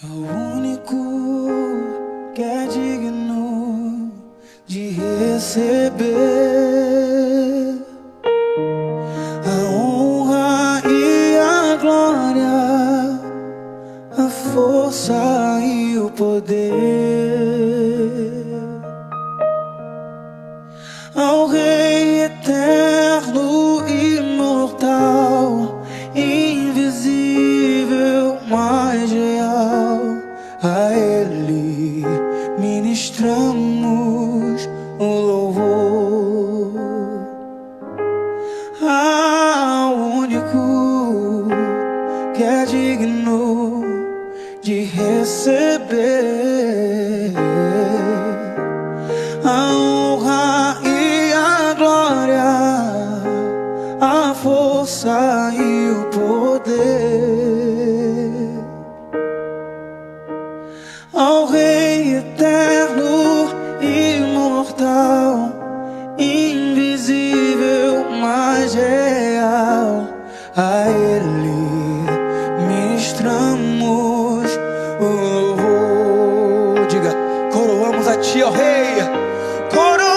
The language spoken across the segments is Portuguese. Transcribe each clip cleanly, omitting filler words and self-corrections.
Ao único que é digno de receber a honra e a glória, a força e o poder, ao Rei eterno, imortal, invisível, mais real, a Ele ministramos o louvor. Ao único que é digno de receber a honra e a glória, a força e o poder, ao Rei eterno, imortal, invisível, mas real, a Ele ministramos o louvor. Diga: coroamos a Ti, ó Rei. Coroamos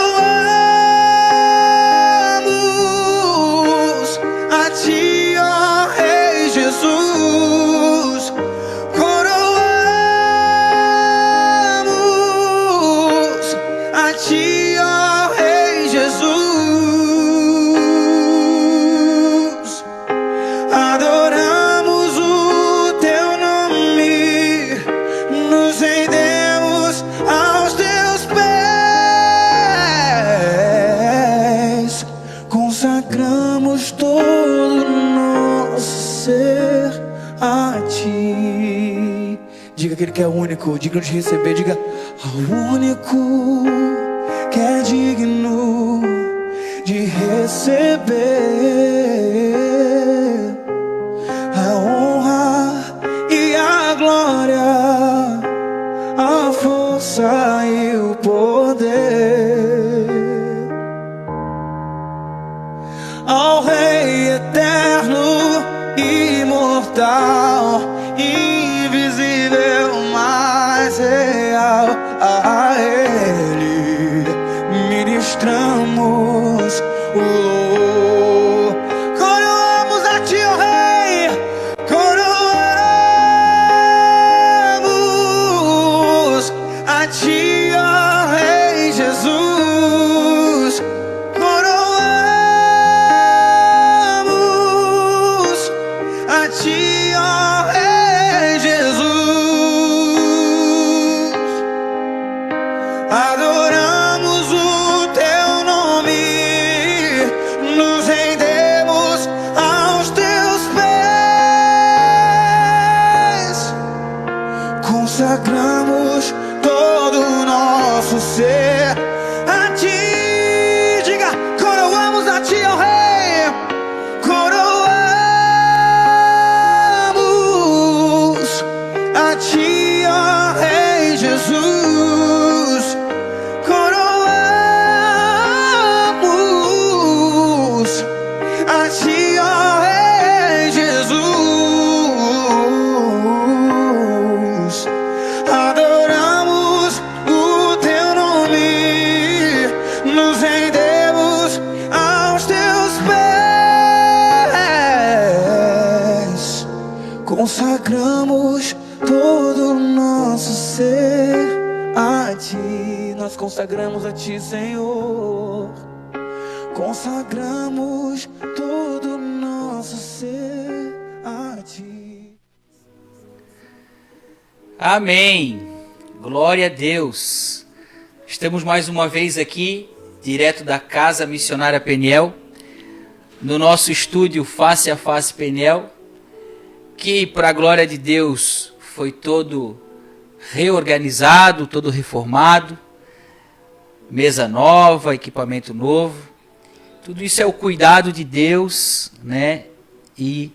a Ti, ó Rei Jesus. Coroamos a Ti, ó Rei Jesus. Adoramos o Teu nome, nos rendemos aos Teus pés, consagramos todo o nosso ser a Ti. Diga aquele que é único, digno de receber. Diga: ao único que é digno de receber a honra e a glória, a força e o poder, ao Rei eterno, imortal, invisível, mas real, a Ele ministramos o louvor. Coroamos a Ti, ó Rei. Coroamos a Ti, ó Rei Jesus. Coroamos a Ti, ó Rei Jesus. Adoramos o Teu nome, nos rendemos aos Teus pés, consagramos todo o nosso ser a Ti. Diga: coroamos a Ti, ó Rei. Coroamos a Ti, ó Rei Jesus. Coroamos a Ti, ó Rei Jesus. Adoramos o Teu nome, nos rendemos aos Teus pés, consagramos todo o nosso ser a Ti. Nós consagramos a Ti, Senhor. Consagramos todo o nosso ser a Ti. Amém. Glória a Deus. Estamos mais uma vez aqui, direto da Casa Missionária Peniel, no nosso estúdio Face a Face Peniel, que, para a glória de Deus, foi todo reorganizado, todo reformado, mesa nova, equipamento novo. Tudo isso é o cuidado de Deus, né? E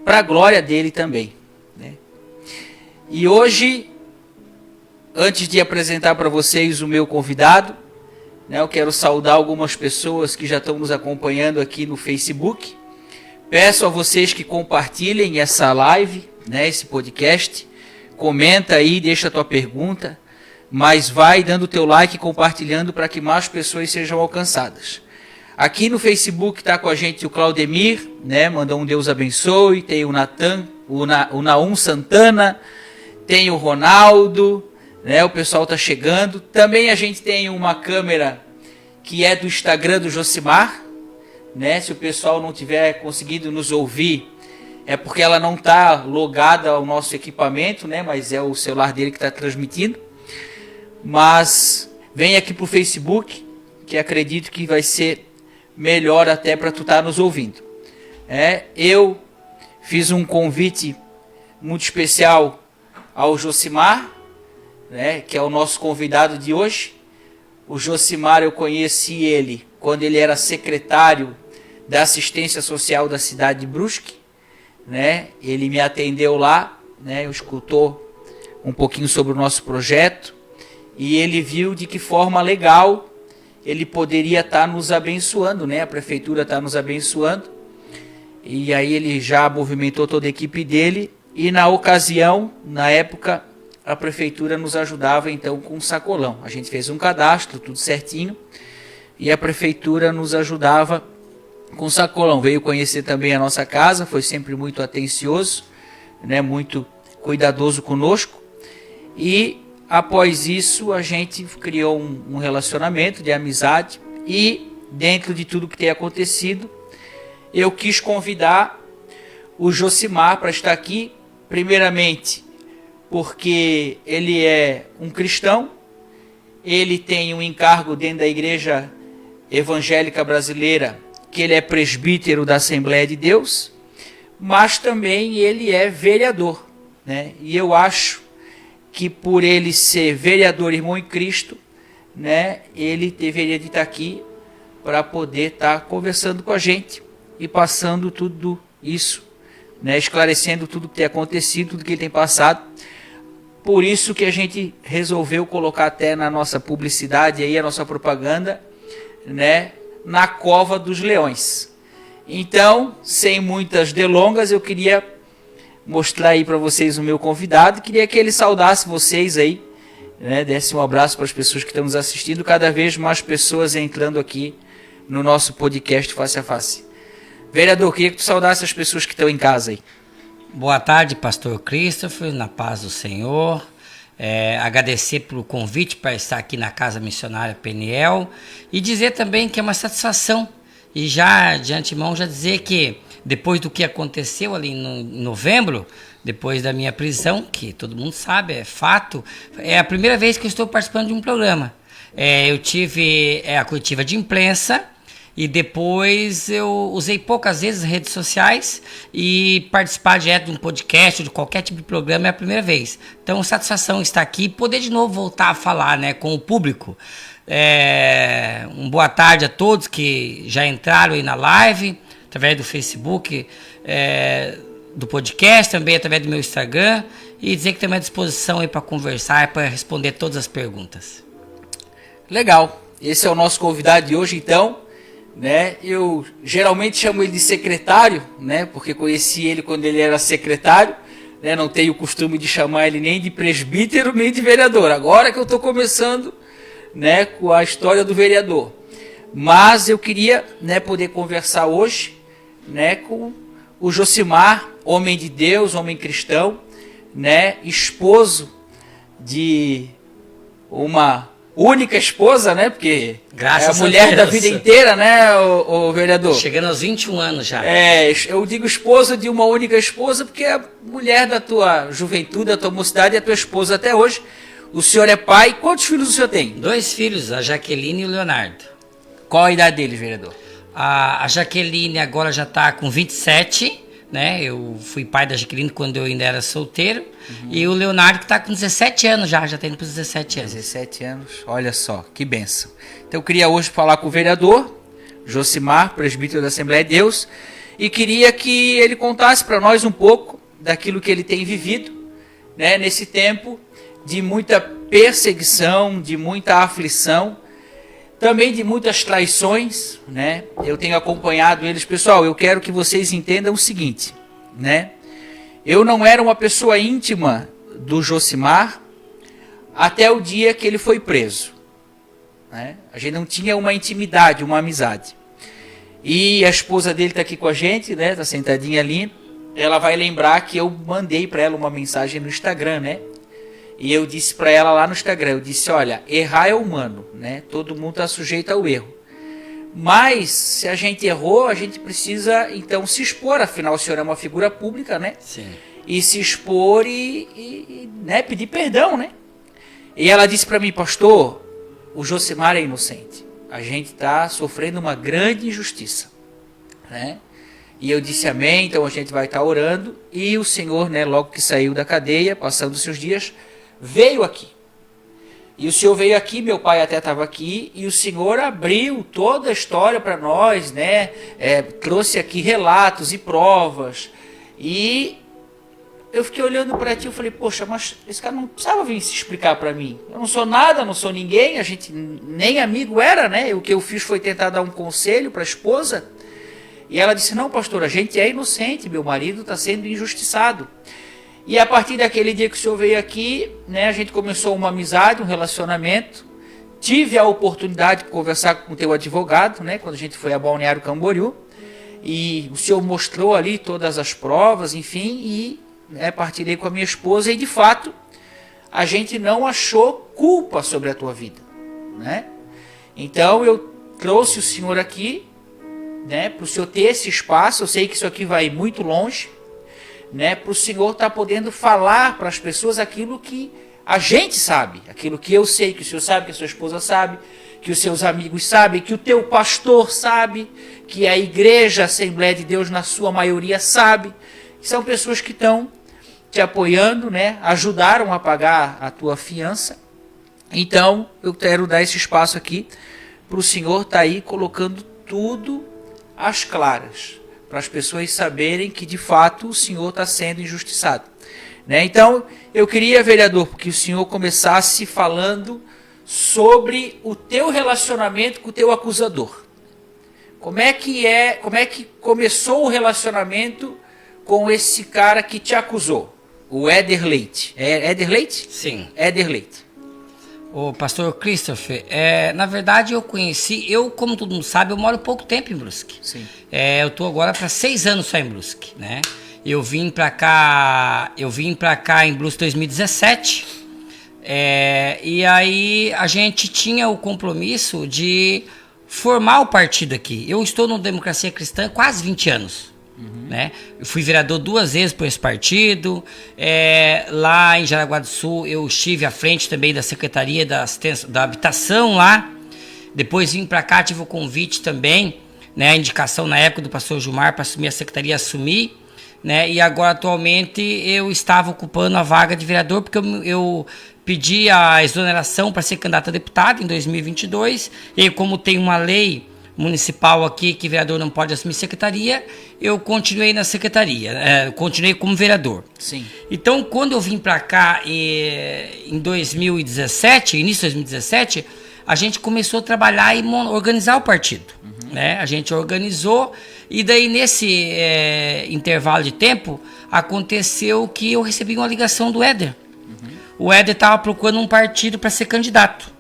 para a glória dele também, né? E hoje, antes de apresentar para vocês o meu convidado, né, eu quero saudar algumas pessoas que já estão nos acompanhando aqui no Facebook. Peço a vocês que compartilhem essa live, né, esse podcast, comenta aí, deixa a tua pergunta, mas vai dando o teu like e compartilhando para que mais pessoas sejam alcançadas. Aqui no Facebook está com a gente o Claudemir, né? Mandou um Deus abençoe. Tem o Natan, o Naum Santana, tem o Ronaldo, né? O pessoal está chegando. Também a gente tem uma câmera que é do Instagram do Josimar, né? Se o pessoal não tiver conseguido nos ouvir, é porque ela não está logada ao nosso equipamento, né? Mas é o celular dele que está transmitindo. Mas vem aqui para o Facebook, que acredito que vai ser melhor até para tu estar nos ouvindo. Eu fiz um convite muito especial ao Josimar, né, que é o nosso convidado de hoje. O Josimar, eu conheci ele quando ele era secretário da assistência social da cidade de Brusque, né? Ele me atendeu lá, né, escutou um pouquinho sobre o nosso projeto e ele viu de que forma legal ele poderia estar nos abençoando, né? A prefeitura está nos abençoando. E aí ele já movimentou toda a equipe dele. E na ocasião, na época, a prefeitura nos ajudava então com um sacolão. A gente fez um cadastro, tudo certinho. E a prefeitura nos ajudava com sacolão. Veio conhecer também a nossa casa, foi sempre muito atencioso, né? Muito cuidadoso conosco. E após isso, a gente criou um relacionamento de amizade e, dentro de tudo que tem acontecido, eu quis convidar o Josimar para estar aqui, primeiramente, porque ele é um cristão, ele tem um encargo dentro da Igreja Evangélica Brasileira, que ele é presbítero da Assembleia de Deus, mas também ele é vereador, né? E eu acho que por ele ser vereador, irmão em Cristo, né, ele deveria de estar aqui para poder estar conversando com a gente e passando tudo isso, né, esclarecendo tudo que tem acontecido, tudo que ele tem passado. Por isso que a gente resolveu colocar até na nossa publicidade, aí, a nossa propaganda, né, na Cova dos Leões. Então, sem muitas delongas, eu queria mostrar aí para vocês o meu convidado. Queria que ele saudasse vocês aí, né? Desse um abraço para as pessoas que estão nos assistindo. Cada vez mais pessoas entrando aqui no nosso podcast Face a Face. Vereador, queria que tu saudasse as pessoas que estão em casa aí. Boa tarde, pastor Christopher, na paz do Senhor. Agradecer pelo convite para estar aqui na Casa Missionária Peniel e dizer também que é uma satisfação. E já de antemão já dizer que depois do que aconteceu ali em novembro, depois da minha prisão, que todo mundo sabe, é fato, é a primeira vez que eu estou participando de um programa. Eu tive a coletiva de imprensa e depois eu usei poucas vezes as redes sociais e participar direto de um podcast ou de qualquer tipo de programa é a primeira vez. Então, satisfação estar aqui e poder de novo voltar a falar, né, com o público. Uma boa tarde a todos que já entraram aí na live, através do Facebook, do podcast, também através do meu Instagram, e dizer que tem à disposição aí para conversar e para responder todas as perguntas. Legal, esse é o nosso convidado de hoje então, né? Eu geralmente chamo ele de secretário, né? Porque conheci ele quando ele era secretário, né? Não tenho o costume de chamar ele nem de presbítero nem de vereador, agora que eu estou começando, né, com a história do vereador. Mas eu queria, né, poder conversar hoje, né, com o Josimar, homem de Deus, homem cristão, né, esposo de uma única esposa, né, porque graças é a mulher a da Deus. vida inteira, né, o vereador? Chegando aos 21 anos já. Eu digo esposa de uma única esposa porque é a mulher da tua juventude, da tua mocidade, é a tua esposa até hoje. O senhor é pai. Quantos filhos o senhor tem? 2 filhos, a Jaqueline e o Leonardo. Qual a idade deles, vereador? A Jaqueline agora já está com 27, né? Eu fui pai da Jaqueline quando eu ainda era solteiro. Uhum. E o Leonardo que está com 17 anos já está indo para os 17 anos. 17 anos, olha só, que bênção. Então eu queria hoje falar com o vereador Josimar, presbítero da Assembleia de Deus, e queria que ele contasse para nós um pouco daquilo que ele tem vivido, né, nesse tempo de muita perseguição, de muita aflição, também de muitas traições, né? Eu tenho acompanhado eles. Pessoal, eu quero que vocês entendam o seguinte, né? Eu não era uma pessoa íntima do Josimar até o dia que ele foi preso, né? A gente não tinha uma intimidade, uma amizade. E a esposa dele está aqui com a gente, né? Está sentadinha ali. Ela vai lembrar que eu mandei para ela uma mensagem no Instagram, né? E eu disse para ela lá no Instagram, eu disse, olha, errar é humano, né? Todo mundo está sujeito ao erro. Mas, se a gente errou, a gente precisa, então, se expor. Afinal, o senhor é uma figura pública, né? Sim. E se expor né, pedir perdão, né? E ela disse para mim, pastor, o Josimar é inocente. A gente está sofrendo uma grande injustiça, né? E eu disse amém, então a gente vai estar orando. E o senhor, né, logo que saiu da cadeia, passando os seus dias, veio aqui. E o senhor veio aqui, meu pai até estava aqui, e o senhor abriu toda a história para nós, né? Trouxe aqui relatos e provas. E eu fiquei olhando para ti e falei, poxa, mas esse cara não precisava vir se explicar para mim. Eu não sou nada, não sou ninguém, a gente nem amigo era, né? O que eu fiz foi tentar dar um conselho para a esposa. E ela disse, não, pastor, a gente é inocente, meu marido está sendo injustiçado. E a partir daquele dia que o senhor veio aqui, né, a gente começou uma amizade, um relacionamento. Tive a oportunidade de conversar com o teu advogado, né, quando a gente foi a Balneário Camboriú. E o senhor mostrou ali todas as provas, enfim, e partilhei com a minha esposa e, de fato, a gente não achou culpa sobre a tua vida, né? Então, eu trouxe o senhor aqui, né, para o senhor ter esse espaço. Eu sei que isso aqui vai muito longe, né, para o senhor estar podendo falar para as pessoas aquilo que a gente sabe, aquilo que eu sei, que o senhor sabe, que a sua esposa sabe, que os seus amigos sabem, que o teu pastor sabe, que a igreja, a Assembleia de Deus, na sua maioria, sabe. São pessoas que estão te apoiando, né? Ajudaram a pagar a tua fiança. Então, eu quero dar esse espaço aqui para o senhor estar aí colocando tudo às claras, para as pessoas saberem que, de fato, o senhor está sendo injustiçado, né? Então, eu queria, vereador, que o senhor começasse falando sobre o teu relacionamento com o teu acusador. Como é que começou o relacionamento com esse cara que te acusou? O Éder Leite. É Éder Leite? Sim. Éder Leite. O pastor Christopher, na verdade como todo mundo sabe, eu moro pouco tempo em Brusque. Sim. Eu tô agora para 6 anos só em Brusque, né? Eu vim para cá em Brusque 2017. E aí a gente tinha o compromisso de formar o partido aqui. Eu estou no Democracia Cristã há quase 20 anos. Né? Eu fui vereador 2 vezes por esse partido. Lá em Jaraguá do Sul eu estive à frente também da Secretaria da Habitação lá. Depois vim para cá, tive o convite também, né, a indicação na época do pastor Gilmar para assumir a secretaria, assumi, né? E agora atualmente eu estava ocupando a vaga de vereador porque eu pedi a exoneração para ser candidato a deputado em 2022. E como tem uma lei municipal aqui que vereador não pode assumir secretaria, eu continuei na secretaria, continuei como vereador. Sim. Então, quando eu vim para cá em 2017, início de 2017, a gente começou a trabalhar e organizar o partido. Né? A gente organizou e daí nesse intervalo de tempo aconteceu que eu recebi uma ligação do Éder. O Éder estava procurando um partido para ser candidato.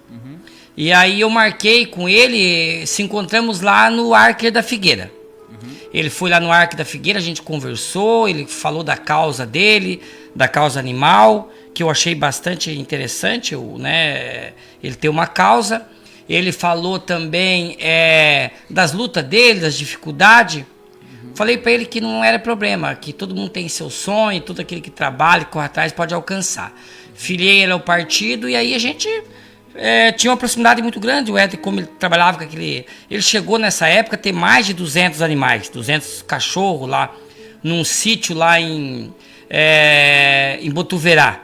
E aí eu marquei com ele, se encontramos lá no Arque da Figueira. Ele foi lá no Arque da Figueira, a gente conversou, ele falou da causa dele, da causa animal, que eu achei bastante interessante, né? Ele tem uma causa. Ele falou também das lutas dele, das dificuldades. Falei para ele que não era problema, que todo mundo tem seu sonho, todo aquele que trabalha, que corre atrás, pode alcançar. Filiei ele ao partido e aí a gente tinha uma proximidade muito grande. O Éder, como ele trabalhava com aquele... Ele chegou nessa época a ter mais de 200 animais, 200 cachorros lá, num sítio lá em Botuverá.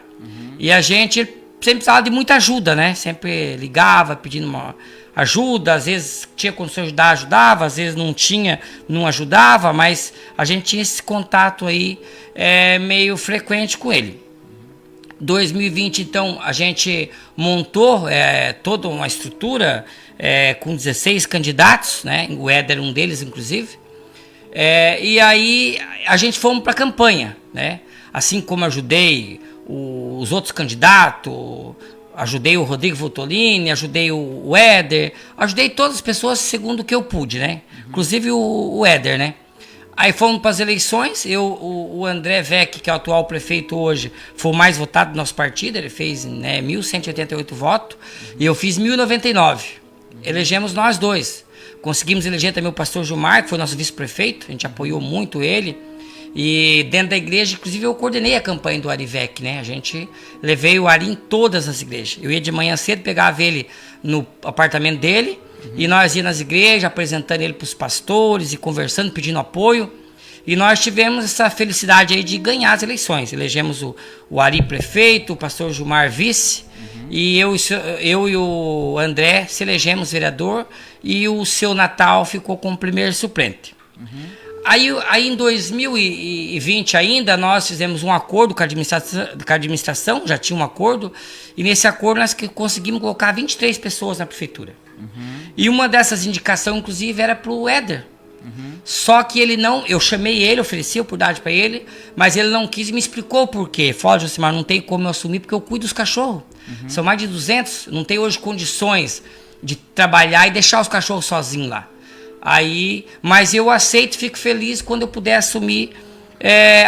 E a gente sempre precisava de muita ajuda, né? Sempre ligava pedindo uma ajuda, às vezes tinha condições de ajudar, ajudava, às vezes não tinha, não ajudava, mas a gente tinha esse contato aí meio frequente com ele. 2020, então, a gente montou toda uma estrutura com 16 candidatos, né? O Éder um deles, inclusive. E aí a gente fomos para a campanha, né? assim como ajudei os outros candidatos, ajudei o Rodrigo Voltolini, ajudei o Éder, ajudei todas as pessoas segundo o que eu pude, né? Inclusive o Éder, né? Aí fomos para as eleições, o André Vec, que é o atual prefeito hoje, foi o mais votado do nosso partido, ele fez, né, 1.188 votos, e eu fiz 1.099. Elegemos nós dois. Conseguimos eleger também o pastor Gilmar, que foi nosso vice-prefeito, a gente apoiou muito ele. E dentro da igreja, inclusive, eu coordenei a campanha do Arivec, né? A gente levei o Ari em todas as igrejas. Eu ia de manhã cedo, pegava ele no apartamento dele, e nós ia nas igrejas, apresentando ele para os pastores e conversando, pedindo apoio. E nós tivemos essa felicidade aí de ganhar as eleições. Elegemos o Ari prefeito, o pastor Gilmar vice, e eu e o André se elegemos vereador, e o seu Natal ficou como primeiro suplente. Aí em 2020 ainda, nós fizemos um acordo com a administração, já tinha um acordo, e nesse acordo nós conseguimos colocar 23 pessoas na prefeitura. E uma dessas indicações, inclusive, era para o Éder. Só que ele não, eu chamei ele, ofereci a oportunidade para ele, mas ele não quis e me explicou por quê. Falou, Josimar, não tem como eu assumir porque eu cuido dos cachorros. São mais de 200, não tem hoje condições de trabalhar e deixar os cachorros sozinhos lá. Aí, mas eu aceito e fico feliz quando eu puder assumir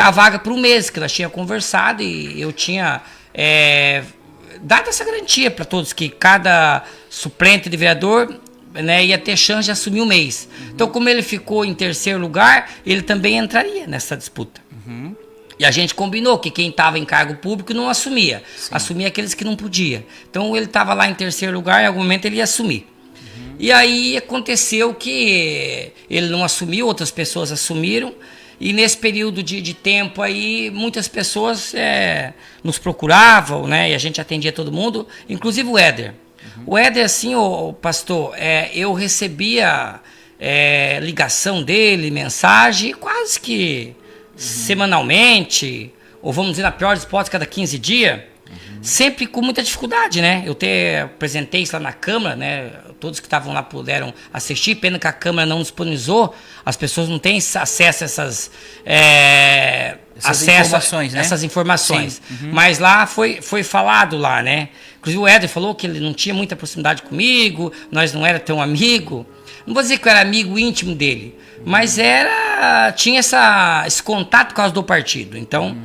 a vaga por um mês, que nós tínhamos conversado e eu tinha dado essa garantia para todos, que cada suplente de vereador, né, ia ter chance de assumir um mês. Então, como ele ficou em terceiro lugar, ele também entraria nessa disputa. E a gente combinou que quem estava em cargo público não assumia. Assumia aqueles que não podia. Então, ele estava lá em terceiro lugar, em algum momento ele ia assumir. E aí aconteceu que ele não assumiu, outras pessoas assumiram, e nesse período de tempo aí, muitas pessoas nos procuravam, né, e a gente atendia todo mundo, inclusive o Éder. O Éder, assim, o pastor, eu recebia ligação dele, mensagem, quase que semanalmente, ou vamos dizer, na pior das hipóteses, cada 15 dias, sempre com muita dificuldade, né? Eu apresentei isso lá na Câmara, né? Todos que estavam lá puderam assistir, pena que a Câmara não disponibilizou, as pessoas não têm acesso a essas informações. Mas lá foi falado lá, né? Inclusive o Éder falou que ele não tinha muita proximidade comigo, nós não era tão amigo. Não vou dizer que eu era amigo íntimo dele, mas tinha esse contato por causa do partido. Então,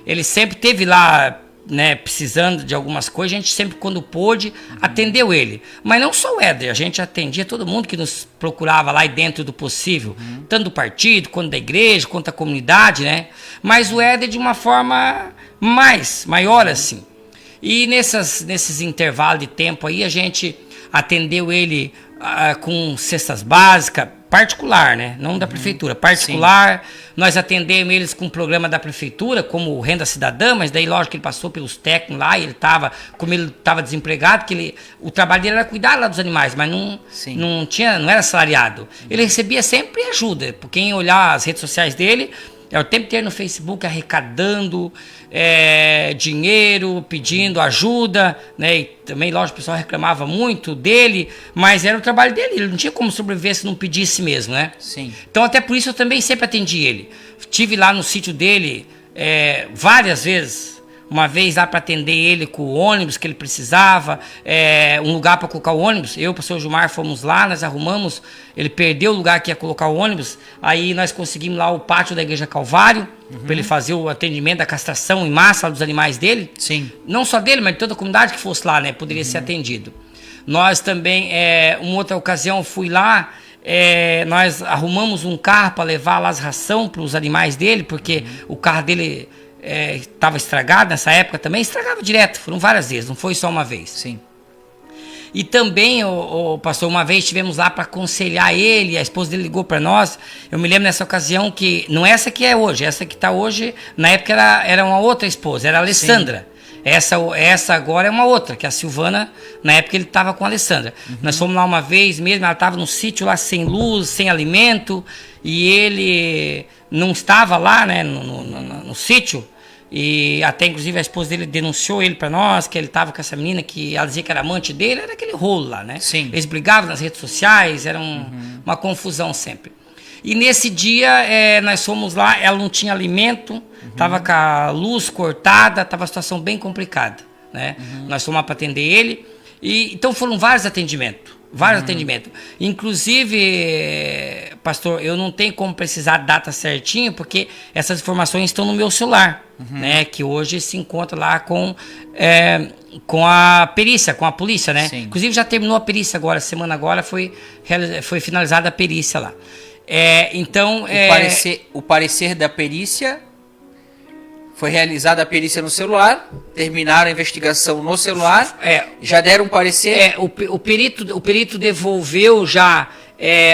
ele sempre teve lá, né, precisando de algumas coisas, a gente sempre, quando pôde, atendeu ele. Mas não só o Éder, a gente atendia todo mundo que nos procurava lá e dentro do possível, tanto do partido, quanto da igreja, quanto da comunidade, né? Mas o Éder de uma forma maior assim. E nesses intervalos de tempo aí, a gente atendeu ele com cestas básicas, particular, né? Não da prefeitura, particular. Sim. Nós atendemos eles com o programa da prefeitura, como Renda Cidadã, mas daí, lógico, que ele passou pelos técnicos lá, e como ele estava desempregado, o trabalho dele era cuidar lá dos animais, mas não era salariado. Ele recebia sempre ajuda, por quem olhar as redes sociais dele, é o tempo inteiro no Facebook arrecadando dinheiro, pedindo ajuda, né? E também, lógico, o pessoal reclamava muito dele, mas era o trabalho dele, ele não tinha como sobreviver se não pedisse mesmo, né? Sim. Então, até por isso, eu também sempre atendi ele. Estive lá no sítio dele várias vezes. Uma vez lá para atender ele com o ônibus que ele precisava, um lugar para colocar o ônibus. Eu e o pastor Gilmar fomos lá, nós arrumamos, ele perdeu o lugar que ia colocar o ônibus, aí nós conseguimos lá o pátio da Igreja Calvário, para ele fazer o atendimento da castração em massa dos animais dele. Sim. Não só dele, mas de toda a comunidade que fosse lá, né, poderia ser atendido. Nós também, uma outra ocasião, fui lá, nós arrumamos um carro para levar lá as ração para os animais dele, porque o carro dele estava estragado nessa época também, estragava direto, foram várias vezes, não foi só uma vez. Sim. E também, o pastor, uma vez estivemos lá para aconselhar ele, a esposa dele ligou para nós, eu me lembro nessa ocasião que, não é essa que é hoje, essa que está hoje, na época era uma outra esposa, era a Alessandra. Essa agora é uma outra, que é a Silvana, na época ele estava com a Alessandra. Nós fomos lá uma vez mesmo, ela estava no sítio lá sem luz, sem alimento, e ele não estava lá, né, no sítio. E até, inclusive, a esposa dele denunciou ele para nós, que ele estava com essa menina, que ela dizia que era amante dele, era aquele rolo lá, né? Sim. Eles brigavam nas redes sociais, era uma confusão sempre. E nesse dia, nós fomos lá, ela não tinha alimento, Tava com a luz cortada, tava a situação bem complicada, né? Nós fomos para atender ele, e então foram vários atendimentos. Inclusive, pastor, eu não tenho como precisar a data certinho, porque essas informações estão no meu celular, né? Que hoje se encontra lá com a perícia, com a polícia, né? Sim. Inclusive já terminou a perícia agora, semana agora foi finalizada a perícia lá. Então, O parecer da perícia foi realizada a perícia no celular, terminaram a investigação no celular, já deram um parecer. O perito devolveu já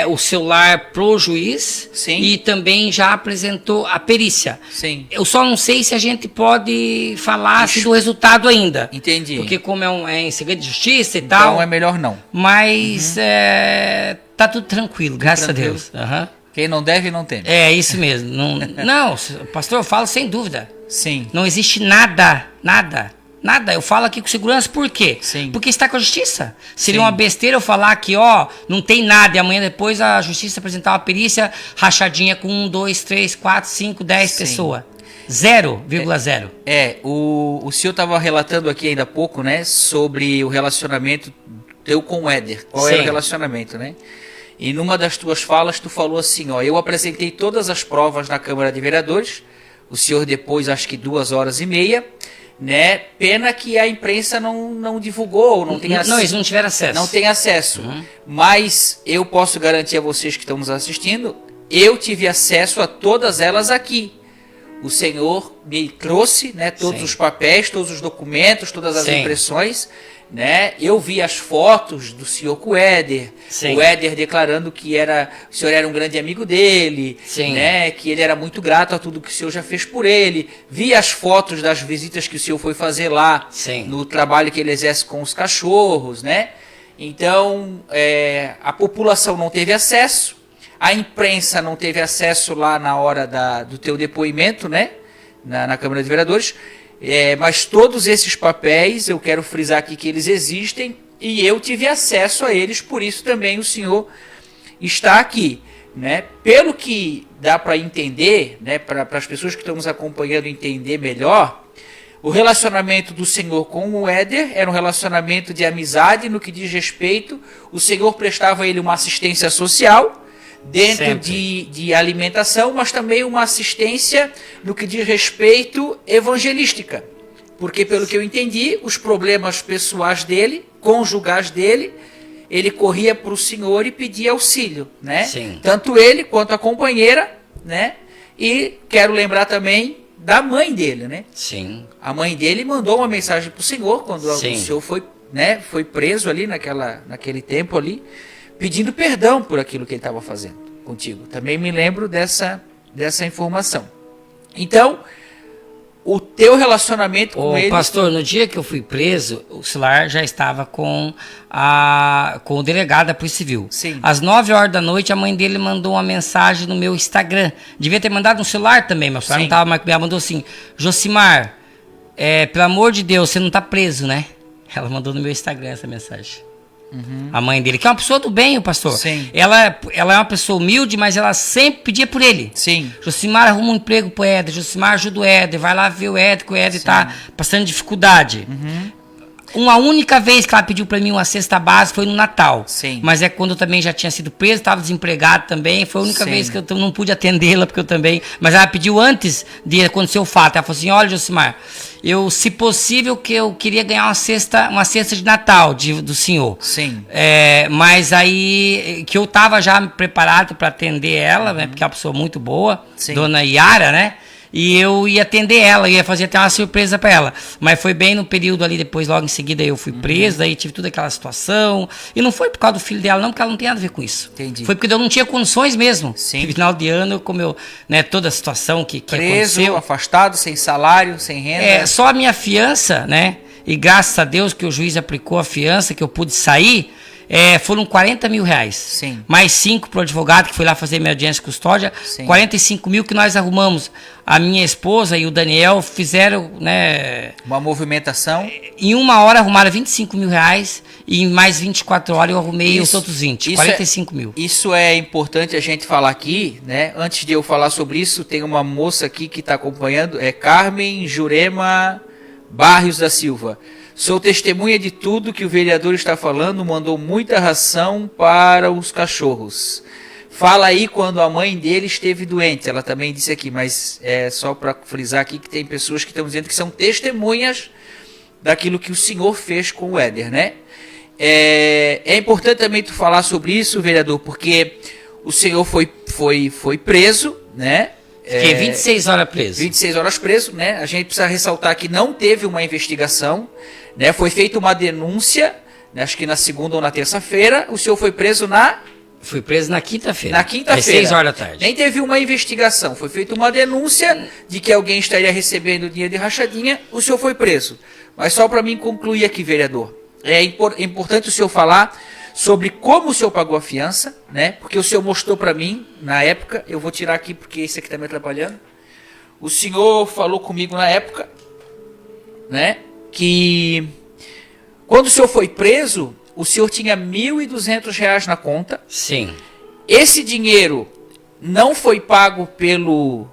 o celular pro juiz. Sim. E também já apresentou a perícia. Sim. Eu só não sei se a gente pode falar assim, do resultado ainda. Entendi. Porque como é em segredo de justiça e Então tal. é melhor não. Mas tá tudo tranquilo, graças tranquilo. a Deus. Aham. Quem não deve, não teme. É isso mesmo. Não, pastor, eu falo sem dúvida. Sim. Não existe nada. Eu falo aqui com segurança por quê? Sim. Porque está com a justiça. Seria Sim. uma besteira eu falar que, não tem nada, e amanhã depois a justiça apresentar uma perícia rachadinha com 1, 2, 3, 4, 5, 10 Sim. pessoas. 0,0. O senhor estava relatando aqui ainda há pouco, né, sobre o relacionamento teu com o Éder. Qual era o Sim. relacionamento, né? E numa das tuas falas tu falou assim, eu apresentei todas as provas na Câmara de Vereadores, o senhor depois acho que 2h30, né? Pena que a imprensa não divulgou, não tem acesso. Não, eles não tiveram acesso. Não tem acesso. Mas eu posso garantir a vocês que estão nos assistindo, eu tive acesso a todas elas aqui. O senhor me trouxe, né, todos Sim. os papéis, todos os documentos, todas as Sim. impressões, né? Eu vi as fotos do senhor com o Éder, Sim. o Éder declarando que o senhor era um grande amigo dele, Sim. né? Que ele era muito grato a tudo que o senhor já fez por ele. Vi as fotos das visitas que o senhor foi fazer lá, Sim. no trabalho que ele exerce com os cachorros, né? Então, a população não teve acesso, a imprensa não teve acesso lá na hora do teu depoimento, né? Na Câmara de Vereadores. Mas todos esses papéis, eu quero frisar aqui que eles existem e eu tive acesso a eles, por isso também o senhor está aqui, né? Pelo que dá para entender, né, para as pessoas que estão nos acompanhando entender melhor, o relacionamento do senhor com o Éder era um relacionamento de amizade no que diz respeito, o senhor prestava a ele uma assistência social, dentro de alimentação, mas também uma assistência no que diz respeito evangelística. Porque, pelo que eu entendi, os problemas pessoais dele, conjugais dele, ele corria para o senhor e pedia auxílio, né? Sim. Tanto ele quanto a companheira, né? E quero lembrar também da mãe dele, né? Sim. A mãe dele mandou uma mensagem para o senhor, quando Sim. o senhor foi preso ali naquele tempo ali, pedindo perdão por aquilo que ele estava fazendo contigo. Também me lembro dessa informação. Então, o teu relacionamento com ele... Pastor, no dia que eu fui preso, o celular já estava com o delegado da Polícia Civil. Sim. Às 9h da noite, a mãe dele mandou uma mensagem no meu Instagram. Devia ter mandado no celular também, meu celular Sim. não estava mais comigo. Ela mandou assim, Josimar, pelo amor de Deus, você não está preso, né? Ela mandou no meu Instagram essa mensagem. A mãe dele, que é uma pessoa do bem, o pastor. Sim. Ela é uma pessoa humilde, mas ela sempre pedia por ele. Sim. Josimar arruma um emprego pro Éder, Josimar ajuda o Éder, vai lá ver o Éder, que o Éder tá passando dificuldade. Uma única vez que ela pediu pra mim uma cesta básica foi no Natal. Sim. Mas é quando eu também já tinha sido preso, estava desempregado também. Foi a única Sim. vez que eu não pude atendê-la, porque eu também... Mas ela pediu antes de acontecer o fato. Ela falou assim, olha, Josimar, se possível, que eu queria ganhar uma cesta de Natal do senhor. Sim. Mas aí, que eu tava já preparado para atender ela, né? Porque é uma pessoa muito boa, Sim. Dona Yara, né? E eu ia atender ela, ia fazer até uma surpresa para ela. Mas foi bem no período ali, depois logo em seguida eu fui preso, daí tive toda aquela situação. E não foi por causa do filho dela, não, porque ela não tem nada a ver com isso. Entendi. Foi porque eu não tinha condições mesmo. Sim. No final de ano, toda a situação que Preso, aconteceu. afastado, sem salário, sem renda. Só a minha fiança, né? E graças a Deus que o juiz aplicou a fiança, que eu pude sair. foram 40 mil reais. Sim. Mais 5 para o advogado que foi lá fazer minha audiência custódia. Sim. 45 mil que nós arrumamos. A minha esposa e o Daniel fizeram, né? Uma movimentação. Em 1 hora arrumaram 25 mil reais e em mais 24 horas eu arrumei os outros 20, isso 45 mil. Isso é importante a gente falar aqui, né? Antes de eu falar sobre isso, tem uma moça aqui que está acompanhando, é Carmen Jurema Barrios da Silva. Sou testemunha de tudo que o vereador está falando, mandou muita ração para os cachorros. Fala aí quando a mãe dele esteve doente. Ela também disse aqui, mas é só para frisar aqui que tem pessoas que estão dizendo que são testemunhas daquilo que o senhor fez com o Éder, né? É importante também tu falar sobre isso, vereador, porque o senhor foi preso, né? Fiquei 26 horas preso. 26 horas preso, né? A gente precisa ressaltar que não teve uma investigação, né? Foi feita uma denúncia, né? Acho que na segunda ou na terça-feira. O senhor foi preso Fui preso na quinta-feira. Na quinta-feira. Às 6 horas da tarde. Nem teve uma investigação. Foi feita uma denúncia de que alguém estaria recebendo dinheiro de rachadinha. O senhor foi preso. Mas só para mim concluir aqui, vereador. É importante o senhor falar sobre como o senhor pagou a fiança, né? Porque o senhor mostrou para mim, na época, eu vou tirar aqui porque esse aqui está me atrapalhando. O senhor falou comigo na época, né? Que quando o senhor foi preso, o senhor tinha R$ 1.200 na conta. Sim. Esse dinheiro não foi pago pelo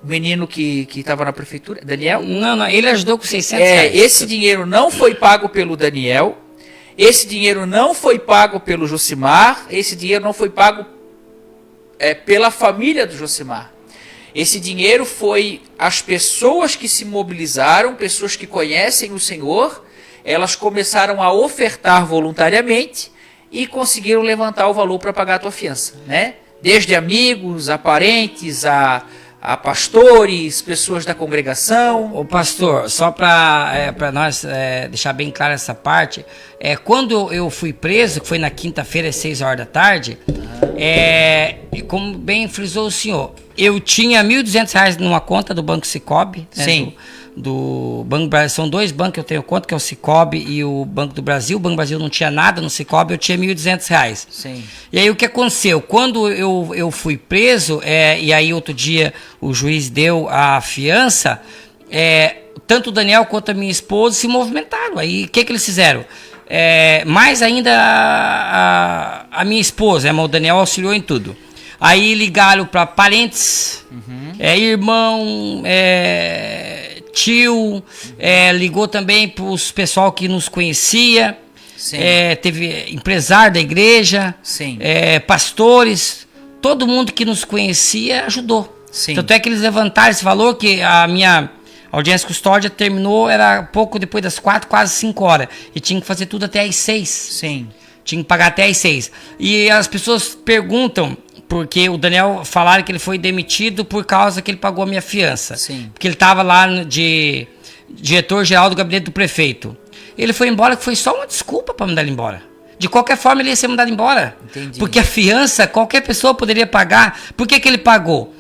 menino que estava na prefeitura, Daniel? Não, ele ajudou com 600 reais. Esse dinheiro não foi pago pelo Daniel. Esse dinheiro não foi pago pelo Josimar. Esse dinheiro não foi pago pela família do Josimar. Esse dinheiro foi as pessoas que se mobilizaram, pessoas que conhecem o Senhor. Elas começaram a ofertar voluntariamente e conseguiram levantar o valor para pagar a tua fiança, né? Desde amigos, a parentes, a pastores, pessoas da congregação. Ô pastor, só para nós deixar bem clara essa parte, quando eu fui preso, que foi na quinta-feira às 6 horas da tarde, como bem frisou o senhor, eu tinha R$ 1.200 numa conta do Banco Sicoob, né, sim, do Banco Brasil. São 2 bancos que eu tenho conta, que é o Sicoob e o Banco do Brasil. O Banco do Brasil não tinha nada no Sicoob, eu tinha R$ 1.200. Sim. E aí o que aconteceu? Quando eu fui preso, e aí outro dia o juiz deu a fiança, tanto o Daniel quanto a minha esposa se movimentaram. Aí o que eles fizeram? Mais ainda a minha esposa, o Daniel auxiliou em tudo. Aí ligaram para parentes, irmão, tio, ligou também para os pessoal que nos conhecia, teve empresário da igreja, pastores, todo mundo que nos conhecia ajudou. Sim. Tanto é que eles levantaram esse valor, que a minha audiência custódia terminou, era pouco depois das 4, quase 5 horas, e tinha que fazer tudo até às 6. Sim. Tinha que pagar até às 6. E as pessoas perguntam, porque o Daniel falaram que ele foi demitido por causa que ele pagou a minha fiança. Sim. Porque ele estava lá de diretor-geral do gabinete do prefeito. Ele foi embora, que foi só uma desculpa para mandar ele embora. De qualquer forma, ele ia ser mandado embora. Entendi. Porque a fiança, qualquer pessoa poderia pagar. Por que ele pagou?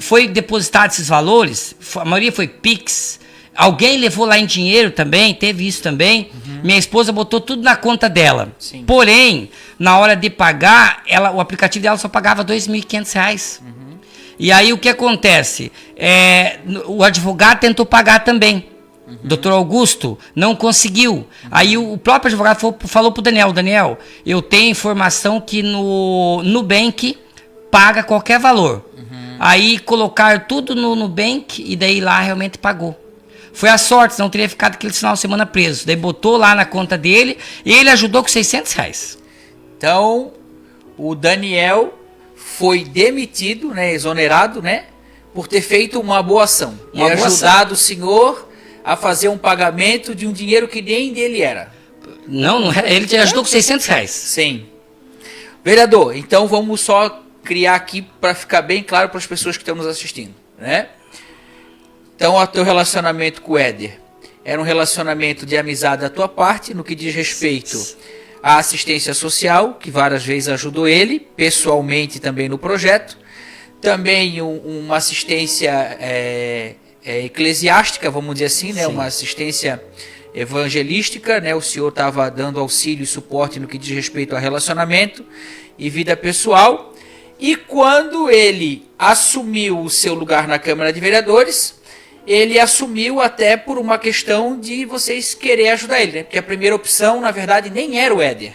Foi depositado esses valores, a maioria foi Pix. Alguém levou lá em dinheiro também, teve isso também. Minha esposa botou tudo na conta dela. Sim. Porém, na hora de pagar, o aplicativo dela só pagava R$ 2.500. E aí o que acontece? O advogado tentou pagar também. Doutor Augusto não conseguiu. Aí o próprio advogado falou pro Daniel, eu tenho informação que no Nubank paga qualquer valor. Aí colocaram tudo no Nubank e daí lá realmente pagou. Foi a sorte, senão teria ficado aquele final de semana preso. Daí botou lá na conta dele e ele ajudou com R$600. Então, o Daniel foi demitido, né, exonerado, né, por ter feito uma boa ação. E ajudado o senhor a fazer um pagamento de um dinheiro que nem dele era. Não era. Ele te ajudou com R$600. Sim. Vereador, então vamos só criar aqui para ficar bem claro para as pessoas que estão nos assistindo, né? Então, o teu relacionamento com o Éder era um relacionamento de amizade da tua parte, no que diz respeito à assistência social, que várias vezes ajudou ele, pessoalmente também no projeto. Também uma assistência eclesiástica, vamos dizer assim, né? Uma assistência evangelística, né? O senhor estava dando auxílio e suporte no que diz respeito a relacionamento e vida pessoal. E quando ele assumiu o seu lugar na Câmara de Vereadores, ele assumiu até por uma questão de vocês querer ajudar ele, né? Porque a primeira opção, na verdade, nem era o Éder.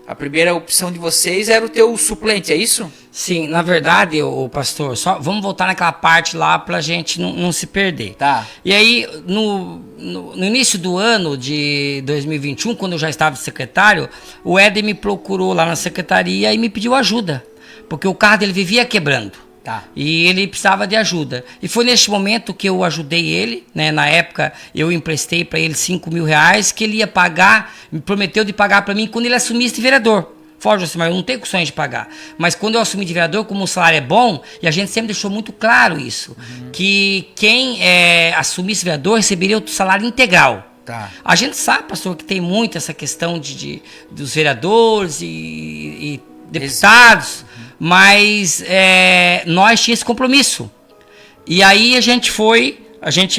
A primeira opção de vocês era o teu suplente, é isso? Sim, na verdade, o pastor, só vamos voltar naquela parte lá pra gente não se perder. Tá. E aí, no início do ano de 2021, quando eu já estava secretário, o Éder me procurou lá na secretaria e me pediu ajuda, porque o carro dele vivia quebrando. Tá. E ele precisava de ajuda. E foi neste momento que eu ajudei ele, né? Na época eu emprestei para ele 5 mil reais que ele ia pagar, me prometeu de pagar para mim quando ele assumisse de vereador. Forja, assim, mas eu não tenho condições de pagar. Mas quando eu assumi de vereador, como o salário é bom, e a gente sempre deixou muito claro isso, que quem assumisse vereador receberia o salário integral. Tá. A gente sabe, pastor, que tem muito essa questão dos vereadores e deputados, mas nós tínhamos esse compromisso. E aí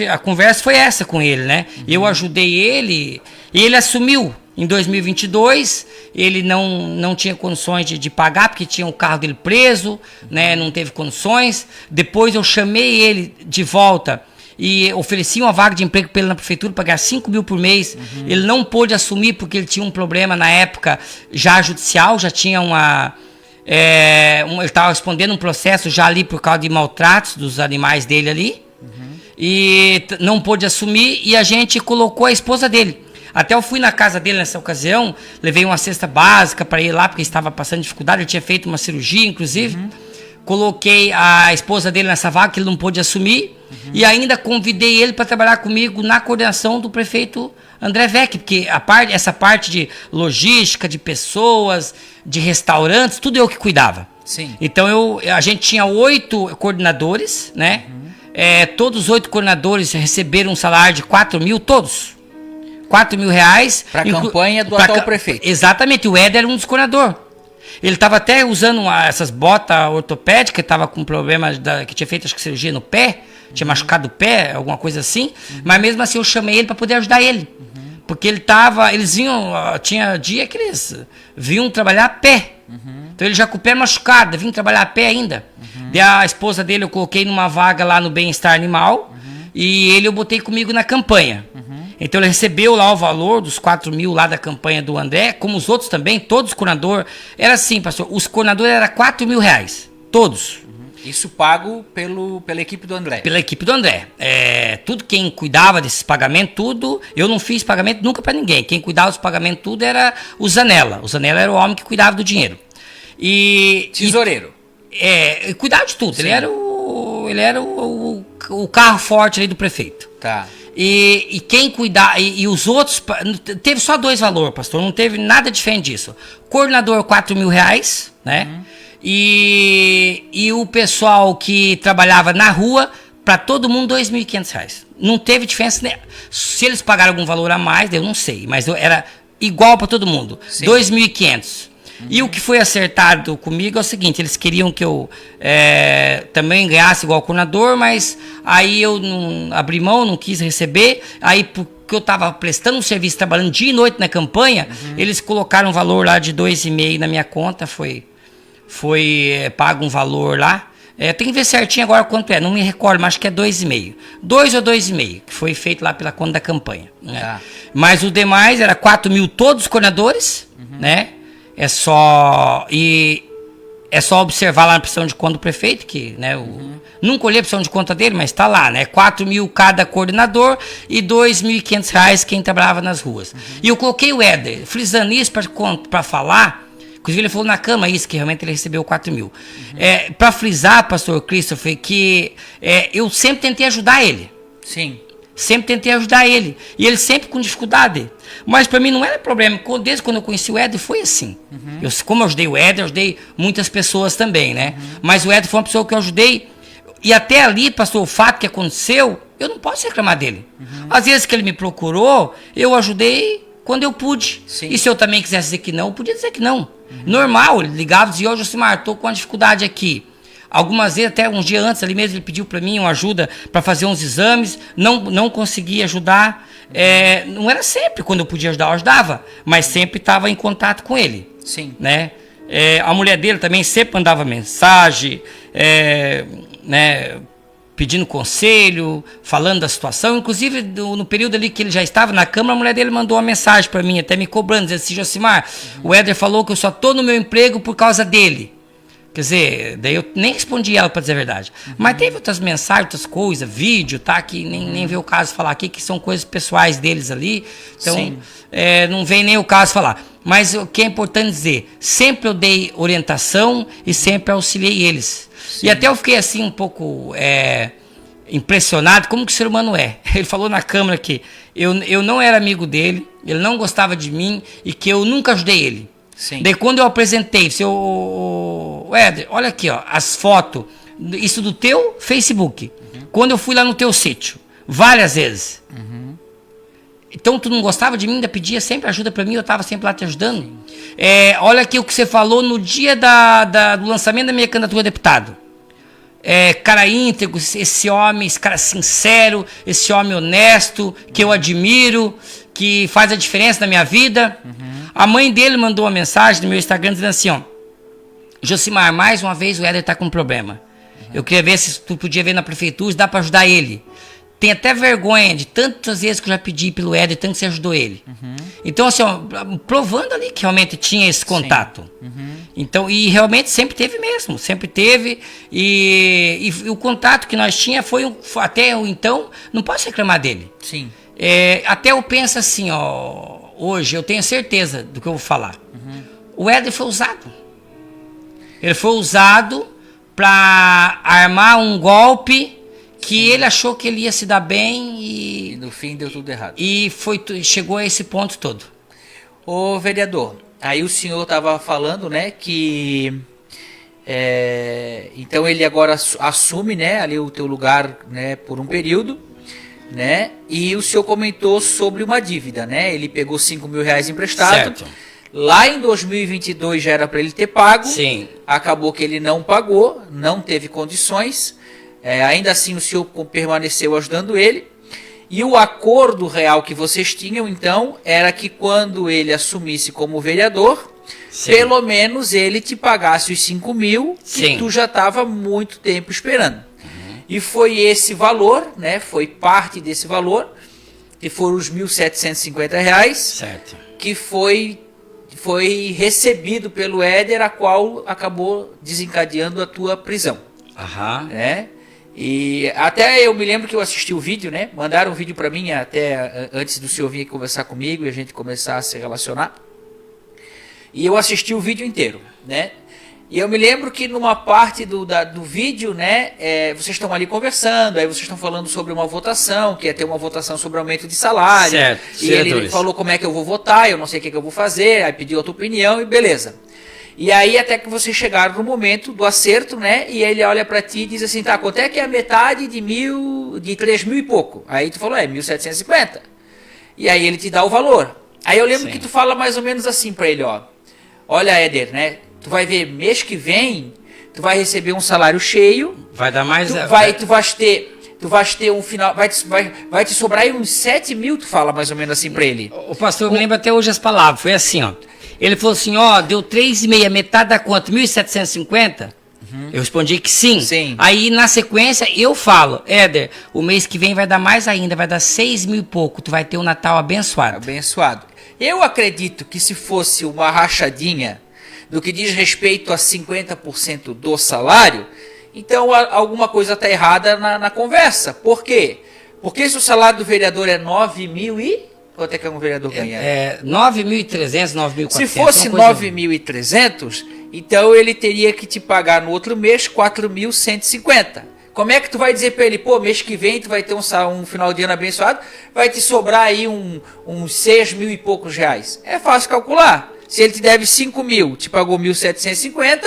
a conversa foi essa com ele, né? Eu ajudei ele, e ele assumiu em 2022, ele não tinha condições de pagar, porque tinha o carro dele preso, né? Não teve condições. Depois eu chamei ele de volta e ofereci uma vaga de emprego para ele na prefeitura, pagar 5 mil por mês. Ele não pôde assumir porque ele tinha um problema na época já judicial, já tinha ele estava respondendo um processo já ali por causa de maltratos dos animais dele ali. E não pôde assumir, e a gente colocou a esposa dele. Até eu fui na casa dele nessa ocasião, levei uma cesta básica para ele lá, porque estava passando dificuldade, ele tinha feito uma cirurgia, inclusive. Coloquei a esposa dele nessa vaga, que ele não pôde assumir, e ainda convidei ele para trabalhar comigo na coordenação do prefeito André Vec, porque essa parte de logística, de pessoas, de restaurantes, tudo eu que cuidava. Sim. Então a gente tinha 8 coordenadores, né? Todos os 8 coordenadores receberam um salário de 4 mil, todos. 4 mil reais. Para a campanha do atual prefeito. Exatamente, o Éder era um dos coordenadores. Ele estava até usando essas botas ortopédicas, estava com problema que tinha feito acho que cirurgia no pé, tinha machucado o pé, alguma coisa assim, mas mesmo assim eu chamei ele para poder ajudar ele. Porque eles vinham, tinha dia que eles vinham trabalhar a pé. Então ele já com o pé machucado, vinha trabalhar a pé ainda. Daí a esposa dele eu coloquei numa vaga lá no Bem-Estar Animal, e eu botei comigo na campanha. Então ele recebeu lá o valor dos 4 mil lá da campanha do André, como os outros também, todos os coordenadores. Era assim, pastor, os coordenadores eram 4 mil reais, todos. Isso pago pela equipe do André. Pela equipe do André. Tudo quem cuidava desses pagamentos, tudo, eu não fiz pagamento nunca para ninguém. Quem cuidava dos pagamentos, tudo era o Zanella. O Zanella era o homem que cuidava do dinheiro. Tesoureiro. Cuidava de tudo. Sim. Ele era o carro forte ali do prefeito. Tá. E quem cuidar, e os outros, teve só 2 valores, pastor, não teve nada diferente disso. Coordenador, 4 mil reais, né? E o pessoal que trabalhava na rua, para todo mundo, 2.500 reais. Não teve diferença, né? Se eles pagaram algum valor a mais, eu não sei, mas era igual para todo mundo, 2.500. E o que foi acertado comigo é o seguinte, eles queriam que eu também ganhasse igual coordenador, mas aí eu não abri mão, não quis receber, aí porque eu estava prestando um serviço, trabalhando dia e noite na campanha, eles colocaram um valor lá de 2,5 na minha conta, foi pago um valor lá, tem que ver certinho agora quanto não me recordo, mas acho que é 2,5. 2 ou 2,5, que foi feito lá pela conta da campanha. Né? Mas o demais era 4 mil todos os coordenadores, né? É só observar lá na opção de conta do prefeito, que né, nunca olhei a opção de conta dele, mas está lá, né? 4 mil cada coordenador e 2.500 reais quem trabalhava nas ruas. E eu coloquei o Éder, frisando isso para falar, inclusive ele falou na cama isso, que realmente ele recebeu 4 mil. Para frisar, pastor Christopher, que eu sempre tentei ajudar ele. Sim. Sempre tentei ajudar ele. E ele sempre com dificuldade. Mas para mim não era problema. Desde quando eu conheci o Éder, foi assim. Como eu ajudei o Éder, eu ajudei muitas pessoas também, né? Mas o Éder foi uma pessoa que eu ajudei. E até ali, pastor, o fato que aconteceu, eu não posso reclamar dele. Às vezes que ele me procurou, eu ajudei quando eu pude. Sim. E se eu também quisesse dizer que não, eu podia dizer que não. Normal, ele ligava e dizia, Josimar, estou com uma dificuldade aqui. Algumas vezes, até um dia antes, ali mesmo, ele pediu para mim uma ajuda para fazer uns exames, não consegui ajudar. Não era sempre quando eu podia ajudar, eu ajudava, mas sempre estava em contato com ele. Sim. Né? A mulher dele também sempre mandava mensagem, né, pedindo conselho, falando da situação. Inclusive, no período ali que ele já estava na Câmara, a mulher dele mandou uma mensagem para mim, até me cobrando, dizendo assim: Josimar, o Éder falou que eu só estou no meu emprego por causa dele. Quer dizer, daí eu nem respondi ela, para dizer a verdade. Mas teve outras mensagens, outras coisas, vídeo, tá? Que nem veio o caso falar aqui, que são coisas pessoais deles ali. Então, não vem nem o caso falar. Mas o que é importante dizer, sempre eu dei orientação e sempre auxiliei eles. Sim. E até eu fiquei assim um pouco impressionado como que o ser humano é. Ele falou na Câmara que eu não era amigo dele, ele não gostava de mim e que eu nunca ajudei ele. Sim. Daí quando eu apresentei, Éder, olha aqui, ó, as fotos, isso do teu Facebook. Quando eu fui lá no teu sítio, várias vezes. Então tu não gostava de mim, ainda pedia sempre ajuda para mim, eu estava sempre lá te ajudando. Olha aqui o que você falou no dia do lançamento da minha candidatura a deputado. Cara íntegro, esse homem, esse cara sincero, esse homem honesto, que eu admiro, que faz a diferença na minha vida. A mãe dele mandou uma mensagem no meu Instagram dizendo assim, ó: Josimar, mais uma vez o Éder está com um problema. Eu queria ver se tu podia ver na prefeitura, se dá para ajudar ele. Tem até vergonha de tantas vezes que eu já pedi pelo Éder, tanto que você ajudou ele. Então, assim, ó, provando ali que realmente tinha esse contato. Então, e realmente sempre teve mesmo, sempre teve. E o contato que nós tinha foi até então, não posso reclamar dele. Sim. Até eu penso assim, ó, hoje eu tenho certeza do que eu vou falar. O Éder foi usado. Ele foi usado para armar um golpe que ele achou que ele ia se dar bem e no fim deu tudo errado. E chegou a esse ponto todo. Ô vereador, aí o senhor estava falando, né, que então ele agora assume, né, ali o teu lugar, né, por um período, né, e o senhor comentou sobre uma dívida, né, ele pegou R$5.000 emprestado. Certo. Lá em 2022 já era para ele ter pago. Sim. Acabou que ele não pagou, não teve condições. Ainda assim o senhor permaneceu ajudando ele. E o acordo real que vocês tinham, então, era que quando ele assumisse como vereador, sim, pelo menos ele te pagasse os 5 mil, que tu já estava muito tempo esperando. E foi esse valor, né? Foi parte desse valor, que foram os R$1.750, certo, que foi recebido pelo Éder, a qual acabou desencadeando a tua prisão. Né? E até eu me lembro que eu assisti o vídeo, né? Mandaram um vídeo para mim até antes do senhor vir conversar comigo e a gente começar a se relacionar. E eu assisti o vídeo inteiro, né? E eu me lembro que numa parte do vídeo, né, vocês estão ali conversando, aí vocês estão falando sobre uma votação, que ia ter uma votação sobre aumento de salário. Certo, e ele falou como é que eu vou votar, eu não sei o que eu vou fazer, aí pediu a tua opinião e beleza. E aí até que vocês chegaram no momento do acerto, né, e ele olha para ti e diz assim, tá, quanto é que é a metade de 3.000 e pouco? Aí tu falou, 1.750. E aí ele te dá o valor. Aí eu lembro que tu fala mais ou menos assim para ele, ó, olha, Éder, né, tu vai ver, mês que vem, tu vai receber um salário cheio. Vai dar mais... Tu vais ter um final, vai te sobrar aí uns 7 mil, tu fala mais ou menos assim pra ele. O pastor, eu me lembro até hoje as palavras, foi assim, ó. Ele falou assim, ó, deu 3,5, metade dá quanto? 1.750? Eu respondi que sim. Aí, na sequência, eu falo, Éder, o mês que vem vai dar mais ainda, vai dar 6 mil e pouco, tu vai ter um Natal abençoado. Abençoado. Eu acredito que se fosse uma rachadinha do que diz respeito a 50% do salário, então alguma coisa está errada na conversa. Por quê? Porque se o salário do vereador é 9 mil e... Quanto é que um vereador ganha? 9.300, 9.400. Se fosse 9.300, então ele teria que te pagar no outro mês 4.150. Como é que tu vai dizer para ele, pô, mês que vem tu vai ter um final de ano abençoado, vai te sobrar aí uns 6 mil e poucos reais? É fácil calcular. Se ele te deve 5 mil, te pagou 1.750,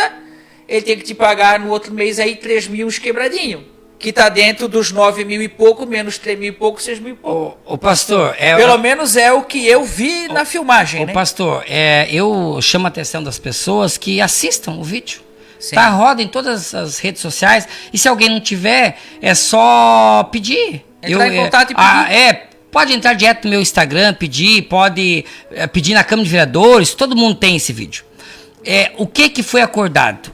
ele tem que te pagar no outro mês aí 3 mil quebradinho. Que está dentro dos 9 mil e pouco, menos 3 mil e pouco, 6 mil e pouco. O pastor... Pelo menos é o que eu vi na filmagem, né? Pastor, eu chamo a atenção das pessoas que assistam o vídeo. Sim. Tá? Roda em todas as redes sociais. E se alguém não tiver, é só pedir. Entrar em contato e pedir. Pode entrar direto no meu Instagram, pedir, pode pedir na Câmara de Vereadores, todo mundo tem esse vídeo. O que foi acordado?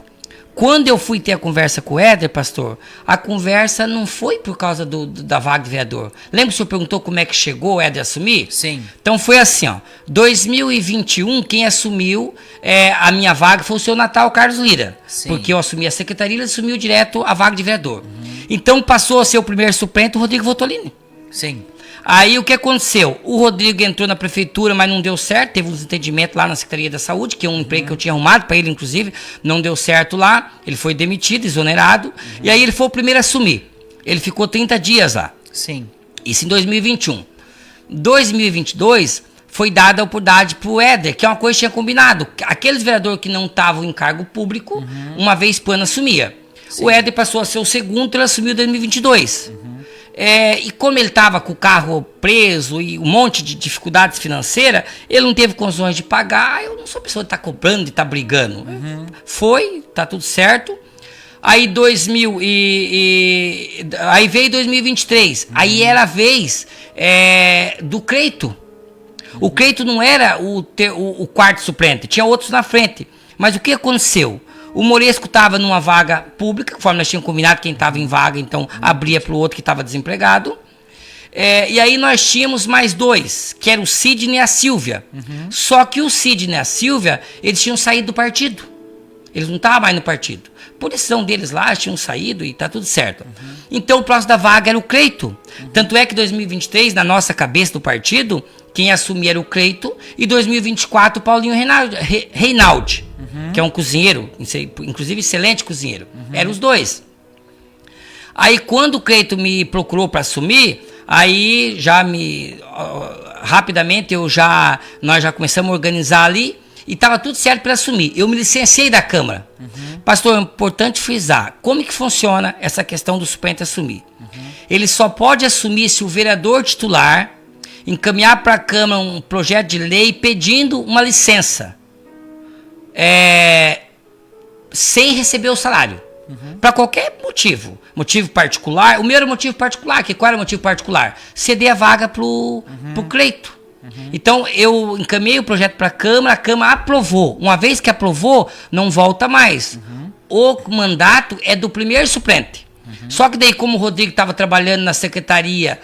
Quando eu fui ter a conversa com o Éder, pastor, a conversa não foi por causa da vaga de vereador. Lembra que o senhor perguntou como é que chegou o Éder a assumir? Sim. Então foi assim, ó. 2021, quem assumiu a minha vaga foi o senhor Natal Carlos Lira. Sim. Porque eu assumi a secretaria, ele assumiu direto a vaga de vereador. Então passou a ser o primeiro suplente o Rodrigo Votolini. Sim. Aí o que aconteceu? O Rodrigo entrou na prefeitura, mas não deu certo. Teve um desentendimento lá na Secretaria da Saúde, que é um emprego que eu tinha arrumado para ele, inclusive. Não deu certo lá. Ele foi demitido, exonerado. E aí ele foi o primeiro a assumir. Ele ficou 30 dias lá. Sim. Isso em 2021. 2022 foi dada a oportunidade para o Éder, que é uma coisa que tinha combinado. Aqueles vereadores que não estavam em cargo público, uma vez por ano assumia. Sim. O Éder passou a ser o segundo, ele assumiu em 2022. E como ele estava com o carro preso e um monte de dificuldades financeiras, ele não teve condições de pagar. Eu não sou pessoa de estar cobrando e estar brigando. Foi, tá tudo certo. Aí aí veio 2023. Aí era a vez do Creito. O Creito não era o quarto suplente, tinha outros na frente. Mas o que aconteceu? O Moresco estava numa vaga pública, conforme nós tínhamos combinado, quem estava em vaga, então abria para o outro que estava desempregado. E aí nós tínhamos mais dois, que era o Sidney e a Silvia. Só que o Sidney e a Silvia, eles tinham saído do partido. Eles não estavam mais no partido. Por decisão deles lá, eles tinham saído e tá tudo certo. Então o próximo da vaga era o Creito. Tanto é que 2023, na nossa cabeça do partido, quem assumia era o Creito. E 2024, o Paulinho Reinaldi. Que é um cozinheiro, inclusive excelente cozinheiro. Eram os dois. Aí quando o Creito me procurou para assumir, aí rapidamente nós já começamos a organizar ali e estava tudo certo para assumir. Eu me licenciei da Câmara. Pastor, é importante frisar, como que funciona essa questão do suplente assumir? Ele só pode assumir se o vereador titular encaminhar para a Câmara um projeto de lei pedindo uma licença. Sem receber o salário. Para qualquer motivo. Motivo particular. O meu era motivo particular. Qual era o motivo particular? Ceder a vaga pro Creito. Então, eu encaminhei o projeto para a Câmara aprovou. Uma vez que aprovou, não volta mais. O mandato é do primeiro suplente. Só que daí, como o Rodrigo estava trabalhando na secretaria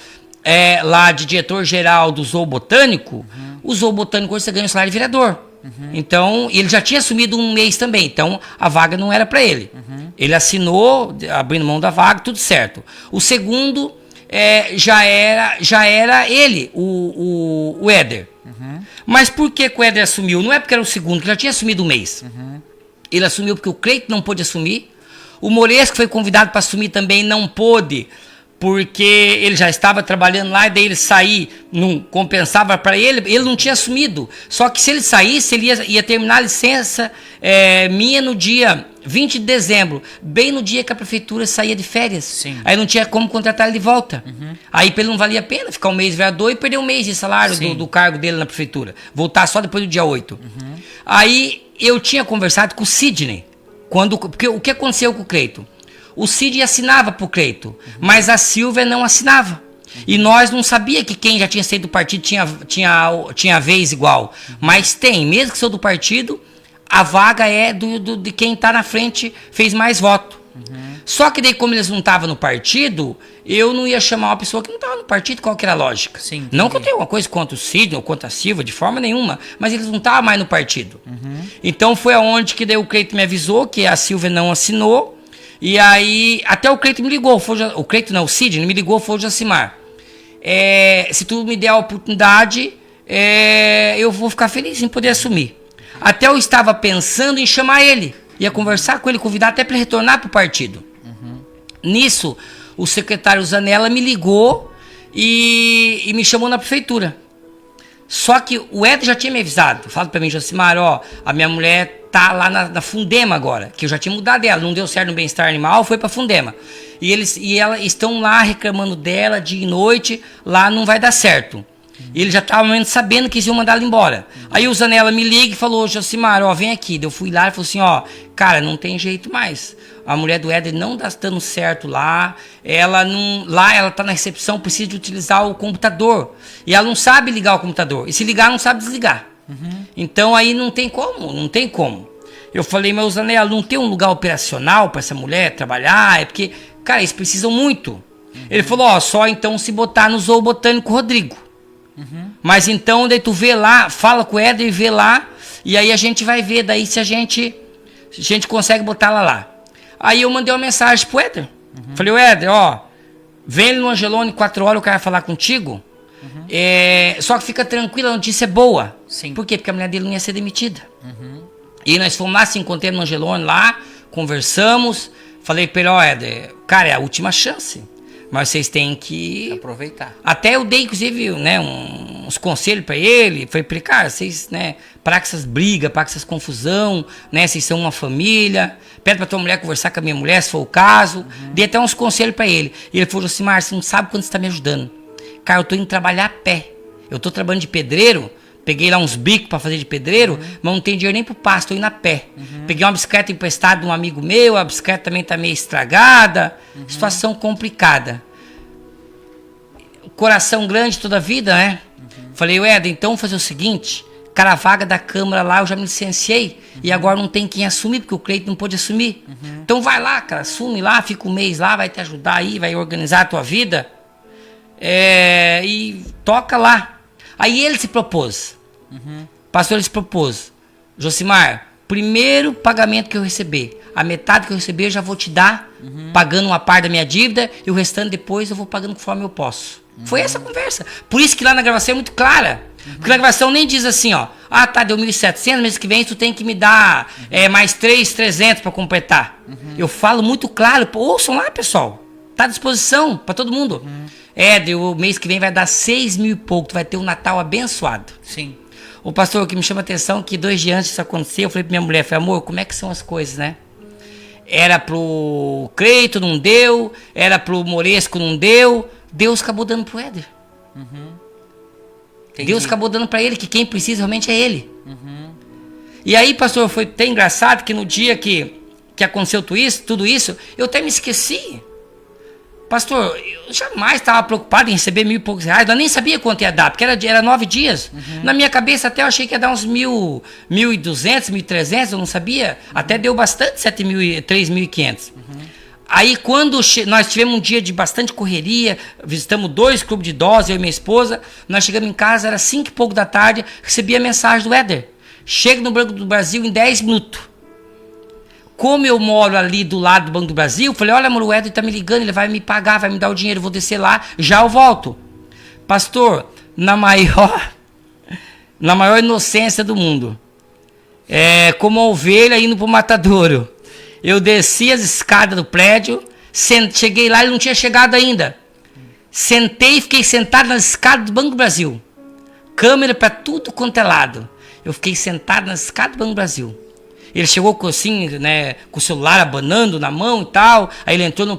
lá de diretor-geral do Zoo Botânico, o Zoo Botânico hoje você ganha o salário de vereador. Então, ele já tinha assumido um mês também, então a vaga não era para ele. Ele assinou, abrindo mão da vaga, tudo certo. O segundo já era ele, o Éder. Mas por que o Éder assumiu? Não é porque era o segundo, que já tinha assumido um mês. Ele assumiu porque o Creito não pôde assumir. O Moresco, que foi convidado para assumir também, não pôde, porque ele já estava trabalhando lá, e daí ele sair, não compensava para ele, ele não tinha assumido. Só que se ele saísse, ele ia terminar a licença minha no dia 20 de dezembro, bem no dia que a prefeitura saía de férias. Sim. Aí não tinha como contratar ele de volta. Aí para ele não valia a pena ficar um mês vereador e perder um mês de salário do cargo dele na prefeitura. Voltar só depois do dia 8. Aí eu tinha conversado com o Sidney, porque o que aconteceu com o Creito? O Cid assinava pro Creito, mas a Silvia não assinava. E nós não sabia que quem já tinha saído do partido tinha vez igual. Mas tem, mesmo que sou do partido, a vaga é de quem está na frente, fez mais voto. Só que daí, como eles não estavam no partido, eu não ia chamar uma pessoa que não estava no partido, qual que era a lógica? Sim, não que eu tenha alguma coisa contra o Cid ou contra a Silvia, de forma nenhuma, mas eles não estavam mais no partido. Então foi aonde que daí o Creito me avisou que a Silvia não assinou. E aí, até o Creito me ligou, o Sidney me ligou, foi o Jacimar. Se tu me der a oportunidade, eu vou ficar feliz em poder assumir. Até eu estava pensando em chamar ele, ia conversar com ele, convidar até para retornar para o partido. Nisso, o secretário Zanella me ligou e me chamou na prefeitura. Só que o Éder já tinha me avisado, falado para mim, Jacimar, a minha mulher tá lá na Fundema agora, que eu já tinha mudado ela, não deu certo no bem-estar animal, foi pra Fundema. E elas estão lá reclamando dela dia e noite, lá não vai dar certo. Ele já estava sabendo que eles iam mandar ela embora. Aí o Zanella me liga e falou, Josimar, ó, vem aqui. Eu fui lá e falou assim, ó, cara, não tem jeito mais. A mulher do Éder não tá dando certo lá. Ela tá na recepção, precisa de utilizar o computador. E ela não sabe ligar o computador. E se ligar, não sabe desligar. Então aí não tem como. Eu falei, mas Zanella, não tem um lugar operacional para essa mulher trabalhar? É porque, cara, eles precisam muito. Ele falou, ó, só então se botar no Zoo Botânico Rodrigo. Mas então, daí tu vê lá, fala com o Éder e vê lá, e aí a gente vai ver daí se a gente consegue botar ela lá. Aí eu mandei uma mensagem pro Éder. Falei, o Éder, ó, vem ele no Angelone 4 horas, eu quero falar contigo. Só que fica tranquilo, a notícia é boa. Sim. Por quê? Porque a mulher dele não ia ser demitida. E nós fomos lá, se encontramos no Angelone lá, conversamos, falei pra ele, ó, Éder, cara, é a última chance. Mas vocês têm que aproveitar. Até eu dei, inclusive, né, uns conselhos pra ele. Falei pra ele, cara, vocês, né, para com essas brigas, para com essas confusão, né, vocês são uma família. Pede pra tua mulher conversar com a minha mulher, se for o caso. Dei até uns conselhos pra ele. E ele falou assim, Márcio, você não sabe quanto você tá me ajudando. Cara, eu tô indo trabalhar a pé. Eu tô trabalhando de pedreiro. Peguei lá uns bicos pra fazer de pedreiro, mas não tem dinheiro nem pro pasto, tô indo a pé. Peguei uma bicicleta emprestada de um amigo meu, a bicicleta também tá meio estragada. Situação complicada. Coração grande toda a vida, né? Falei, Éder, então vamos fazer o seguinte, cara, a vaga da Câmara lá eu já me licenciei, e agora não tem quem assumir, porque o Cleiton não pôde assumir. Então vai lá, cara, assume lá, fica um mês lá, vai te ajudar aí, vai organizar a tua vida. E toca lá. Aí ele se propôs. Pastor, ele se propôs. Josimar, primeiro pagamento que eu receber, a metade que eu receber eu já vou te dar, pagando uma parte da minha dívida, e o restante depois eu vou pagando conforme eu posso. Foi essa a conversa. Por isso que lá na gravação é muito clara. Porque na gravação nem diz assim, ó, ah, tá, deu 1.700, mês que vem tu tem que me dar mais 3.300 para completar. Eu falo muito claro, ouçam lá, pessoal. Tá à disposição para todo mundo. O mês que vem vai dar 6.000 e pouco, tu vai ter um Natal abençoado. Sim. O pastor, o que me chama a atenção é que 2 dias antes disso acontecer, eu falei pra minha mulher, falei, amor, como é que são as coisas, né? Era pro Cleito, não deu, era pro Moresco, não deu, Deus acabou dando pro Éder. Deus acabou dando pra ele, que quem precisa realmente é ele. E aí, pastor, foi até engraçado que no dia que aconteceu tudo isso, eu até me esqueci. Pastor, eu jamais estava preocupado em receber 1.000 e poucos reais. Eu nem sabia quanto ia dar, porque era 9 dias. Na minha cabeça até eu achei que ia dar uns 1.200, 1.300, eu não sabia. Até deu bastante, 3.500. Aí quando nós tivemos um dia de bastante correria, visitamos 2 clubes de idosos, eu e minha esposa, nós chegamos em casa, era 5 e pouco da tarde, recebi a mensagem do Éder. Chega no Banco do Brasil em 10 minutos. Como eu moro ali do lado do Banco do Brasil, falei, olha, amor, o Éder tá me ligando, ele vai me pagar, vai me dar o dinheiro, eu vou descer lá, já eu volto. Pastor, na maior inocência do mundo, como uma ovelha indo pro matadouro, eu desci as escadas do prédio, cheguei lá, ele não tinha chegado ainda. Sentei e fiquei sentado nas escadas do Banco do Brasil. Câmera para tudo quanto é lado. Eu fiquei sentado nas escadas do Banco do Brasil. Ele chegou assim, né, com o celular abanando na mão e tal. Aí ele entrou no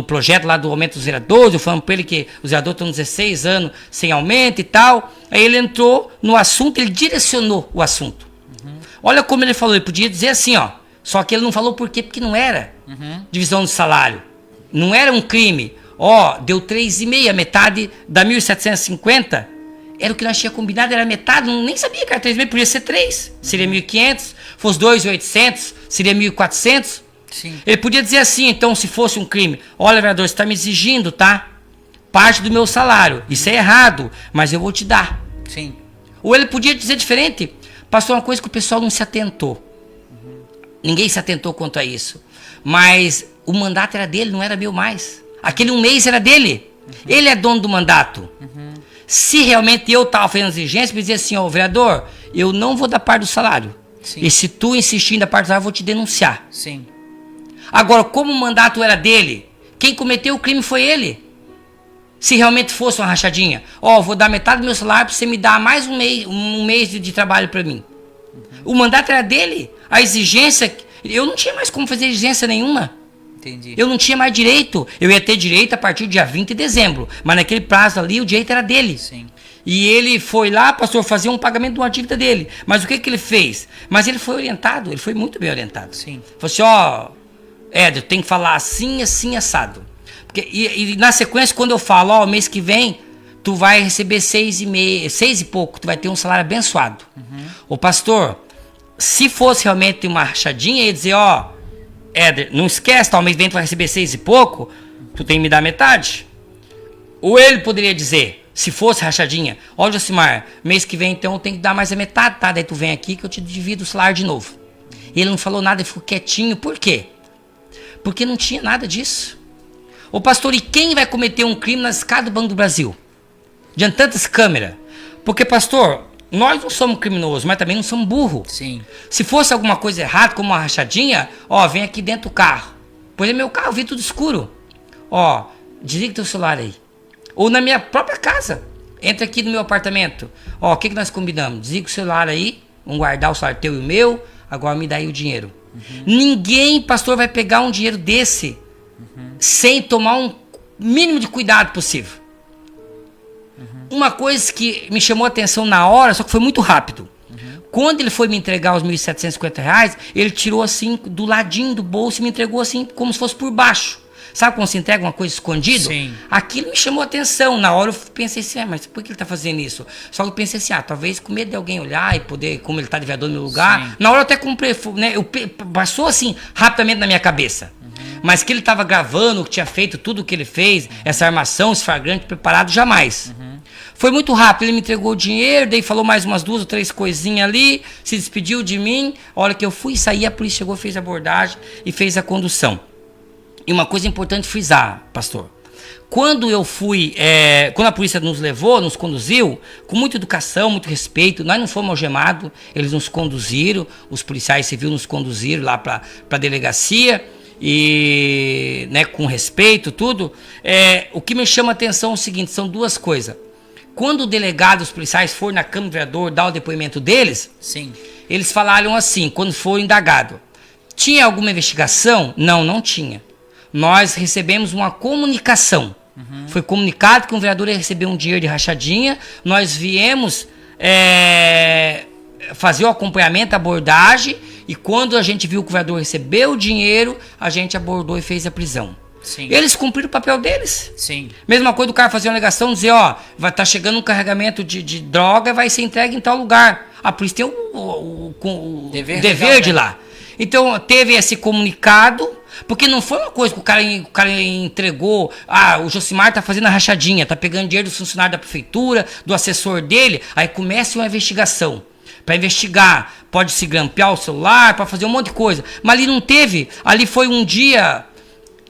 projeto lá do aumento dos vereadores. Eu falando para ele que os vereadores estão 16 anos sem aumento e tal. Aí ele entrou no assunto, ele direcionou o assunto. Olha como ele falou, ele podia dizer assim, ó. Só que ele não falou por quê, porque não era divisão do salário. Não era um crime. Ó, deu 3,5, a metade da 1.750. Era o que nós tínhamos combinado, era metade, nem sabia que era 3,5, podia ser 3, seria 1.500, fosse 2.800, seria 1.400. Sim. Ele podia dizer assim, então, se fosse um crime, olha, vereador, você está me exigindo, tá? Parte do meu salário, isso é errado, mas eu vou te dar. Sim. Ou ele podia dizer diferente, pastor, uma coisa que o pessoal não se atentou. Ninguém se atentou quanto a isso. Mas o mandato era dele, não era meu mais. Aquele 1 mês era dele. Ele é dono do mandato. Se realmente eu estava fazendo exigência, eu dizia assim, ó, vereador, eu não vou dar parte do salário. Sim. E se tu insistir em dar parte do salário, eu vou te denunciar. Sim. Agora, como o mandato era dele, quem cometeu o crime foi ele. Se realmente fosse uma rachadinha, ó, vou dar metade do meu salário para você me dar mais um mês de trabalho para mim. O mandato era dele. A exigência, eu não tinha mais como fazer exigência nenhuma. Entendi. Eu não tinha mais direito. Eu ia ter direito a partir do dia 20 de dezembro. Mas naquele prazo ali, o direito era dele. Sim. E ele foi lá, pastor, fazer um pagamento de uma dívida dele. Mas o que ele fez? Mas ele foi orientado, ele foi muito bem orientado. Sim. Falou assim, ó, Éder, tem que falar assim, assim, assado. Porque, e na sequência, quando eu falo, ó, mês que vem, tu vai receber 6,5, 6 e pouco, tu vai ter um salário abençoado. Ô pastor, se fosse realmente uma rachadinha, ia dizer, ó, Éder, não esquece, tá, mês que vem tu vai receber 6 e pouco, tu tem que me dar metade. Ou ele poderia dizer, se fosse rachadinha, ó, Josimar, mês que vem então eu tenho que dar mais a metade, tá? Daí tu vem aqui que eu te divido o salário de novo. Ele não falou nada, ele ficou quietinho, por quê? Porque não tinha nada disso. Ô pastor, e quem vai cometer um crime na escada do Banco do Brasil? Diante de tantas câmeras? Porque, pastor, nós não somos criminosos, mas também não somos burros. Sim. Se fosse alguma coisa errada, como uma rachadinha, ó, vem aqui dentro do carro. Pois é, meu carro, vi tudo escuro. Ó, desliga teu celular aí. Ou na minha própria casa. Entra aqui no meu apartamento. Ó, o que nós combinamos? Desliga o celular aí, vamos guardar o celular teu e o meu, agora me dá aí o dinheiro. Ninguém, pastor, vai pegar um dinheiro desse sem tomar um mínimo de cuidado possível. Uma coisa que me chamou a atenção na hora, só que foi muito rápido. Quando ele foi me entregar os R$ 1.750, ele tirou assim do ladinho do bolso e me entregou assim como se fosse por baixo. Sabe quando se entrega uma coisa escondida? Sim. Aquilo me chamou a atenção. Na hora eu pensei assim, mas por que ele está fazendo isso? Só que eu pensei assim, talvez com medo de alguém olhar e poder, como ele está de vereador no meu lugar. Sim. Na hora eu até comprei, né, passou assim rapidamente na minha cabeça. Mas que ele estava gravando, que tinha feito tudo o que ele fez, essa armação, esse flagrante preparado, jamais. Foi muito rápido, ele me entregou o dinheiro, daí falou mais umas 2 ou 3 coisinhas ali, se despediu de mim. A hora que eu fui sair, a polícia chegou, fez a abordagem e fez a condução. E uma coisa importante frisar, pastor. Quando eu fui, quando a polícia nos levou, nos conduziu, com muita educação, muito respeito, nós não fomos algemados, eles nos conduziram, os policiais civis nos conduziram lá para a delegacia, e né, com respeito, tudo. O que me chama a atenção é o seguinte, são 2 coisas. Quando o delegado, os policiais foram na Câmara do Vereador dar o depoimento deles, Sim. eles falaram assim, quando foram indagados, tinha alguma investigação? Não, não tinha. Nós recebemos uma comunicação. Foi comunicado que um vereador ia receber um dinheiro de rachadinha. Nós viemos fazer o acompanhamento, a abordagem. E quando a gente viu que o vereador recebeu o dinheiro, a gente abordou e fez a prisão. Sim. Eles cumpriram o papel deles. Sim. Mesma coisa do cara fazer uma alegação, dizer, ó, vai estar chegando um carregamento de droga, vai ser entregue em tal lugar. A polícia tem o Dever dever legal, de ir né? lá. Então, teve esse comunicado, porque não foi uma coisa que o cara entregou, o Josimar tá fazendo a rachadinha, tá pegando dinheiro do funcionário da prefeitura, do assessor dele, aí começa uma investigação. Para investigar, pode se grampear o celular, para fazer um monte de coisa. Mas ali não teve, ali foi um dia,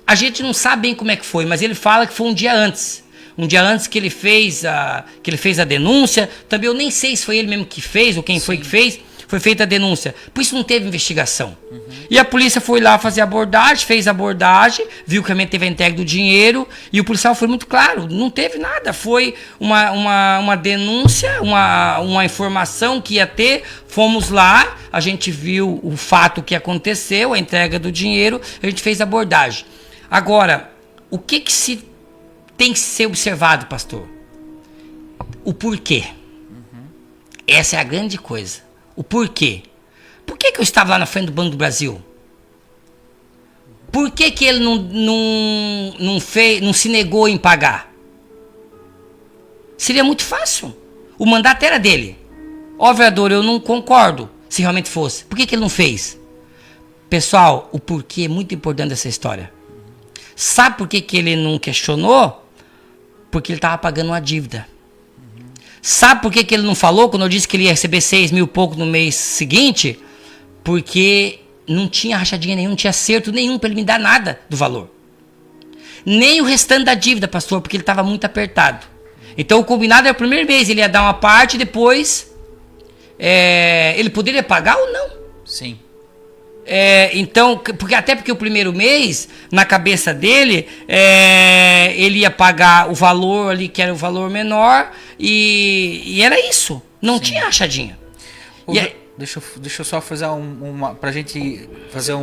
a gente não sabe bem como é que foi, mas ele fala que foi um dia antes. Um dia antes que ele fez a denúncia, também eu nem sei se foi ele mesmo que fez, ou quem foi que fez, foi feita a denúncia. Por isso não teve investigação. E a polícia foi lá fazer a abordagem, fez a abordagem, viu que realmente teve a entrega do dinheiro, e o policial foi muito claro, não teve nada. Foi uma denúncia, uma informação que ia ter, fomos lá, a gente viu o fato que aconteceu, a entrega do dinheiro, a gente fez a abordagem. Agora, o que tem que ser observado, pastor? O porquê. Essa é a grande coisa. O porquê. Por que eu estava lá na frente do Banco do Brasil? Por que ele não se negou em pagar? Seria muito fácil. O mandato era dele. Ó, vereador, eu não concordo, se realmente fosse. Por que ele não fez? Pessoal, o porquê é muito importante dessa história. Sabe por que ele não questionou? Porque ele estava pagando uma dívida. Sabe por que ele não falou quando eu disse que ele ia receber 6 mil e pouco no mês seguinte? Porque não tinha rachadinha nenhuma, não tinha acerto nenhum para ele me dar nada do valor. Nem o restante da dívida, pastor, porque ele estava muito apertado. Então o combinado era o primeiro mês, ele ia dar uma parte, depois ele poderia pagar ou não. Sim. Então, até porque o primeiro mês, na cabeça dele, ele ia pagar o valor ali, que era o valor menor, e era isso. Não tinha rachadinha. Deixa eu só fazer pra gente fazer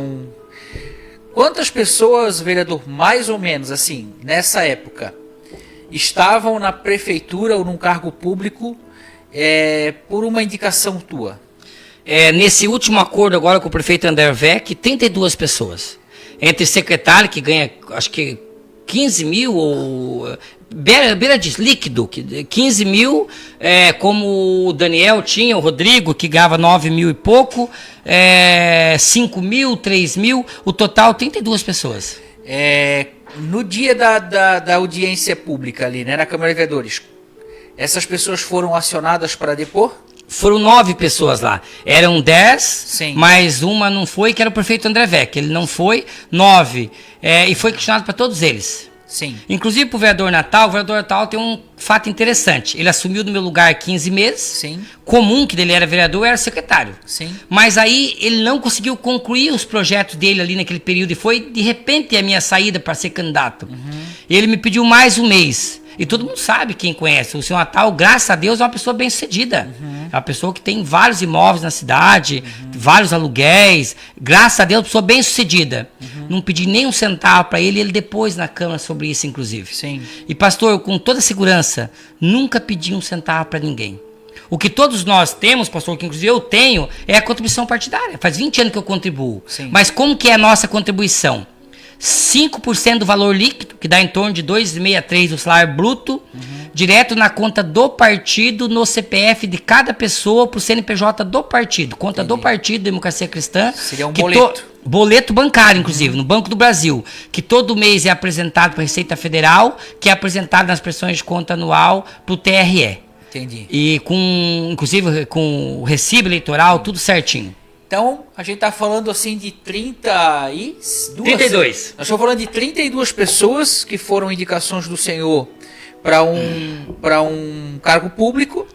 quantas pessoas, vereador, mais ou menos assim, nessa época, estavam na prefeitura ou num cargo público por uma indicação tua? Nesse último acordo agora com o prefeito André Vec, 32 pessoas. Entre secretário, que ganha, acho que 15 mil, ou beira de líquido, 15 mil, como o Daniel tinha, o Rodrigo, que ganhava 9 mil e pouco, 5 mil, 3 mil, o total 32 pessoas. No dia da audiência pública ali, né, na Câmara de Vereadores, essas pessoas foram acionadas para depor? Foram 9 pessoas lá. Eram 10, Sim. mas uma não foi, que era o prefeito André Vec. Ele não foi, 9. E foi questionado para todos eles. Sim. Inclusive para o vereador Natal tem um fato interessante. Ele assumiu no meu lugar 15 meses. Sim. Comum que ele era vereador, era secretário. Sim. Mas aí ele não conseguiu concluir os projetos dele ali naquele período e foi de repente a minha saída para ser candidato. Ele me pediu mais um mês. E todo mundo sabe, quem conhece. O senhor Natal, graças a Deus, é uma pessoa bem sucedida. É uma pessoa que tem vários imóveis na cidade, vários aluguéis. Graças a Deus, uma pessoa bem sucedida. Não pedi nem um centavo para ele depois na Câmara sobre isso, inclusive. Sim. E pastor, eu, com toda segurança, nunca pedi um centavo para ninguém. O que todos nós temos, pastor, que inclusive eu tenho, é a contribuição partidária. Faz 20 anos que eu contribuo. Sim. Mas como que é a nossa contribuição? 5% do valor líquido, que dá em torno de 2,63 do salário bruto, direto na conta do partido, no CPF de cada pessoa, para o CNPJ do partido. Conta do partido, Democracia Cristã. Seria um boleto. Boleto bancário, inclusive, no Banco do Brasil, que todo mês é apresentado para a Receita Federal, que é apresentado nas prestações de conta anual para o TRE. Entendi. E inclusive com o recibo eleitoral, tudo certinho. Então, a gente está falando assim de 32. Nós estamos falando de 32 pessoas que foram indicações do senhor para um cargo público,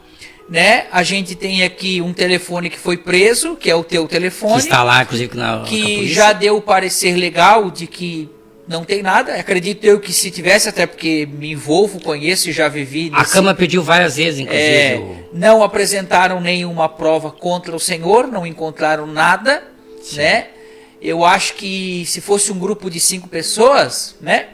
né? A gente tem aqui um telefone que foi preso, que é o teu telefone. Que está lá, inclusive, na que já deu o parecer legal de que não tem nada. Acredito eu que se tivesse, até porque me envolvo, conheço e já vivi. A Câmara pediu várias vezes, inclusive. Não apresentaram nenhuma prova contra o senhor, não encontraram nada, né? Eu acho que se fosse um grupo de 5 pessoas, né?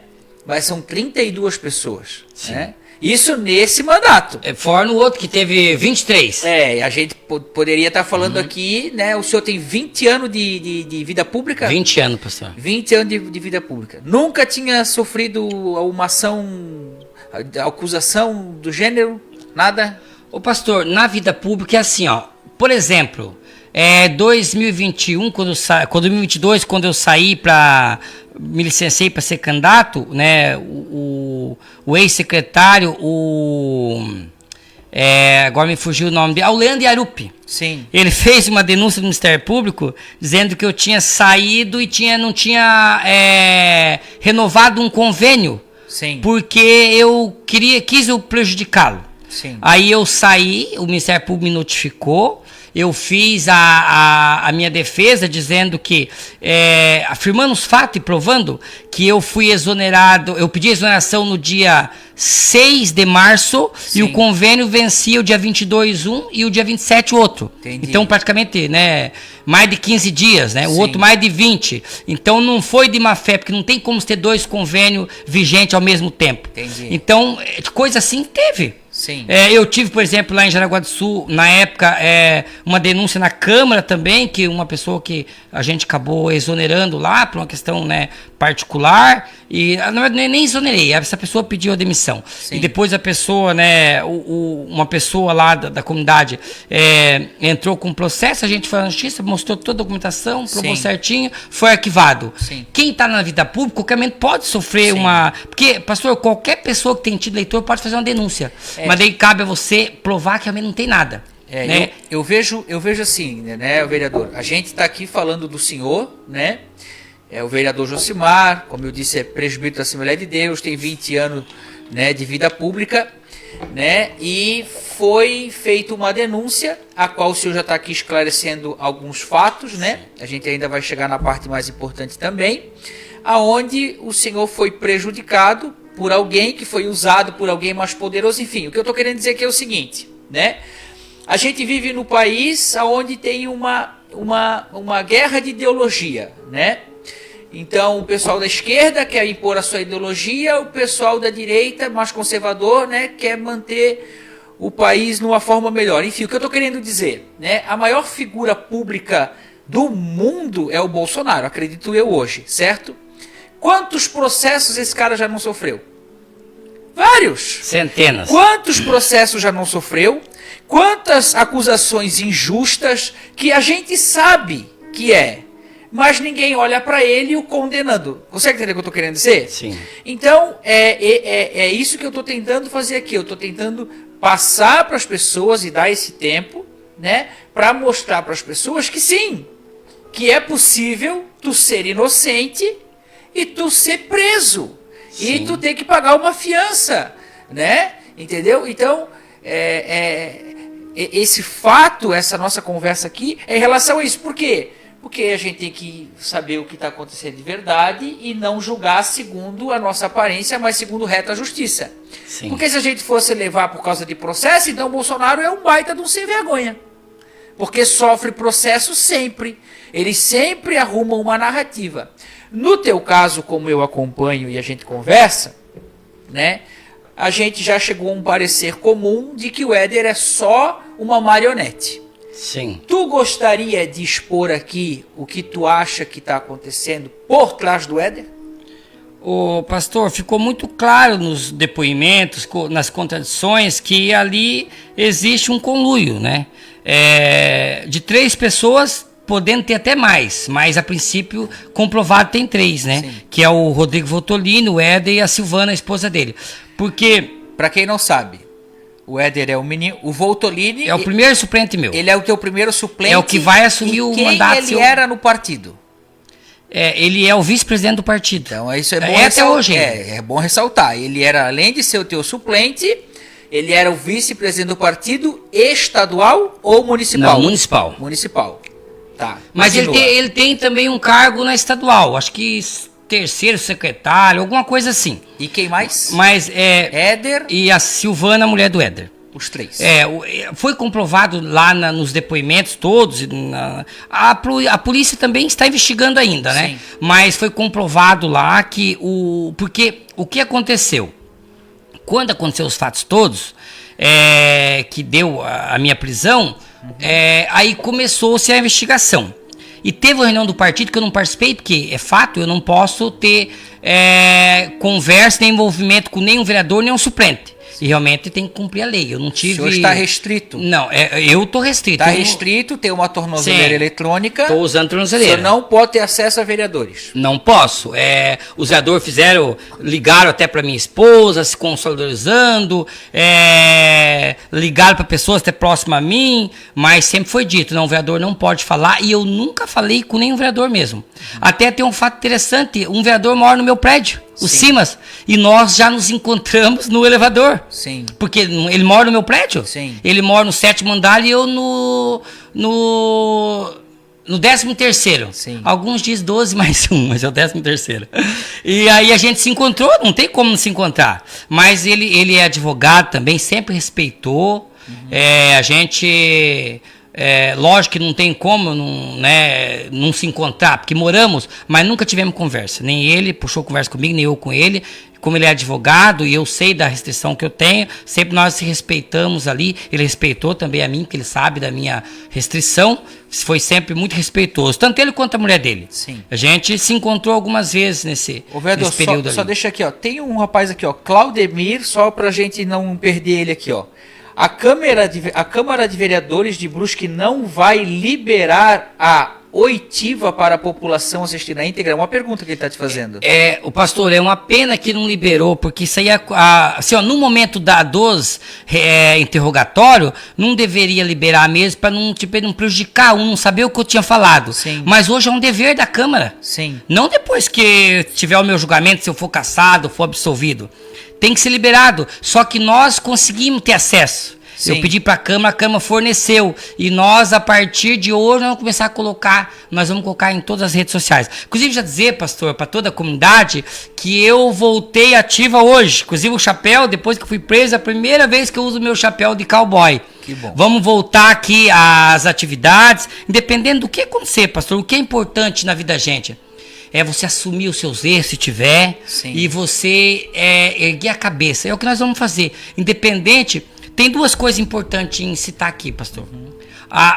Mas são 32 pessoas, né? Isso nesse mandato. Fora no outro, que teve 23. A gente poderia estar falando aqui, né? O senhor tem 20 anos de vida pública? 20 anos, pastor. 20 anos de vida pública. Nunca tinha sofrido uma ação, acusação do gênero? Nada? Ô pastor, na vida pública é assim, ó. Por exemplo, 2021, 2022, quando eu saí me licenciei para ser candidato, né? O ex-secretário, agora me fugiu o nome dele, o Leandro Yarupi. Sim. Ele fez uma denúncia do Ministério Público dizendo que eu tinha saído e não tinha renovado um convênio. Sim. Porque eu quis prejudicá-lo. Sim. Aí eu saí, o Ministério Público me notificou, eu fiz a minha defesa dizendo que, afirmando os fatos e provando que eu fui exonerado, eu pedi exoneração no dia 6 de março. Sim. E o convênio vencia o dia 22, e o dia 27 outro. Entendi. Então praticamente, né, mais de 15 dias, né? O Sim. outro mais de 20. Então não foi de má fé, porque não tem como ter 2 convênios vigentes ao mesmo tempo. Entendi. Então, coisa assim teve. Sim. Eu tive, por exemplo, lá em Jaraguá do Sul, na época, uma denúncia na Câmara também, que uma pessoa que a gente acabou exonerando lá por uma questão, né, particular, e na verdade nem exonerei, essa pessoa pediu a demissão. Sim. E depois a pessoa, né, uma pessoa lá da comunidade entrou com um processo, a gente foi na justiça, mostrou toda a documentação, provou Sim. certinho, foi arquivado. Sim. Quem está na vida pública, qualquer momento pode sofrer Sim. Porque, pastor, qualquer pessoa que tem tido leitor pode fazer uma denúncia. Mas daí cabe a você provar que realmente não tem nada. Né? Eu vejo assim, né, o vereador, a gente está aqui falando do senhor, né? O vereador Josimar, como eu disse, é presbítero da Assembleia de Deus, tem 20 anos, né, de vida pública, né? E foi feita uma denúncia, a qual o senhor já está aqui esclarecendo alguns fatos, né? A gente ainda vai chegar na parte mais importante também, aonde o senhor foi prejudicado por alguém, que foi usado por alguém mais poderoso. Enfim, o que eu estou querendo dizer aqui é o seguinte, né? A gente vive no país onde tem uma guerra de ideologia, né? Então, o pessoal da esquerda quer impor a sua ideologia, o pessoal da direita, mais conservador, né, quer manter o país numa forma melhor. Enfim, o que eu estou querendo dizer, né, a maior figura pública do mundo é o Bolsonaro, acredito eu hoje, certo? Quantos processos esse cara já não sofreu? Vários. Centenas. Quantos processos já não sofreu? Quantas acusações injustas que a gente sabe que é, mas ninguém olha para ele o condenando. Consegue entender o que eu estou querendo dizer? Sim. Então, é isso que eu estou tentando fazer aqui. Eu estou tentando passar para as pessoas e dar esse tempo, né, para mostrar para as pessoas que sim, que é possível tu ser inocente e tu ser preso. Sim. E tu ter que pagar uma fiança, né? Entendeu? Então, esse fato, essa nossa conversa aqui, é em relação a isso. Por quê? Porque a gente tem que saber o que está acontecendo de verdade e não julgar segundo a nossa aparência, mas segundo reta justiça. Sim. Porque se a gente fosse levar por causa de processo, então o Bolsonaro é um baita de um sem vergonha. Porque sofre processo sempre. Eles sempre arrumam uma narrativa. No teu caso, como eu acompanho e a gente conversa, né, a gente já chegou a um parecer comum de que o Éder é só uma marionete. Sim. Tu gostaria de expor aqui o que tu acha que está acontecendo por trás do Éder? O pastor, ficou muito claro nos depoimentos, nas contradições, que ali existe um conluio, né? De 3 pessoas, podendo ter até mais, mas a princípio comprovado tem 3, né? Sim. Que é o Rodrigo Voltolini, o Éder e a Silvana, a esposa dele. Porque, para quem não sabe, o Éder é o menino, o Voltolini é o primeiro suplente meu. Ele é o teu primeiro suplente. É o que vai assumir o mandato. Ele era no partido. Ele é o vice-presidente do partido. Então isso é bom até hoje. É bom ressaltar. Ele era, além de ser o teu suplente, ele era o vice-presidente do partido estadual ou municipal? Não, municipal. Municipal. Tá. Mas ele tem também um cargo na estadual, acho que terceiro secretário, alguma coisa assim. E quem mais? Mas Éder e a Silvana, a mulher do Éder. Os 3. Foi comprovado lá nos depoimentos todos. A polícia também está investigando ainda, né? Sim. Mas foi comprovado lá que porque o que aconteceu? Quando aconteceu os fatos todos, que deu a minha prisão, aí começou-se a investigação. E teve uma reunião do partido que eu não participei, porque é fato, eu não posso ter conversa nem envolvimento com nenhum vereador, nem um suplente. E realmente tem que cumprir a lei. Eu não tive. O senhor está restrito? Não, eu estou restrito. Está restrito, tem uma tornozeleira eletrônica. Estou usando tornozeleira. O senhor não pode ter acesso a vereadores. Não posso. Os vereadores ligaram até para minha esposa, se consolidarizando, ligaram para pessoas até próximas a mim, mas sempre foi dito, não, o vereador não pode falar, e eu nunca falei com nenhum vereador mesmo. Até tem um fato interessante, um vereador mora no meu prédio. O Simas, e nós já nos encontramos no elevador. Sim. Porque ele mora no meu prédio. Sim. Ele mora no 7º andar e eu no 13º. Sim. Alguns dizem 12 mais 1, mas é o 13º. E aí a gente se encontrou, não tem como não se encontrar. Mas ele é advogado também, sempre respeitou. A gente... lógico que não tem como não se encontrar, porque moramos, mas nunca tivemos conversa. Nem ele puxou conversa comigo, nem eu com ele. Como ele é advogado e eu sei da restrição que eu tenho, sempre nós se respeitamos ali. Ele respeitou também a mim, porque ele sabe da minha restrição. Foi sempre muito respeitoso, tanto ele quanto a mulher dele. Sim. A gente se encontrou algumas vezes nesse período. Só deixa aqui, ó. Tem um rapaz aqui, ó, Claudemir, só pra gente não perder ele aqui, ó. A Câmara de Vereadores de Brusque não vai liberar a oitiva para a população assistir na íntegra? É uma pergunta que ele está te fazendo. O pastor, é uma pena que não liberou, porque isso aí, no momento dos interrogatório, não deveria liberar mesmo, para não prejudicar não saber o que eu tinha falado. Sim. Mas hoje é um dever da Câmara. Sim. Não depois que tiver o meu julgamento, se eu for cassado, for absolvido. Tem que ser liberado. Só que nós conseguimos ter acesso. Sim. Eu pedi para a Câmara forneceu. E nós, a partir de hoje, vamos começar a colocar. Nós vamos colocar em todas as redes sociais. Inclusive, já dizer, pastor, para toda a comunidade, que eu voltei ativa hoje. Inclusive, o chapéu, depois que eu fui preso, é a primeira vez que eu uso o meu chapéu de cowboy. Que bom. Vamos voltar aqui às atividades. Independente do que acontecer, pastor, o que é importante na vida da gente. é você assumir os seus erros, se tiver, Sim. e você erguer a cabeça. É o que nós vamos fazer. Independente, tem duas coisas importantes em citar aqui, pastor.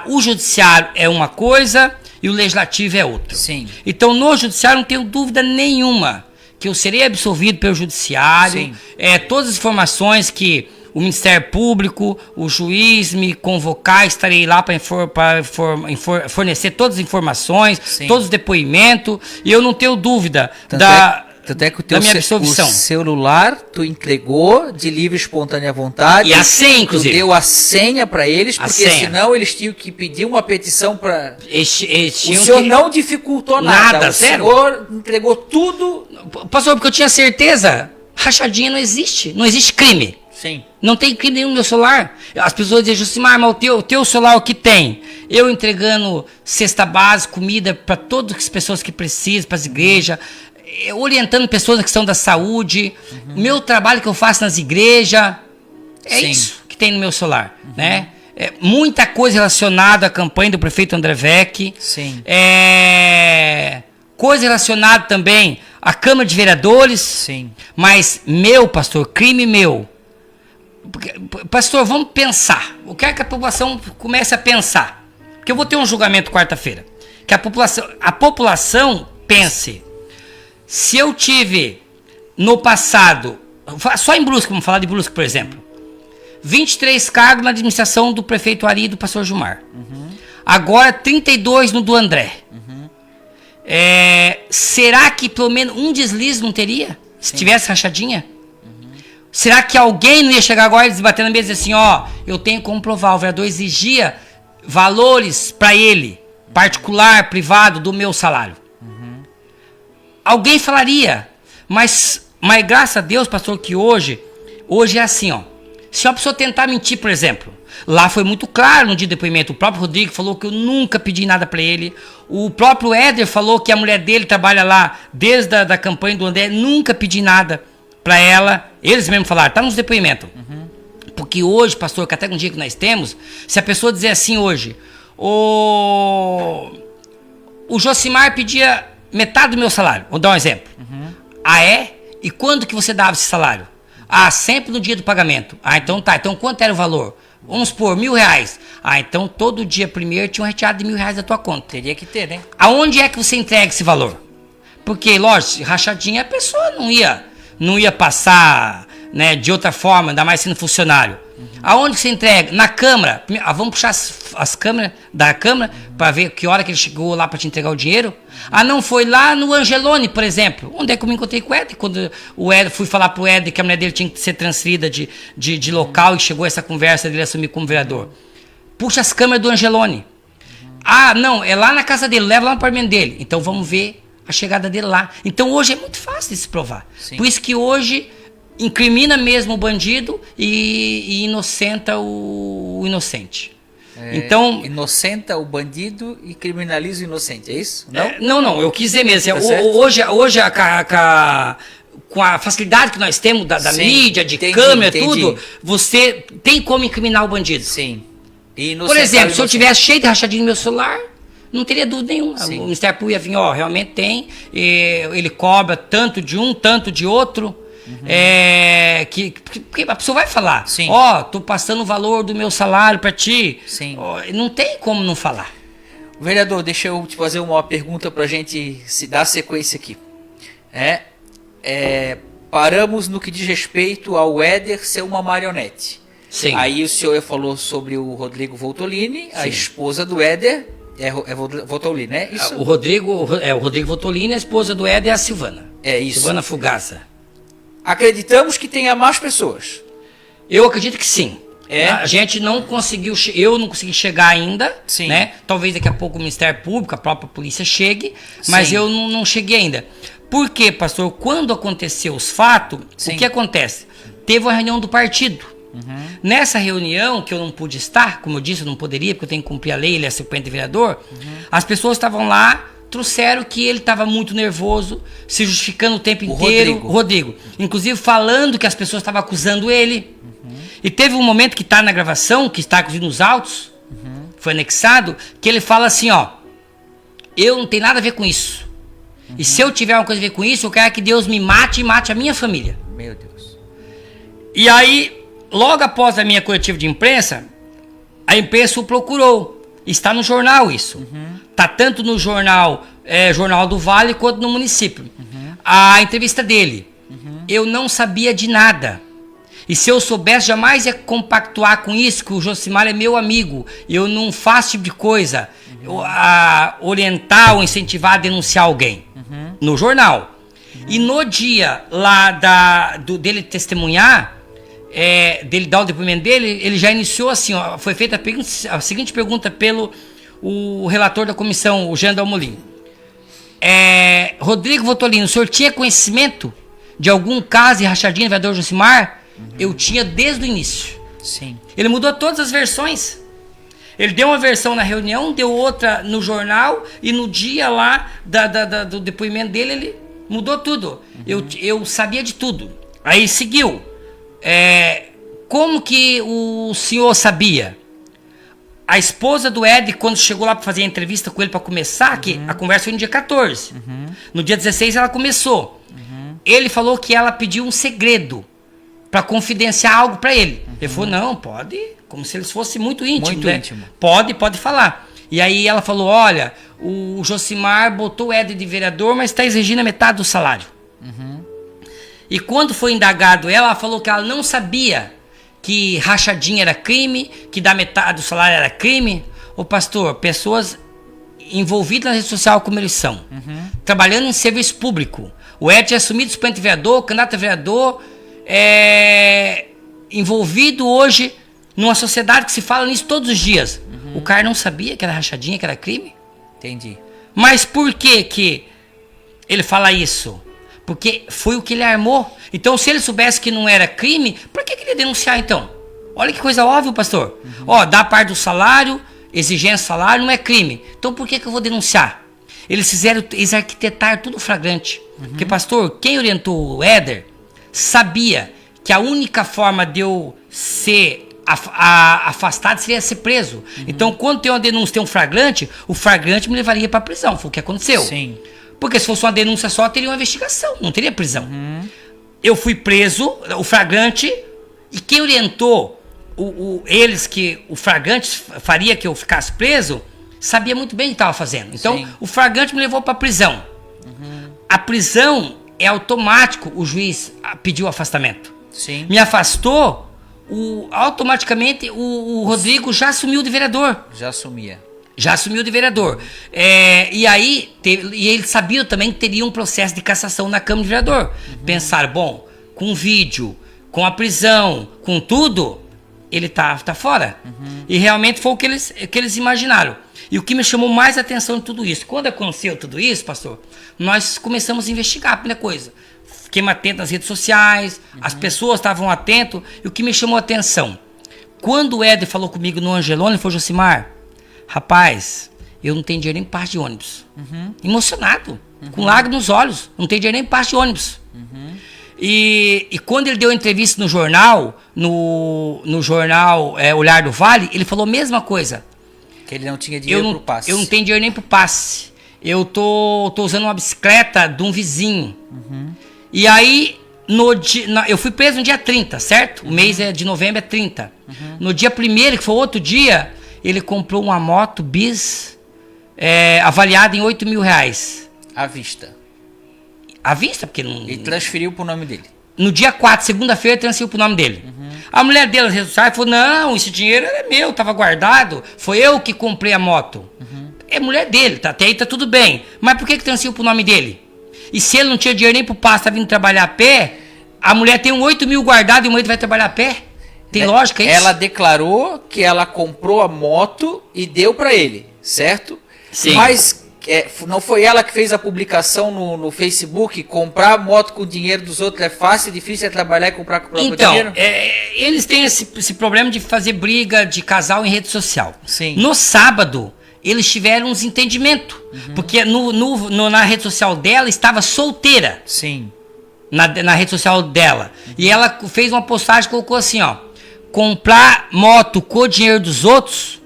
O judiciário é uma coisa e o legislativo é outra. Sim. Então, no judiciário, não tenho dúvida nenhuma que eu serei absolvido pelo judiciário. Sim. Todas as informações que o Ministério Público, o juiz me convocar, estarei lá para fornecer todas as informações, Sim. todos os depoimentos, e eu não tenho dúvida Tanto é que o teu minha absolvição. o celular tu entregou de livre e espontânea vontade. E a senha, Tu inclusive. deu a senha para eles, A porque senha. senão eles tinham que pedir uma petição para... Eles O tinham senhor que- não dificultou nada. Nada, O zero. senhor entregou tudo. Pastor, porque eu tinha certeza, rachadinha não existe crime. Sim. Não tem crime nenhum no meu celular. As pessoas dizem, Josimar, mas o teu celular o que tem? Eu entregando cesta básica, comida para todas as pessoas que precisam, para as igrejas, orientando pessoas que são da saúde, meu trabalho que eu faço nas igrejas, Sim. isso que tem no meu celular, né? Muita coisa relacionada à campanha do prefeito André Vec. Sim. Coisa relacionada também à Câmara de Vereadores. Sim. Mas meu, pastor, crime meu. Pastor, vamos pensar. Eu quero que a população comece a pensar. Porque eu vou ter um julgamento quarta-feira. Que a população pense. Se eu tive no passado, só em Brusque, vamos falar de Brusque, por exemplo, 23 cargos na administração do prefeito Ari e do pastor Gilmar. Agora 32 no do André. Será que pelo menos um deslize não teria? Se tivesse rachadinha? Será que alguém não ia chegar agora e bater na mesa e dizer assim, ó, eu tenho como provar, o vereador exigia valores para ele, particular, privado, do meu salário. Alguém falaria, mas graças a Deus, pastor, que hoje é assim, ó. Se uma pessoa tentar mentir, por exemplo, lá foi muito claro no dia do depoimento, o próprio Rodrigo falou que eu nunca pedi nada para ele, o próprio Éder falou que a mulher dele trabalha lá desde a da campanha do André, nunca pedi nada para ela, eles mesmos falaram, tá nos depoimentos. Porque hoje, pastor, que até um dia que nós temos, se a pessoa dizer assim hoje, o Josimar pedia metade do meu salário, vou dar um exemplo. Ah, é? E quando que você dava esse salário? Ah, sempre no dia do pagamento. Ah, então tá, então quanto era o valor? Vamos supor, R$1.000. Ah, então todo dia primeiro tinha um retirado de R$1.000 da tua conta. Teria que ter, né? Aonde é que você entrega esse valor? Porque, lógico, rachadinha a pessoa não ia passar, né, de outra forma, ainda mais sendo funcionário. Aonde que você entrega? Na Câmara. Vamos puxar as câmeras da Câmara para ver que hora que ele chegou lá para te entregar o dinheiro. Ah, não, foi lá no Angelone, por exemplo. Onde é que eu me encontrei com o Éder? Quando o Éder, fui falar pro Éder que a mulher dele tinha que ser transferida de local e chegou essa conversa dele assumir como vereador. Puxa as câmeras do Angelone. Ah, não, é lá na casa dele, leva lá no apartamento dele. Então vamos ver a chegada dele lá. Então hoje é muito fácil de se provar. Sim. Por isso que hoje incrimina mesmo o bandido e inocenta o inocente. Então, inocenta o bandido e criminaliza o inocente, é isso? Não? não, eu quis dizer mesmo. Tá certo? Hoje com a facilidade que nós temos da Sim, mídia, de entendi, câmera, entendi. tudo, você tem como incriminar o bandido. Sim. E Por exemplo, inocentar o se eu inocente. tivesse cheio de rachadinha no meu celular, não teria dúvida nenhuma. Sim. O Ministério Público ia vir, ó, realmente tem, ele cobra tanto de um, tanto de outro. Porque a pessoa vai falar, Sim. ó, tô passando o valor do meu salário para ti. Sim. Ó, não tem como não falar. Vereador, deixa eu te fazer uma pergunta para a gente se dar sequência aqui. Paramos no que diz respeito ao Éder ser uma marionete. Sim. Aí o senhor falou sobre o Rodrigo Voltolini, a Sim. esposa do Éder, Voltolini, né? Isso? O Rodrigo Voltolini, a esposa do Éder é a Silvana. É isso. Silvana Fugaça. Acreditamos que tenha mais pessoas. Eu acredito que sim. É? A gente não conseguiu, eu não consegui chegar ainda, Sim. né? Talvez daqui a pouco o Ministério Público, a própria polícia chegue, mas Sim. eu não cheguei ainda. Por quê, pastor? Quando aconteceu os fatos, Sim. o que acontece? Teve uma reunião do partido. Nessa reunião, que eu não pude estar, como eu disse, eu não poderia, porque eu tenho que cumprir a lei, ele é suplente vereador, as pessoas estavam lá, trouxeram que ele estava muito nervoso, se justificando o tempo inteiro. Rodrigo. O Rodrigo. Inclusive falando que as pessoas estavam acusando ele. E teve um momento que está na gravação, que está inclusive nos autos, foi anexado, que ele fala assim, ó, eu não tenho nada a ver com isso. E se eu tiver uma coisa a ver com isso, eu quero que Deus me mate e mate a minha família. Meu Deus. E aí, logo após a minha coletiva de imprensa, a imprensa o procurou. Está no jornal isso. Está tanto no jornal, Jornal do Vale, quanto no município. A entrevista dele. Eu não sabia de nada. E se eu soubesse, jamais ia compactuar com isso, que o Josimar é meu amigo. Eu não faço esse tipo de coisa. Orientar ou incentivar a denunciar alguém. No jornal. E no dia lá dele testemunhar, dele dar o depoimento dele, ele já iniciou assim, ó, foi feita a seguinte pergunta pelo o relator da comissão, o Jean Dalmolin. Rodrigo Votolino, o senhor tinha conhecimento de algum caso de rachadinha do vereador Josimar? Eu tinha desde o início. Sim. Ele mudou todas as versões. Ele deu uma versão na reunião, deu outra no jornal, e no dia lá do depoimento dele, ele mudou tudo. Eu sabia de tudo. Aí seguiu. Como que o senhor sabia? A esposa do Ed, quando chegou lá para fazer a entrevista com ele para começar, que a conversa foi no dia 14. No dia 16 ela começou. Ele falou que ela pediu um segredo para confidenciar algo para ele. Ele falou, não, pode, como se eles fossem muito íntimos. Muito né? íntimo. Pode falar. E aí ela falou, olha, o Josimar botou o Ed de vereador, mas está exigindo a metade do salário. E quando foi indagado ela falou que ela não sabia que rachadinha era crime, que dar metade do salário era crime. Ô pastor, pessoas envolvidas na rede social como eles são, trabalhando em serviço público. O Ed é assumido suplente de vereador, candidato a vereador, envolvido hoje numa sociedade que se fala nisso todos os dias. O cara não sabia que era rachadinha, que era crime? Entendi. Mas por que ele fala isso? Porque foi o que ele armou. Então, se ele soubesse que não era crime, por que ele ia denunciar então? Olha que coisa óbvia, pastor. Dá parte do salário, exigência de salário, não é crime. Então, por que eu vou denunciar? Eles arquitetaram tudo flagrante. Porque, pastor, quem orientou o Éder sabia que a única forma de eu ser afastado seria ser preso. Então, quando tem uma denúncia, tem um flagrante, o flagrante me levaria para a prisão. Foi o que aconteceu. Sim. Porque se fosse uma denúncia só, teria uma investigação, não teria prisão. Eu fui preso, o flagrante, e quem orientou eles que o flagrante faria que eu ficasse preso, sabia muito bem o que estava fazendo. Então, Sim. o flagrante me levou para a prisão. A prisão é automático, o juiz pediu afastamento. Sim. Me afastou, automaticamente o Rodrigo já assumiu de vereador. Já assumia. Já assumiu de vereador. E aí, e ele sabia também que teria um processo de cassação na Câmara de Vereador. Pensaram, bom, com vídeo, com a prisão, com tudo, ele tá fora. E realmente foi o que eles imaginaram. E o que me chamou mais a atenção de tudo isso, quando aconteceu tudo isso, pastor, nós começamos a investigar a primeira coisa. Fiquemos atentos nas redes sociais, as pessoas estavam atentas, e o que me chamou a atenção, quando o Éder falou comigo no Angelone, ele falou, Josimar, rapaz, eu não tenho dinheiro nem para de ônibus. Emocionado, com lágrimas nos olhos, não tenho dinheiro nem para de ônibus. E quando ele deu a entrevista no jornal, no jornal Olhar do Vale, ele falou a mesma coisa. Que ele não tinha dinheiro pro passe. Eu não tenho dinheiro nem pro passe. Eu tô usando uma bicicleta de um vizinho. E aí, eu fui preso no dia 30, certo? O mês de novembro é 30. No dia 1º, que foi outro dia, ele comprou uma moto bis avaliada em R$8.000. À vista. À vista, porque não... E transferiu pro nome dele. No dia 4, segunda-feira, transferiu pro nome dele. A mulher dele nas redes sociais falou, não, esse dinheiro era meu, tava guardado. Foi eu que comprei a moto. É mulher dele, tá? Até aí tá tudo bem. Mas por que transferiu pro nome dele? E se ele não tinha dinheiro nem pro passe, tá vindo trabalhar a pé, a mulher tem um 8.000 guardado e o marido vai trabalhar a pé? Tem lógica isso? Ela declarou que ela comprou a moto e deu pra ele, certo? Sim. Mas não foi ela que fez a publicação no Facebook, comprar moto com o dinheiro dos outros é fácil, difícil é trabalhar e comprar com o próprio dinheiro? Então, eles têm esse problema de fazer briga de casal em rede social. Sim. No sábado, eles tiveram uns entendimentos, porque na rede social dela estava solteira. Sim. Na rede social dela. E ela fez uma postagem, colocou assim, ó, comprar moto com o dinheiro dos outros,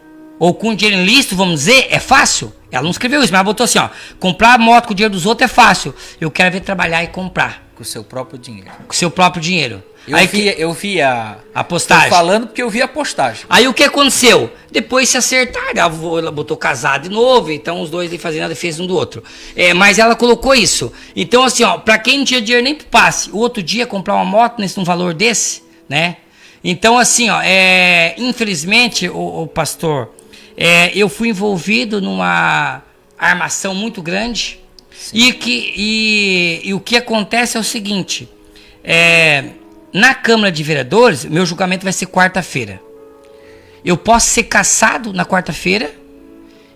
ou com dinheiro ilícito, vamos dizer, é fácil? Ela não escreveu isso, mas ela botou assim, ó, comprar moto com o dinheiro dos outros é fácil. Eu quero ver trabalhar e comprar. Com o seu próprio dinheiro. Com o seu próprio dinheiro. Eu vi a postagem. Tô falando porque eu vi a postagem. Aí o que aconteceu? Depois se acertaram, ela botou casado de novo, então os dois nem faziam nada, fez um do outro. Mas ela colocou isso. Então assim, ó, pra quem não tinha dinheiro nem pro passe, o outro dia comprar uma moto num valor desse, né? Então assim, ó, infelizmente, o pastor, eu fui envolvido numa armação muito grande. E o que acontece é o seguinte, na Câmara de Vereadores, meu julgamento vai ser quarta-feira. Eu posso ser cassado na quarta-feira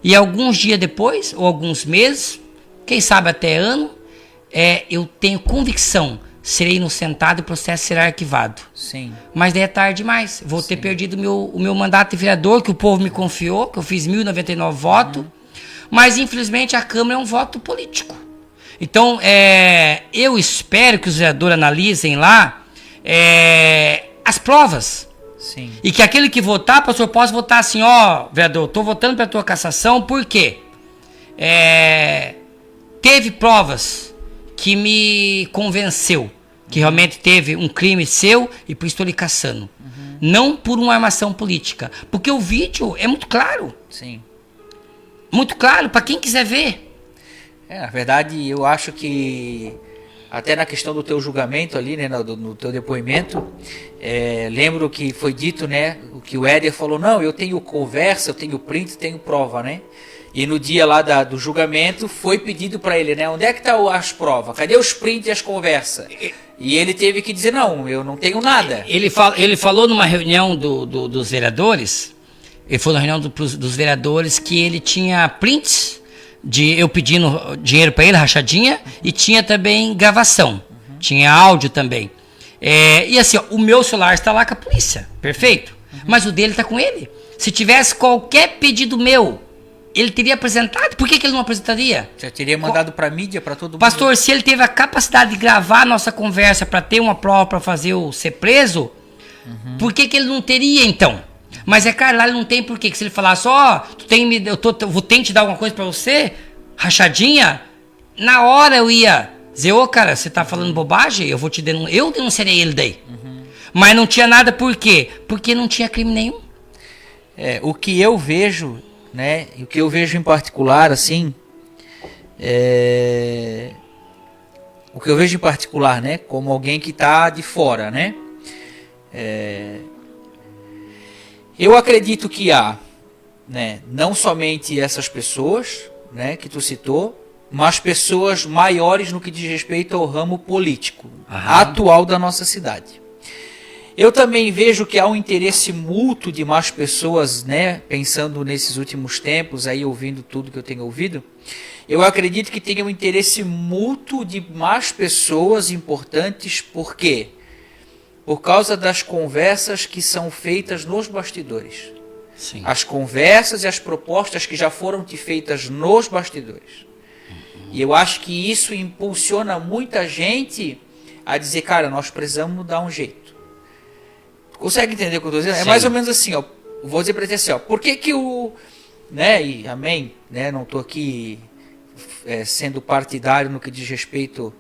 e alguns dias depois, ou alguns meses, quem sabe até ano, eu tenho convicção, serei inocentado e o processo será arquivado. Sim. Mas daí é tarde demais. Vou ter perdido o meu mandato de vereador, que o povo me confiou, que eu fiz 1.099 votos. Mas, infelizmente, a Câmara é um voto político. Então, eu espero que os vereadores analisem lá as provas. Sim. E que aquele que votar, pastor, possa votar assim, ó, vereador, estou votando pela tua cassação, por quê? Teve provas que me convenceu que realmente teve um crime seu e por isso estou lhe cassando. Não por uma armação política. Porque o vídeo é muito claro. Sim. Muito claro, para quem quiser ver. Na verdade, eu acho que até na questão do teu julgamento ali, né, no teu depoimento, lembro que foi dito, né, o que o Éder falou, não, eu tenho conversa, eu tenho print, tenho prova, né? E no dia lá do julgamento foi pedido para ele, né, onde é que tá as provas? Cadê os prints e as conversas? E ele teve que dizer, não, eu não tenho nada. Ele falou numa reunião dos vereadores, ele falou na reunião dos vereadores que ele tinha prints de eu pedindo dinheiro para ele, rachadinha, e tinha também gravação, tinha áudio também. E assim, ó, o meu celular está lá com a polícia, perfeito, mas o dele está com ele. Se tivesse qualquer pedido meu, ele teria apresentado, por que ele não apresentaria? Já teria mandado para mídia, para todo mundo. Pastor, se ele teve a capacidade de gravar a nossa conversa para ter uma prova para fazer eu ser preso, por que ele não teria então? Mas claro, lá ele não tem por quê. Que se ele falasse, ó, eu tenho te dar alguma coisa pra você, rachadinha, na hora eu ia dizer, ô cara, você tá falando bobagem, eu denunciarei ele daí. Mas não tinha nada, por quê? Porque não tinha crime nenhum. O que eu vejo, né, e o que eu vejo em particular, assim, o que eu vejo em particular, né, como alguém que tá de fora, né, eu acredito que há, né, não somente essas pessoas, né, que tu citou, mas pessoas maiores no que diz respeito ao ramo político atual da nossa cidade. Eu também vejo que há um interesse mútuo de mais pessoas, né, pensando nesses últimos tempos, aí ouvindo tudo que eu tenho ouvido, eu acredito que tenha um interesse mútuo de mais pessoas importantes, por quê? Por causa das conversas que são feitas nos bastidores. Sim. As conversas e as propostas que já foram feitas nos bastidores. E eu acho que isso impulsiona muita gente a dizer, cara, nós precisamos dar um jeito. Consegue entender o que eu estou dizendo? Sim. É mais ou menos assim, ó. Vou dizer para ti assim, ó. Por que o... Né, e amém, né, não estou aqui sendo partidário no que diz respeito...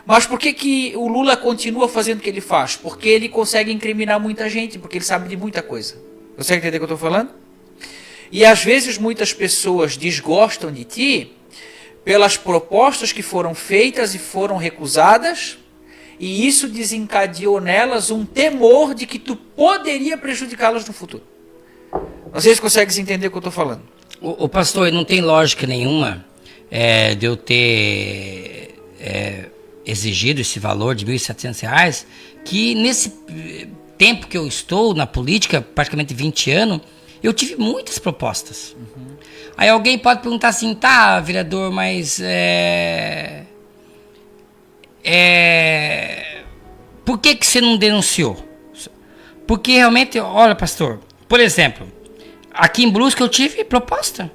Mas por que o Lula continua fazendo o que ele faz? Porque ele consegue incriminar muita gente, porque ele sabe de muita coisa. Consegue entender o que eu estou falando? E às vezes muitas pessoas desgostam de ti pelas propostas que foram feitas e foram recusadas, e isso desencadeou nelas um temor de que tu poderia prejudicá-las no futuro. Não sei se consegues entender o que eu estou falando. O pastor, não tem lógica nenhuma de eu ter exigido esse valor de R$ 1.700, que nesse tempo que eu estou na política, praticamente 20 anos, eu tive muitas propostas. Aí alguém pode perguntar assim, tá, vereador, mas por que você não denunciou? Porque realmente, olha, pastor, por exemplo, aqui em Brusque eu tive proposta.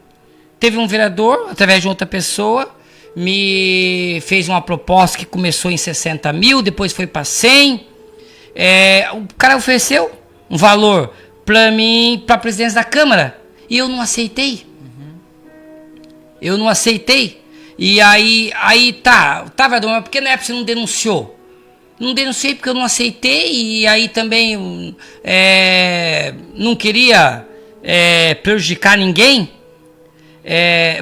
Teve um vereador, através de outra pessoa, me fez uma proposta que começou em 60 mil, depois foi para 100. O cara ofereceu um valor para mim, para a presidência da Câmara. E eu não aceitei. Eu não aceitei. E aí tá, vereador, mas por que na época você não denunciou? Não denunciei porque eu não aceitei e aí também não queria prejudicar ninguém,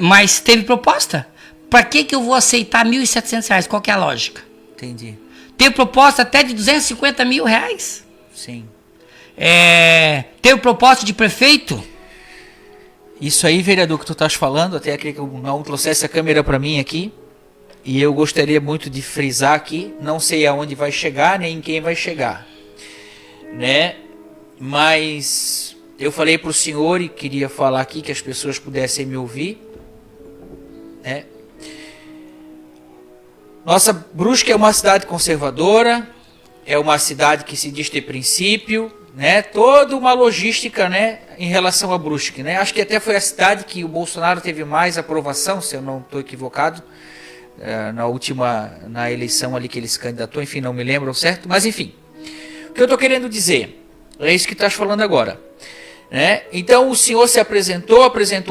mas teve proposta. Para que eu vou aceitar R$ 1.700? Qual que é a lógica? Entendi. Teve proposta até de R$250 mil. Sim. Teve proposta de prefeito. Isso aí, vereador, que tu estás falando, até queria que eu não trouxesse a câmera para mim aqui. E eu gostaria muito de frisar aqui, não sei aonde vai chegar, nem em quem vai chegar, né? Mas eu falei para o senhor e queria falar aqui que as pessoas pudessem me ouvir, né? Nossa Brusque é uma cidade conservadora, é uma cidade que se diz ter princípio, né? Toda uma logística, né, em relação a Brusque, né? Acho que até foi a cidade que o Bolsonaro teve mais aprovação, se eu não estou equivocado, na eleição ali que ele se candidatou, enfim, não me lembro certo, mas enfim, o que eu estou querendo dizer, é isso que estás falando agora, né? Então o senhor se apresentou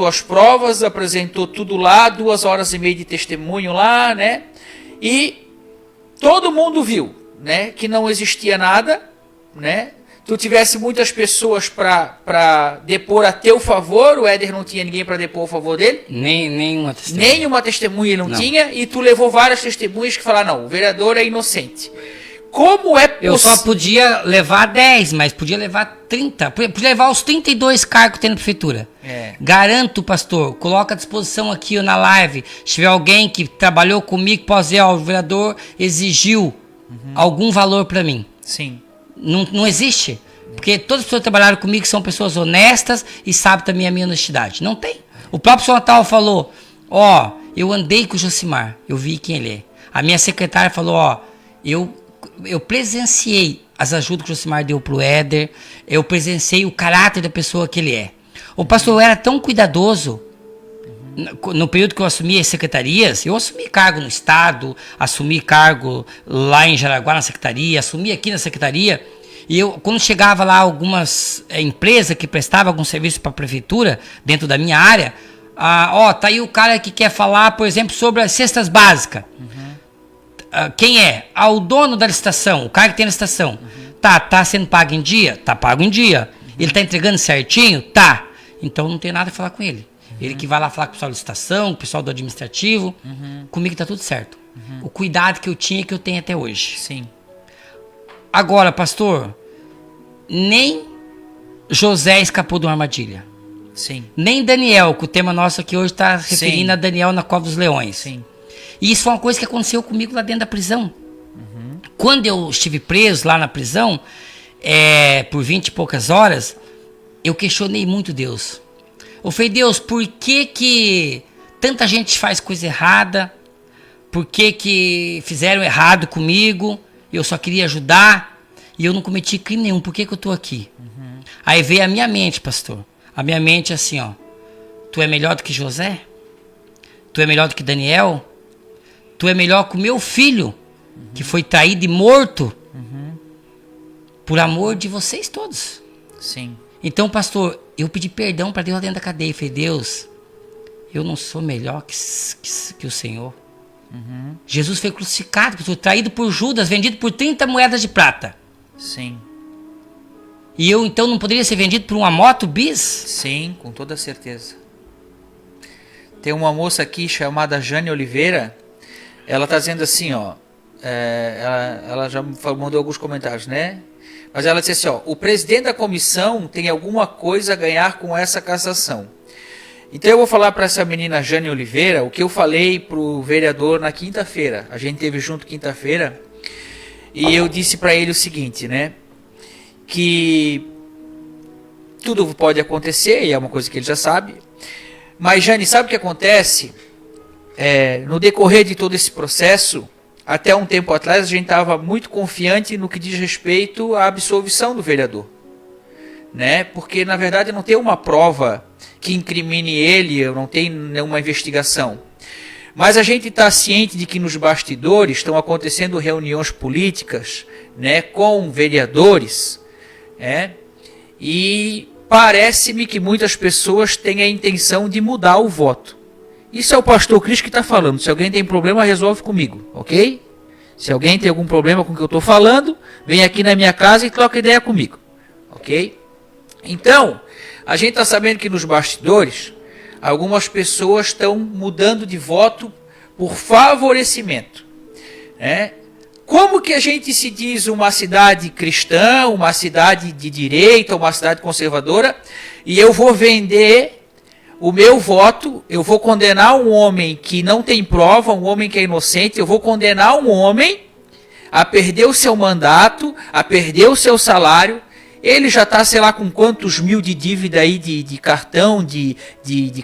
as provas, apresentou tudo lá, 2 horas e meia de testemunho lá, né? E todo mundo viu, né, que não existia nada, né? Tu tivesse muitas pessoas para depor a teu favor, o Éder não tinha ninguém para depor a favor dele? Nenhuma testemunha. Nenhuma testemunha ele não tinha, e tu levou várias testemunhas que falaram, não, o vereador é inocente. Como é possível? Eu só podia levar 10, mas podia levar 30. Podia levar os 32 cargos que tem na prefeitura. Garanto, pastor, coloca à disposição aqui na live, se tiver alguém que trabalhou comigo, pode dizer, ó, o vereador exigiu algum valor para mim. Sim. Não existe. Porque todas as pessoas que trabalharam comigo são pessoas honestas e sabem também a minha honestidade. Não tem. O próprio senhor Natal falou, ó, eu andei com o Josimar, eu vi quem ele é. A minha secretária falou, ó, eu presenciei as ajudas que o Josimar deu pro Éder, eu presenciei o caráter da pessoa que ele é. O pastor era tão cuidadoso. No período que eu assumi as secretarias, eu assumi cargo no estado, assumi cargo lá em Jaraguá na secretaria, assumi aqui na secretaria, e eu, quando chegava lá algumas empresas que prestavam algum serviço para a prefeitura, dentro da minha área, tá aí o cara que quer falar, por exemplo, sobre as cestas básicas. Quem é? O dono da licitação, o cara que tem a licitação. Tá sendo pago em dia? Tá pago em dia. Ele tá entregando certinho? Tá. Então não tem nada a falar com ele. Ele que vai lá falar com o pessoal da licitação, o pessoal do administrativo. Comigo tá tudo certo. O cuidado que eu tinha que eu tenho até hoje. Sim. Agora, pastor, nem José escapou de uma armadilha. Sim. Nem Daniel, que o tema nosso aqui hoje está referindo a Daniel na Cova dos Leões. Sim. E isso foi uma coisa que aconteceu comigo lá dentro da prisão. Quando eu estive preso lá na prisão, por 20 e poucas horas, eu questionei muito Deus. Eu falei, Deus, por que tanta gente faz coisa errada? Por que fizeram errado comigo? Eu só queria ajudar e eu não cometi crime nenhum. Por que eu estou aqui? Aí veio a minha mente, pastor. A minha mente assim, ó. Tu é melhor do que José? Tu é melhor do que Daniel? Tu é melhor que o meu filho, que foi traído e morto por amor de vocês todos. Sim. Então, pastor, eu pedi perdão para Deus lá dentro da cadeia. Eu falei, Deus, eu não sou melhor que o Senhor. Jesus foi crucificado, pastor, traído por Judas, vendido por 30 moedas de prata. Sim. E eu, então, não poderia ser vendido por uma moto bis? Sim, com toda certeza. Tem uma moça aqui chamada Jane Oliveira. Ela está dizendo assim, ó. Ela já mandou alguns comentários, né? Mas ela disse assim, ó. O presidente da comissão tem alguma coisa a ganhar com essa cassação. Então eu vou falar para essa menina Jane Oliveira o que eu falei para o vereador na quinta-feira. A gente esteve junto quinta-feira. E eu disse para ele o seguinte, né? Que tudo pode acontecer, e é uma coisa que ele já sabe. Mas, Jane, sabe o que acontece? No decorrer de todo esse processo, até um tempo atrás, a gente estava muito confiante no que diz respeito à absolvição do vereador. Né? Porque, na verdade, não tem uma prova que incrimine ele, não tem nenhuma investigação. Mas a gente está ciente de que nos bastidores estão acontecendo reuniões políticas, né, com vereadores, e parece-me que muitas pessoas têm a intenção de mudar o voto. Isso é o pastor Cris que está falando. Se alguém tem problema, resolve comigo, ok? Se alguém tem algum problema com o que eu estou falando, vem aqui na minha casa e troca ideia comigo, ok? Então, a gente está sabendo que nos bastidores, algumas pessoas estão mudando de voto por favorecimento, né? Como que a gente se diz uma cidade cristã, uma cidade de direita, uma cidade conservadora, e eu vou vender o meu voto, eu vou condenar um homem que não tem prova, um homem que é inocente, eu vou condenar um homem a perder o seu mandato, a perder o seu salário, ele já está, sei lá, com quantos mil de dívida aí de cartão, de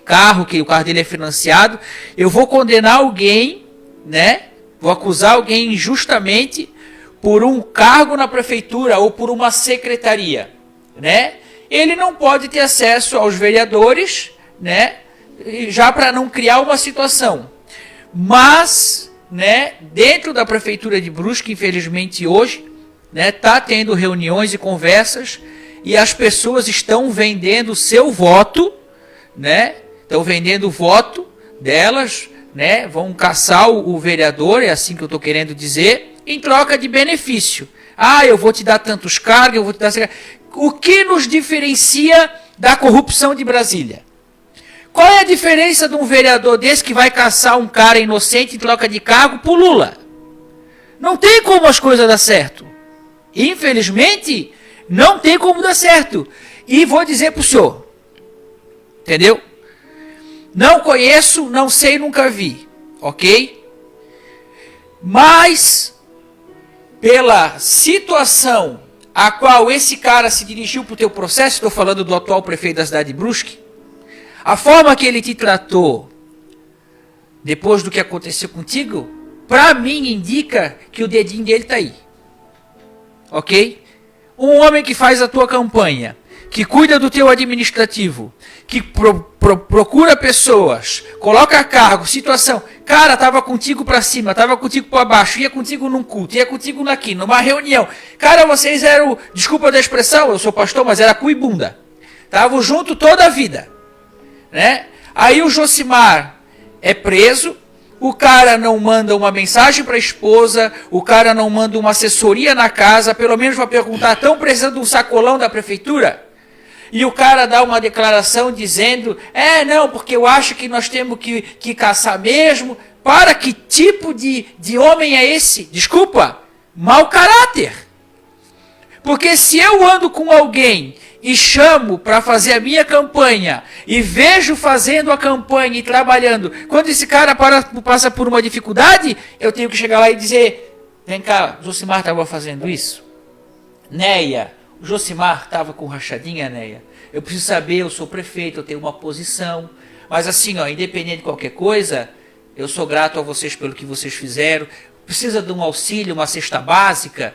carro, que o carro dele é financiado, eu vou condenar alguém, né? Vou acusar alguém injustamente por um cargo na prefeitura ou por uma secretaria, né? Ele não pode ter acesso aos vereadores, né? Já para não criar uma situação. Mas, né, dentro da prefeitura de Brusque, infelizmente hoje, né, tá tendo reuniões e conversas e as pessoas estão vendendo o seu voto, né? Estão vendendo o voto delas, né, vão caçar o vereador, é assim que eu estou querendo dizer, em troca de benefício. Ah, eu vou te dar tantos cargos, eu vou te dar... O que nos diferencia da corrupção de Brasília? Qual é a diferença de um vereador desse que vai caçar um cara inocente em troca de cargo por Lula? Não tem como as coisas dar certo. Infelizmente, não tem como dar certo. E vou dizer para o senhor, entendeu? Não conheço, não sei, nunca vi, ok? Mas, pela situação a qual esse cara se dirigiu para o teu processo, estou falando do atual prefeito da cidade de Brusque, a forma que ele te tratou, depois do que aconteceu contigo, para mim indica que o dedinho dele está aí, ok? Um homem que faz a tua campanha, que cuida do teu administrativo, que procura pessoas, coloca cargo, situação. Cara, estava contigo para cima, estava contigo para baixo, ia contigo num culto, ia contigo aqui, numa reunião. Cara, vocês eram, desculpa da expressão, eu sou pastor, mas era cu e bunda. Estavam junto toda a vida, né? Aí o Josimar é preso, o cara não manda uma mensagem para a esposa, o cara não manda uma assessoria na casa, pelo menos para perguntar, estão precisando de um sacolão da prefeitura? E o cara dá uma declaração dizendo, não, porque eu acho que nós temos que caçar mesmo. Para, que tipo de homem é esse? Desculpa, mau caráter. Porque se eu ando com alguém e chamo para fazer a minha campanha, e vejo fazendo a campanha e trabalhando, quando esse cara passa por uma dificuldade, eu tenho que chegar lá e dizer, vem cá, o Josimar estava fazendo isso? Neia, o Josimar estava com rachadinha, Neia. Eu preciso saber, eu sou prefeito, eu tenho uma posição. Mas assim, ó, independente de qualquer coisa, eu sou grato a vocês pelo que vocês fizeram. Precisa de um auxílio, uma cesta básica.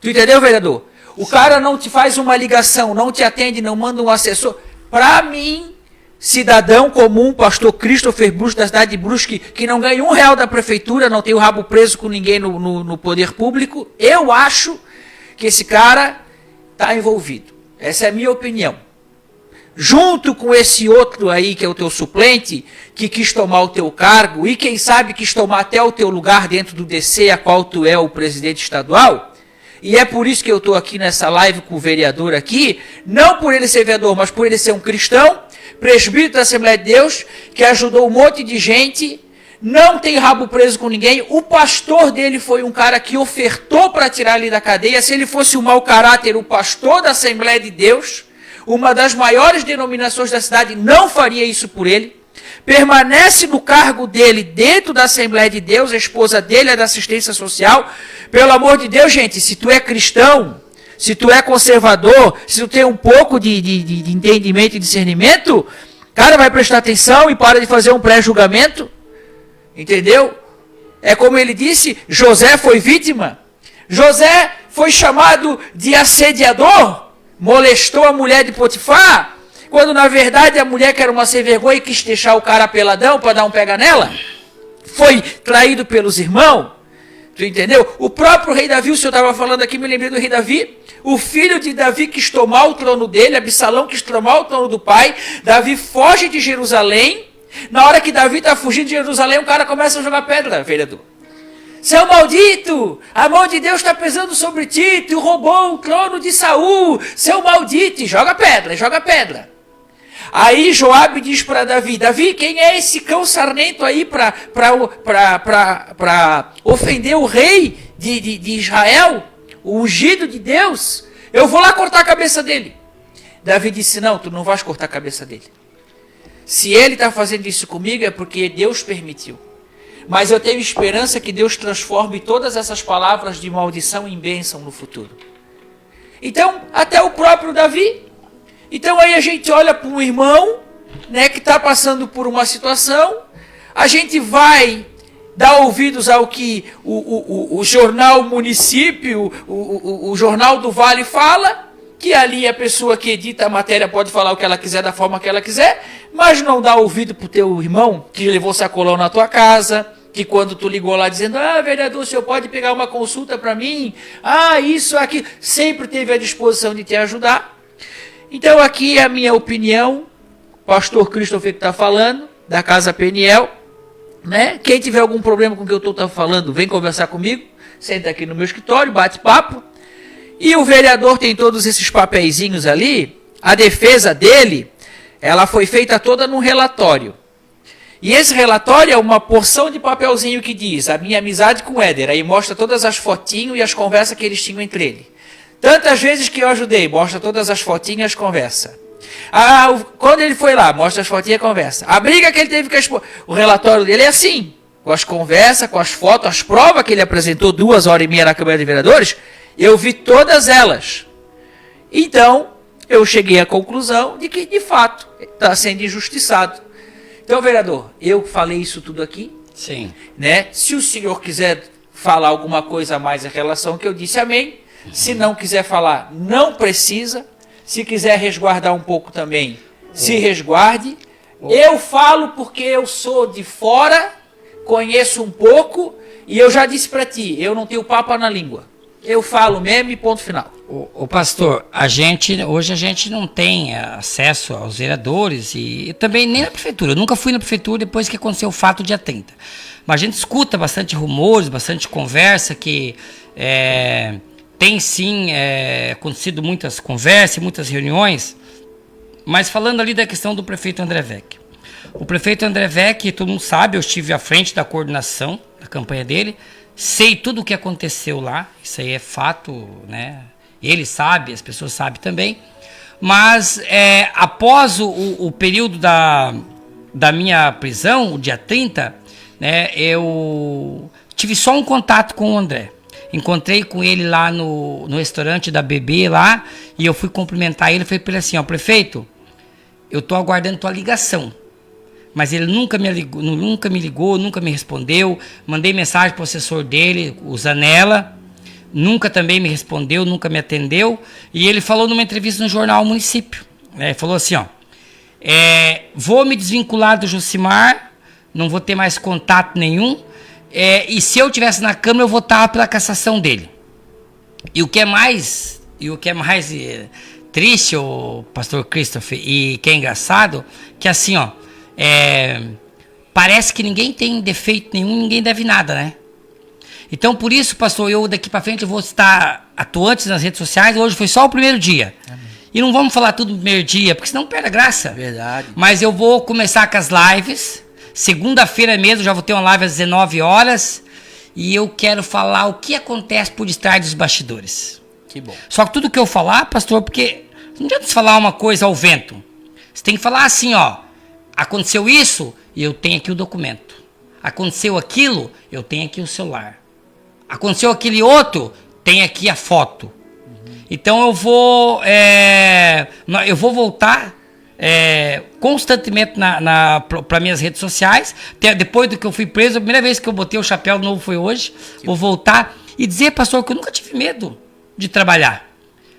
Tu entendeu, vereador? O cara não te faz uma ligação, não te atende, não manda um assessor. Para mim, cidadão comum, pastor Christopher Brusque, da cidade de Brusque, que não ganha R$1 da prefeitura, não tem o rabo preso com ninguém no poder público, eu acho que esse cara está envolvido. Essa é a minha opinião. Junto com esse outro aí, que é o teu suplente, que quis tomar o teu cargo, e quem sabe quis tomar até o teu lugar dentro do DC, a qual tu é o presidente estadual, e é por isso que eu estou aqui nessa live com o vereador aqui, não por ele ser vereador, mas por ele ser um cristão, presbítero da Assembleia de Deus, que ajudou um monte de gente, não tem rabo preso com ninguém. O pastor dele foi um cara que ofertou para tirar ele da cadeia. Se ele fosse um mau caráter, o pastor da Assembleia de Deus, uma das maiores denominações da cidade, não faria isso por ele. Permanece no cargo dele dentro da Assembleia de Deus, a esposa dele é da assistência social. Pelo amor de Deus, gente, se tu é cristão, se tu é conservador, se tu tem um pouco de entendimento e discernimento, cara, vai prestar atenção e para de fazer um pré-julgamento. Entendeu? É como ele disse, José foi vítima. José foi chamado de assediador, molestou a mulher de Potifar, quando na verdade a mulher que era uma sem vergonha e quis deixar o cara peladão para dar um pega nela, foi traído pelos irmãos, Tu entendeu? O próprio rei Davi, o senhor estava falando aqui, me lembrei do rei Davi. O filho de Davi quis tomar o trono dele, Absalão quis tomar o trono do pai. Davi foge de Jerusalém. Na hora que Davi está fugindo de Jerusalém, o cara começa a jogar pedra, vereador. Seu maldito, a mão de Deus está pesando sobre ti, tu roubou o trono de Saul, seu maldito, e joga pedra, joga pedra. Aí Joabe diz para Davi, Davi, quem é esse cão sarnento aí para ofender o rei de Israel, o ungido de Deus? Eu vou lá cortar a cabeça dele. Davi disse, não, tu não vais cortar a cabeça dele. Se ele está fazendo isso comigo é porque Deus permitiu. Mas eu tenho esperança que Deus transforme todas essas palavras de maldição em bênção no futuro. Então, até o próprio Davi. Então aí a gente olha para um irmão, né, que está passando por uma situação. A gente vai dar ouvidos ao que o jornal município, o jornal do Vale fala. Que ali a pessoa que edita a matéria pode falar o que ela quiser, da forma que ela quiser, mas não dá ouvido para o teu irmão que levou sacolão na tua casa, que quando tu ligou lá dizendo, vereador, o senhor pode pegar uma consulta para mim? Isso aqui, sempre teve à disposição de te ajudar. Então aqui é a minha opinião, pastor Christopher que está falando, da Casa Peniel, né? Quem tiver algum problema com o que eu estou falando, vem conversar comigo, senta aqui no meu escritório, bate papo. E o vereador tem todos esses papeizinhos ali, a defesa dele, ela foi feita toda num relatório. E esse relatório é uma porção de papelzinho que diz, a minha amizade com o Éder, aí mostra todas as fotinhos e as conversas que eles tinham entre eles. Tantas vezes que eu ajudei, mostra todas as fotinhas e as conversas. Quando ele foi lá, mostra as fotinhas e a conversa. A briga que ele teve com a esposa, o relatório dele é assim, com as conversas, com as fotos, as provas que ele apresentou 2h30 na Câmara de Vereadores, eu vi todas elas. Então, eu cheguei à conclusão de que, de fato, está sendo injustiçado. Então, vereador, eu falei isso tudo aqui. Sim. Né? Se o senhor quiser falar alguma coisa a mais em relação ao que eu disse, amém. Se não quiser falar, não precisa. Se quiser resguardar um pouco também, se resguarde. Eu falo porque eu sou de fora, conheço um pouco, e eu já disse para ti, eu não tenho papa na língua. Eu falo mesmo e ponto final. O pastor, hoje a gente não tem acesso aos vereadores e também nem na prefeitura. Eu nunca fui na prefeitura depois que aconteceu o fato dia 30. Mas a gente escuta bastante rumores, bastante conversa que tem sim acontecido muitas conversas, muitas reuniões. Mas falando ali da questão do prefeito André Vecchi. O prefeito André Vecchi, todo mundo sabe, eu estive à frente da coordenação da campanha dele. Sei tudo o que aconteceu lá, isso aí é fato, né? Ele sabe, as pessoas sabem também. Mas após o período da minha prisão, o dia 30, né, eu tive só um contato com o André. Encontrei com ele lá no restaurante da BB lá, e eu fui cumprimentar ele, falei para ele assim, prefeito, eu estou aguardando tua ligação. Mas ele nunca me ligou, nunca me respondeu. Mandei mensagem para o assessor dele, o Zanella, nunca também me respondeu, nunca me atendeu. E ele falou numa entrevista no jornal Município. Ele falou assim, vou me desvincular do Josimar, não vou ter mais contato nenhum. E se eu estivesse na Câmara, eu votava pela cassação dele. E o que é mais triste, o pastor Christopher, e que é engraçado, que assim, parece que ninguém tem defeito nenhum, ninguém deve nada, né? Então, por isso, pastor, eu daqui para frente eu vou estar atuante nas redes sociais. Hoje foi só o primeiro dia. Amém. E não vamos falar tudo no primeiro dia, porque senão perde a graça. Verdade. Mas eu vou começar com as lives. Segunda-feira mesmo, já vou ter uma live às 19 horas. E eu quero falar o que acontece por detrás dos bastidores. Que bom. Só que tudo que eu falar, pastor, porque não adianta você falar uma coisa ao vento. Você tem que falar assim, aconteceu isso, e eu tenho aqui o documento. Aconteceu aquilo, eu tenho aqui o celular. Aconteceu aquele outro, tem aqui a foto. Então eu vou voltar constantemente para minhas redes sociais. Depois do que eu fui preso, a primeira vez que eu botei o chapéu novo foi hoje. Vou voltar e dizer, pastor, que eu nunca tive medo de trabalhar.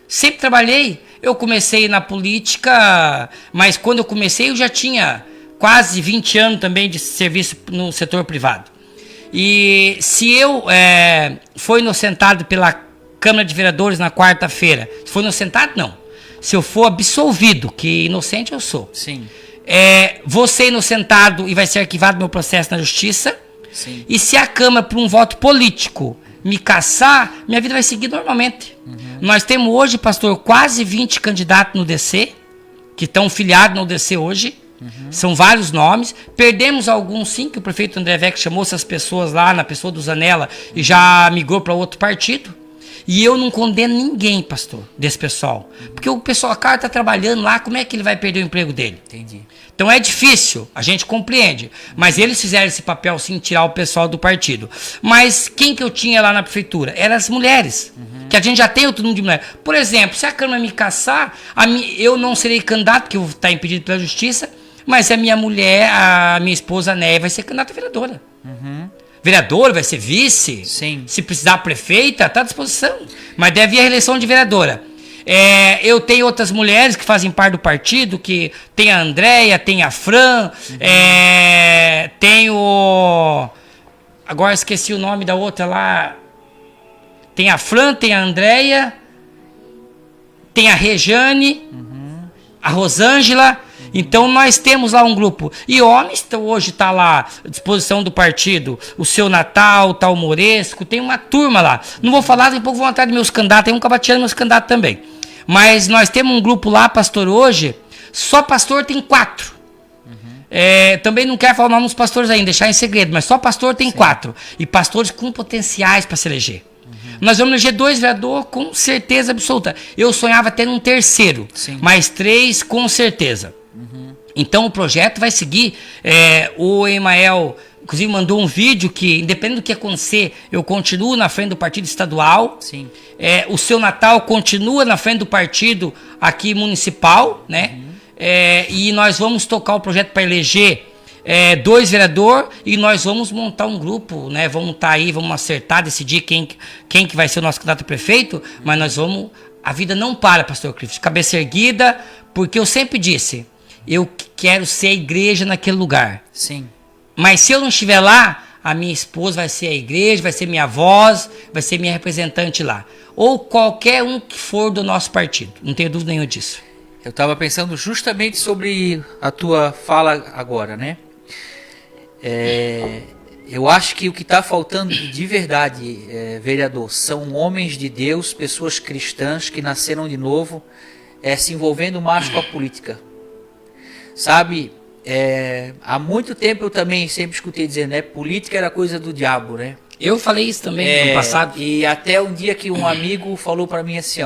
Sempre trabalhei. Eu comecei na política, mas quando eu comecei eu já tinha quase 20 anos também de serviço no setor privado. E se eu for inocentado pela Câmara de Vereadores na quarta-feira, se for inocentado, não. Se eu for absolvido, que inocente eu sou. Sim. Vou ser inocentado e vai ser arquivado meu processo na justiça. Sim. E se a Câmara, por um voto político, me caçar, minha vida vai seguir normalmente. Nós temos hoje, pastor, quase 20 candidatos no DC, que estão filiados no DC hoje. São vários nomes. Perdemos alguns, sim, que o prefeito André Vec chamou essas pessoas lá, na pessoa do Zanella, e já migrou para outro partido. E eu não condeno ninguém, pastor, desse pessoal. Porque o pessoal, a cara está trabalhando lá, como é que ele vai perder o emprego dele? Entendi. Então é difícil, a gente compreende. Mas eles fizeram esse papel, sim, tirar o pessoal do partido. Mas quem que eu tinha lá na prefeitura? Eram as mulheres. Que a gente já tem outro número de mulheres. Por exemplo, se a Câmara me caçar, eu não serei candidato, porque eu está impedido pela justiça. Mas a minha mulher, a minha esposa Néia, vai ser candidata a vereadora. Vereadora, vai ser vice. Sim. Se precisar prefeita, está à disposição. Mas deve ir a reeleição de vereadora. Eu tenho outras mulheres que fazem parte do partido, que tem a Andréia, tem a Fran, tenho... Agora esqueci o nome da outra lá. Tem a Fran, tem a Andréia, tem a Rejane, a Rosângela. Então nós temos lá um grupo. E homens hoje está lá à disposição do partido. O seu Natal, tá o Moresco, tem uma turma lá. Não vou falar, tem pouco vontade de meus candidatos, tem um cabateando meus candidatos também. Mas nós temos um grupo lá, pastor, hoje, só pastor tem 4. Também não quero falar o nome dos pastores ainda, deixar em segredo, mas só pastor tem 4. E pastores com potenciais para se eleger. Nós vamos eleger 2 vereadores com certeza absoluta. Eu sonhava ter um terceiro, mais 3 com certeza. Então o projeto vai seguir. O Emael, inclusive, mandou um vídeo que, independente do que acontecer, eu continuo na frente do partido estadual. Sim. O seu Natal continua na frente do partido aqui municipal, né? E nós vamos tocar o projeto para eleger 2 vereadores e nós vamos montar um grupo, né? Vamos estar aí, vamos acertar, decidir quem que vai ser o nosso candidato a prefeito, mas nós vamos... A vida não para, pastor Cliff, cabeça erguida, porque eu sempre disse, eu quero ser a igreja naquele lugar. Sim. Mas se eu não estiver lá, a minha esposa vai ser a igreja, vai ser minha voz, vai ser minha representante lá. Ou qualquer um que for do nosso partido. Não tenho dúvida nenhuma disso. Eu estava pensando justamente sobre a tua fala agora, né? Eu acho que o que está faltando de verdade, vereador, são homens de Deus, pessoas cristãs que nasceram de novo, se envolvendo mais com a política. Sabe, há muito tempo eu também sempre escutei dizendo, né, política era coisa do diabo, né? Eu falei isso também no passado. E até um dia que um amigo falou para mim assim,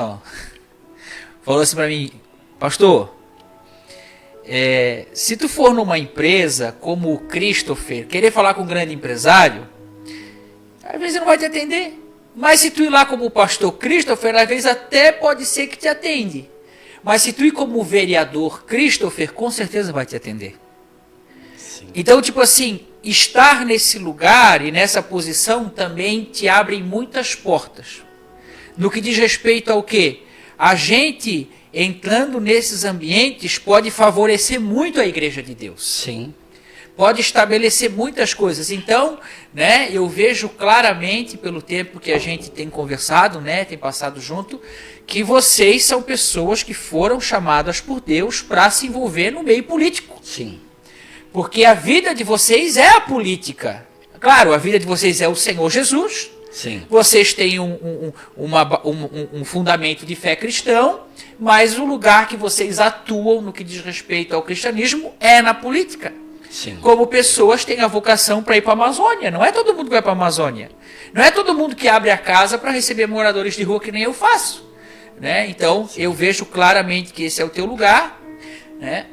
falou assim para mim, pastor, se tu for numa empresa como o Christopher, querer falar com um grande empresário, às vezes não vai te atender. Mas se tu ir lá como o pastor Christopher, às vezes até pode ser que te atende. Mas se tu ir como vereador Christopher, com certeza vai te atender. Sim. Então, tipo assim, estar nesse lugar e nessa posição também te abre muitas portas. No que diz respeito ao quê? A gente, entrando nesses ambientes, pode favorecer muito a Igreja de Deus. Sim. Pode estabelecer muitas coisas. Então, né, eu vejo claramente, pelo tempo que a gente tem conversado, né, tem passado junto, que vocês são pessoas que foram chamadas por Deus para se envolver no meio político. Sim. Porque a vida de vocês é a política. Claro, a vida de vocês é o Senhor Jesus. Sim. Vocês têm um fundamento de fé cristão, mas o lugar que vocês atuam no que diz respeito ao cristianismo é na política. Sim. Como pessoas têm a vocação para ir para a Amazônia. Não é todo mundo que vai para a Amazônia. Não é todo mundo que abre a casa para receber moradores de rua que nem eu faço. Né? Então, eu vejo claramente que esse é o teu lugar. Né?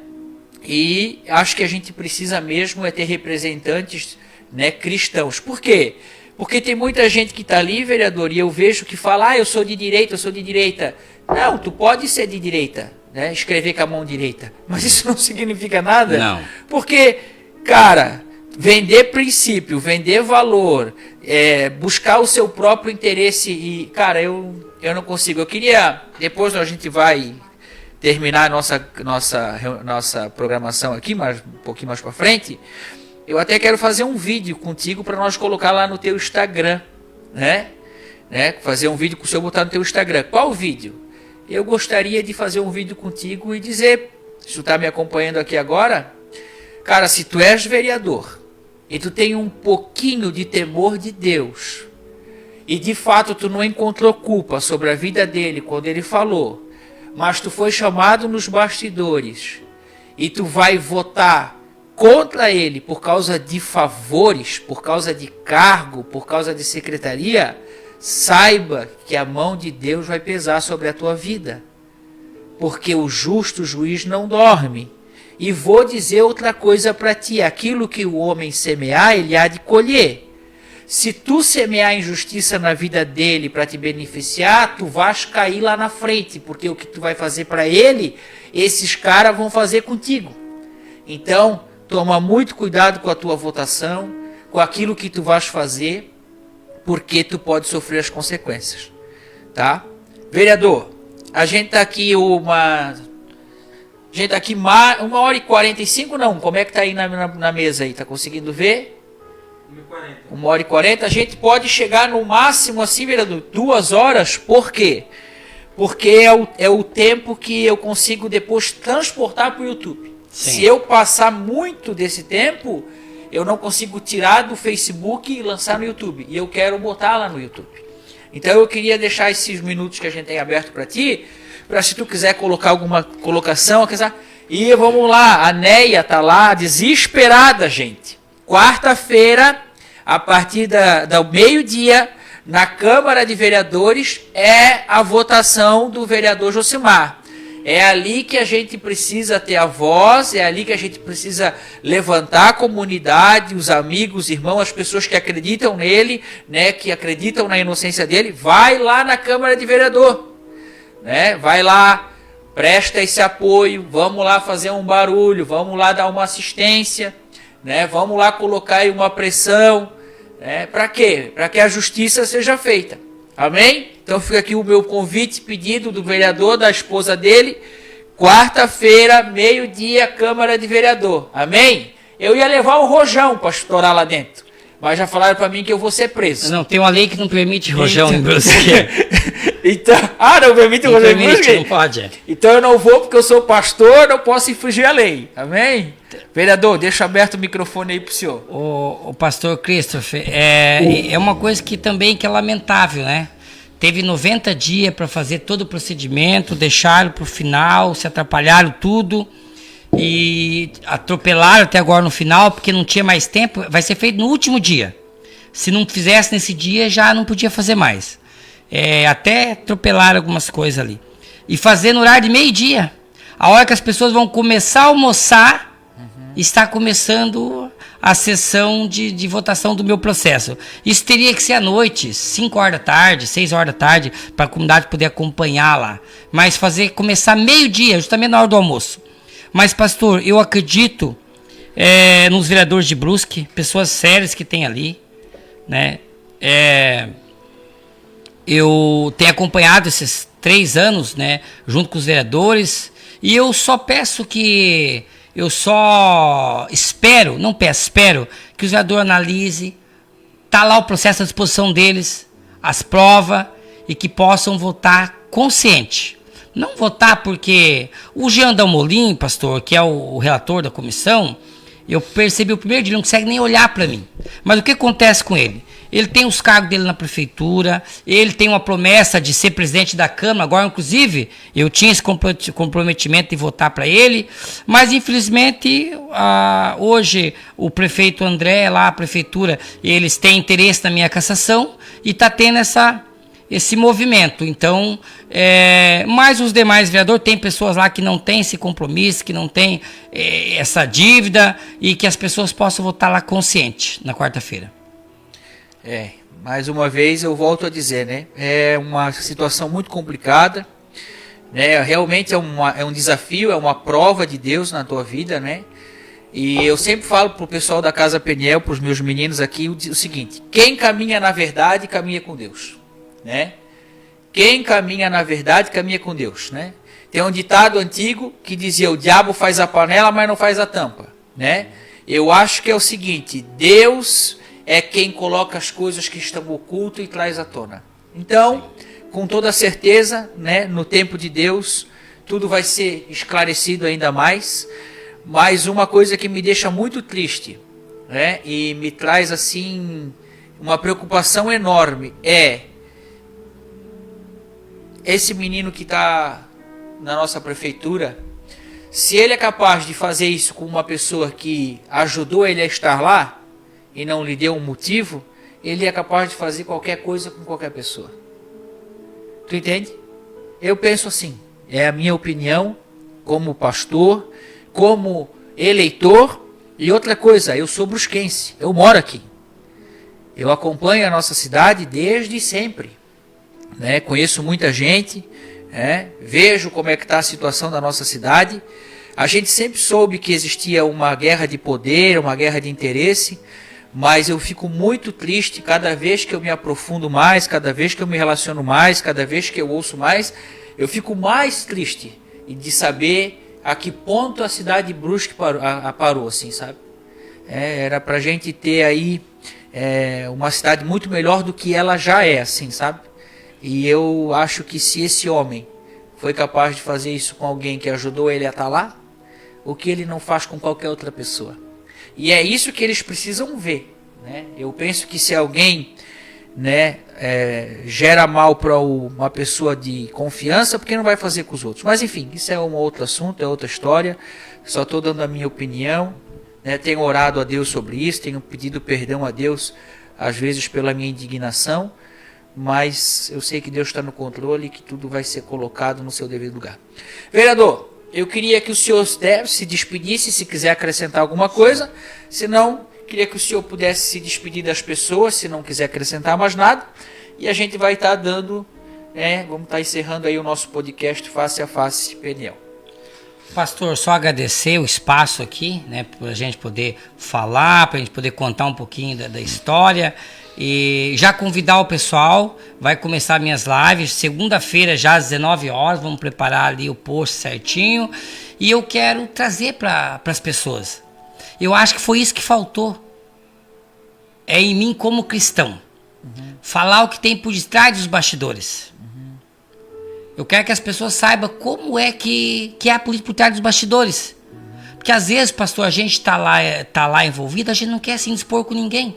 E acho que a gente precisa mesmo ter representantes, né, cristãos. Por quê? Porque tem muita gente que está ali, vereador, e eu vejo que fala, eu sou de direita, eu sou de direita. Não, tu pode ser de direita, né? Escrever com a mão direita. Mas isso não significa nada. Não. Porque, cara, vender princípio, vender valor, buscar o seu próprio interesse e, cara, eu não consigo. Eu queria, depois a gente vai terminar a nossa programação aqui, mas um pouquinho mais para frente, eu até quero fazer um vídeo contigo para nós colocar lá no teu Instagram, né? Fazer um vídeo com o senhor, botar no teu Instagram. Qual vídeo? Eu gostaria de fazer um vídeo contigo e dizer, se tu está me acompanhando aqui agora, cara, se tu és vereador e tu tem um pouquinho de temor de Deus e de fato tu não encontrou culpa sobre a vida dele quando ele falou, mas tu foi chamado nos bastidores e tu vai votar contra ele por causa de favores, por causa de cargo, por causa de secretaria, saiba que a mão de Deus vai pesar sobre a tua vida, porque o justo juiz não dorme. E vou dizer outra coisa para ti, aquilo que o homem semear, ele há de colher. Se tu semear injustiça na vida dele para te beneficiar, tu vais cair lá na frente, porque o que tu vai fazer para ele, esses caras vão fazer contigo. Então, toma muito cuidado com a tua votação, com aquilo que tu vais fazer, porque tu pode sofrer as consequências, tá? Vereador, a gente tá aqui uma hora e 45, não? Como é que tá aí na mesa aí? Tá conseguindo ver? 1 hora e 40. A gente pode chegar no máximo assim, vereador, 2 horas. Por quê? Porque é o tempo que eu consigo depois transportar para o YouTube. Sim. Se eu passar muito desse tempo, eu não consigo tirar do Facebook e lançar no YouTube. E eu quero botar lá no YouTube. Então eu queria deixar esses minutos que a gente tem aberto para ti, para se tu quiser colocar alguma colocação. E vamos lá, a Neia tá lá desesperada, gente. Quarta-feira, a partir do meio-dia, na Câmara de Vereadores, é a votação do vereador Josimar. É ali que a gente precisa ter a voz, é ali que a gente precisa levantar a comunidade, os amigos, os irmãos, as pessoas que acreditam nele, né, que acreditam na inocência dele. Vai lá na Câmara de Vereador, né, vai lá, presta esse apoio, vamos lá fazer um barulho, vamos lá dar uma assistência, né, vamos lá colocar aí uma pressão, né, para quê? Para que a justiça seja feita. Amém? Então fica aqui o meu convite, pedido do vereador, da esposa dele, quarta-feira, meio-dia, Câmara de Vereador. Amém? Eu ia levar o rojão para estourar lá dentro, mas já falaram para mim que eu vou ser preso. Não, tem uma lei que não permite rojão em Brusque. Então, não permite rojão em Brusque? Não pode. Então eu não vou porque eu sou pastor, não posso infringir a lei. Amém? Vereador, deixa aberto o microfone aí para o senhor. O pastor Christopher, é uma coisa que também que é lamentável, né? Teve 90 dias para fazer todo o procedimento, deixaram para o final, se atrapalharam tudo e atropelaram até agora no final, porque não tinha mais tempo. Vai ser feito no último dia. Se não fizesse nesse dia, já não podia fazer mais. Até atropelaram algumas coisas ali. E fazer no horário de meio-dia. A hora que as pessoas vão começar a almoçar, está começando a sessão de votação do meu processo. Isso teria que ser à noite, 5 horas da tarde, 6 horas da tarde, para a comunidade poder acompanhar lá. Mas começar meio-dia, justamente na hora do almoço. Mas, pastor, eu acredito nos vereadores de Brusque, pessoas sérias que tem ali, né? Eu tenho acompanhado esses 3 anos, né, junto com os vereadores, e eu só peço que... Eu só espero, não peço, espero que o vereador analise, tá lá o processo à disposição deles, as provas, e que possam votar consciente. Não votar porque o Jean Dalmolin, pastor, que é o relator da comissão, eu percebi o primeiro dia, ele não consegue nem olhar para mim. Mas o que acontece com ele? Ele tem os cargos dele na prefeitura, ele tem uma promessa de ser presidente da Câmara, agora inclusive eu tinha esse comprometimento de votar para ele, mas infelizmente hoje o prefeito André, lá a prefeitura, eles têm interesse na minha cassação e está tendo esse movimento. Então, mas os demais vereadores, tem pessoas lá que não têm esse compromisso, que não têm essa dívida e que as pessoas possam votar lá consciente na quarta-feira. Mais uma vez eu volto a dizer, né? É uma situação muito complicada, né? Realmente é um desafio, é uma prova de Deus na tua vida, né? E eu sempre falo pro pessoal da Casa Peniel, pros meus meninos aqui, o seguinte: quem caminha na verdade, caminha com Deus, né? Quem caminha na verdade, caminha com Deus, né? Tem um ditado antigo que dizia: o diabo faz a panela, mas não faz a tampa, né? Eu acho que é o seguinte: Deus é quem coloca as coisas que estão ocultas e traz à tona. Então, com toda certeza, né, no tempo de Deus, tudo vai ser esclarecido ainda mais. Mas uma coisa que me deixa muito triste, né, e me traz assim uma preocupação enorme é esse menino que está na nossa prefeitura. Se ele é capaz de fazer isso com uma pessoa que ajudou ele a estar lá e não lhe deu um motivo, ele é capaz de fazer qualquer coisa com qualquer pessoa. Tu entende? Eu penso assim, é a minha opinião como pastor, como eleitor. E outra coisa, eu sou brusquense, eu moro aqui. Eu acompanho a nossa cidade desde sempre, né? Conheço muita gente, né? Vejo como é que está a situação da nossa cidade. A gente sempre soube que existia uma guerra de poder, uma guerra de interesse, mas eu fico muito triste cada vez que eu me aprofundo mais, cada vez que eu me relaciono mais, cada vez que eu ouço mais, eu fico mais triste de saber a que ponto a cidade de Brusque parou, assim, sabe? Era pra gente ter aí uma cidade muito melhor do que ela já é, assim, sabe? E eu acho que se esse homem foi capaz de fazer isso com alguém que ajudou ele a estar lá, o que ele não faz com qualquer outra pessoa? E é isso que eles precisam ver, né? Eu penso que se alguém, né, gera mal para uma pessoa de confiança, porque não vai fazer com os outros? Mas enfim, isso é um outro assunto, é outra história. Só estou dando a minha opinião, né? Tenho orado a Deus sobre isso, tenho pedido perdão a Deus, às vezes pela minha indignação, mas eu sei que Deus está no controle e que tudo vai ser colocado no seu devido lugar. Vereador, eu queria que o senhor se despedisse, se quiser acrescentar alguma coisa. Se não, queria que o senhor pudesse se despedir das pessoas, se não quiser acrescentar mais nada. E a gente vai estar dando, vamos estar encerrando aí o nosso podcast Face a Face PNL. Pastor, só agradecer o espaço aqui, né, para a gente poder falar, para a gente poder contar um pouquinho da história. E já convidar o pessoal, vai começar minhas lives, segunda-feira já às 19 horas, vamos preparar ali o post certinho. E eu quero trazer para as pessoas. Eu acho que foi isso que faltou. É em mim como cristão. Falar o que tem por detrás dos bastidores. Eu quero que as pessoas saibam como é que é a política por trás dos bastidores. Porque às vezes, pastor, a gente tá lá envolvido, a gente não quer se indispor com ninguém.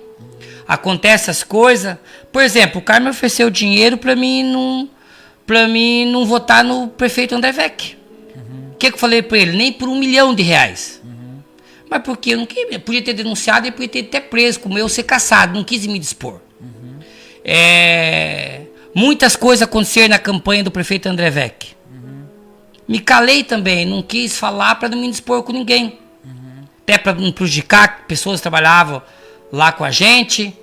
Acontece as coisas. Por exemplo, o cara me ofereceu dinheiro para mim não votar no prefeito André Vec. O que eu falei para ele? Nem por R$1 milhão. Mas por quê? Eu não queria, podia ter denunciado e podia ter até preso, como eu ser caçado, não quis me dispor. Muitas coisas aconteceram na campanha do prefeito André Vec. Me calei também, não quis falar para não me dispor com ninguém. Até para não prejudicar pessoas que trabalhavam lá com a gente.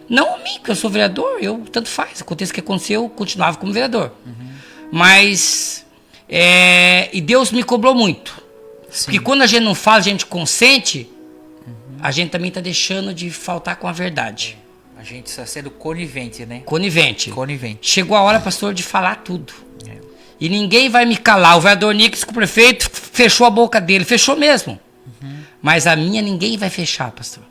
Não a mim, porque eu sou vereador, tanto faz, aconteça o que aconteceu, eu continuava como vereador. Mas e Deus me cobrou muito. Sim. Porque quando a gente não fala, a gente consente, a gente também está deixando de faltar com a verdade. A gente está sendo conivente, né? Conivente. Chegou a hora, pastor, de falar tudo. E ninguém vai me calar. O vereador Nix, com o prefeito, fechou a boca dele. Fechou mesmo. Mas a minha ninguém vai fechar, pastor.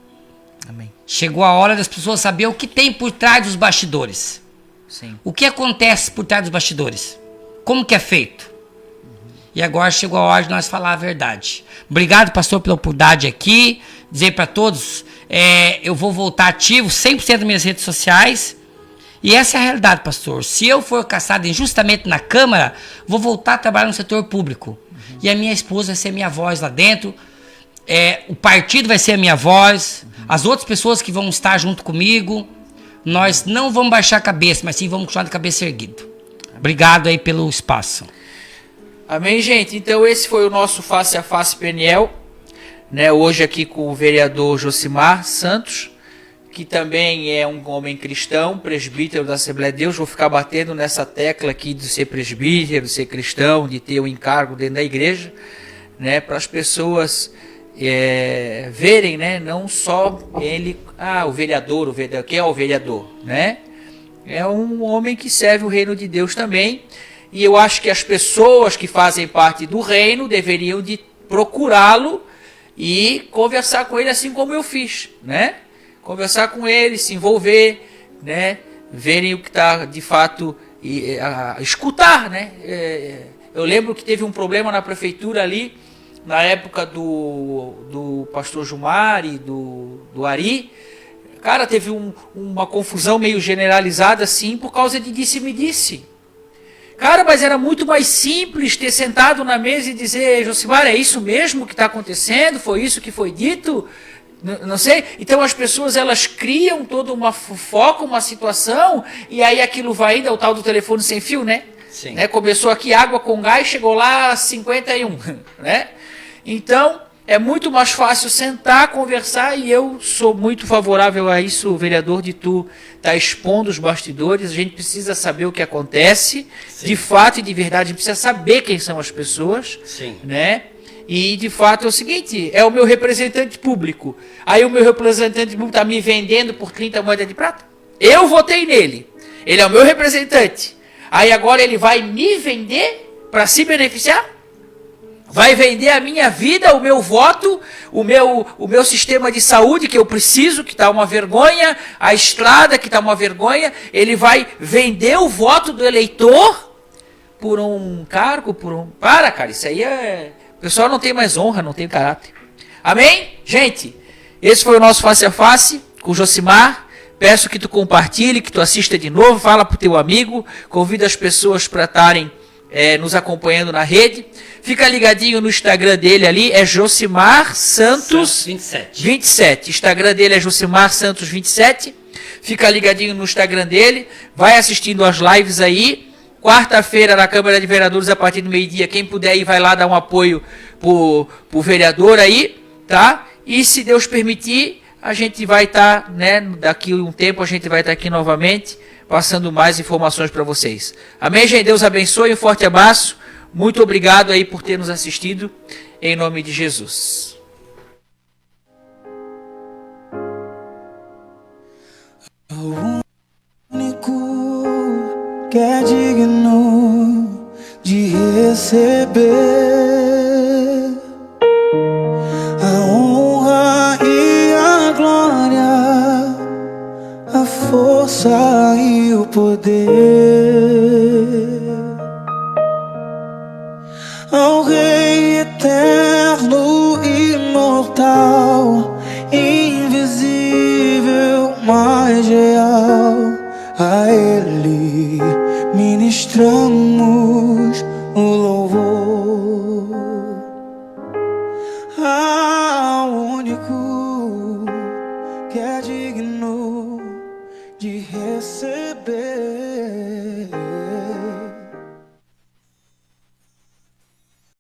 Amém. Chegou a hora das pessoas saber o que tem por trás dos bastidores. Sim. O que acontece por trás dos bastidores. Como que é feito. E agora chegou a hora de nós falar a verdade. Obrigado, pastor, pela oportunidade aqui. Dizer para todos, eu vou voltar ativo 100% das minhas redes sociais. E essa é a realidade, pastor. Se eu for caçado injustamente na Câmara, vou voltar a trabalhar no setor público. E a minha esposa vai ser minha voz lá dentro. O partido vai ser a minha voz. As outras pessoas que vão estar junto comigo. Nós não vamos baixar a cabeça, mas sim vamos continuar de cabeça erguida. Obrigado aí pelo espaço. Amém, gente? Então esse foi o nosso Face a Face PNL, né? Hoje aqui com o vereador Josimar Santos, que também é um homem cristão, presbítero da Assembleia de Deus. Vou ficar batendo nessa tecla aqui de ser presbítero, de ser cristão, de ter um encargo dentro da igreja, né? Para as pessoas verem, né? Não só ele, o vereador, quem é o vereador, né? É um homem que serve o reino de Deus também. E eu acho que as pessoas que fazem parte do reino deveriam de procurá-lo e conversar com ele assim como eu fiz, né? Conversar com ele, se envolver, né? Verem o que está de fato, escutar, né? Eu lembro que teve um problema na prefeitura ali, na época do pastor Gilmar e do Ari. Cara, teve uma confusão meio generalizada assim por causa de disse-me-disse. Cara, mas era muito mais simples ter sentado na mesa e dizer: Josimar, é isso mesmo que está acontecendo? Foi isso que foi dito? Não sei. Então as pessoas, elas criam toda uma fofoca, uma situação, e aí aquilo vai indo, é o tal do telefone sem fio, né? Sim. Né? Começou aqui água com gás, chegou lá 51, né? Então é muito mais fácil sentar, conversar, e eu sou muito favorável a isso, vereador, de tu estar expondo os bastidores. A gente precisa saber o que acontece, sim, de fato e de verdade. A gente precisa saber quem são as pessoas, sim, né? E de fato é o seguinte, é o meu representante público. Aí o meu representante público está me vendendo por 30 moedas de prata. Eu votei nele, ele é o meu representante. Aí agora ele vai me vender para se beneficiar? Vai vender a minha vida, o meu voto, o meu sistema de saúde que eu preciso, que está uma vergonha, a estrada que está uma vergonha. Ele vai vender o voto do eleitor por um cargo, cara, isso aí é... O pessoal não tem mais honra, não tem caráter. Amém? Gente, esse foi o nosso Face a Face com o Josimar. Peço que tu compartilhe, que tu assista de novo, fala para o teu amigo, convida as pessoas para estarem nos acompanhando na rede. Fica ligadinho no Instagram dele ali, é Josimar Santos 27. Instagram dele é Josimar Santos 27. Fica ligadinho no Instagram dele, vai assistindo as lives aí. Quarta-feira na Câmara de Vereadores a partir do meio-dia, quem puder ir vai lá dar um apoio pro vereador aí, tá? E se Deus permitir, a gente vai estar, né, daqui a um tempo a gente vai estar aqui novamente, passando mais informações para vocês. Amém, gente? Deus abençoe, um forte abraço. Muito obrigado aí por ter nos assistido, em nome de Jesus. O único que é digno de receber a honra e a glória, a força e o poder, ao Rei eterno, imortal, invisível, mais real, a Ele ministramos o louvor, ao único que é digno de receber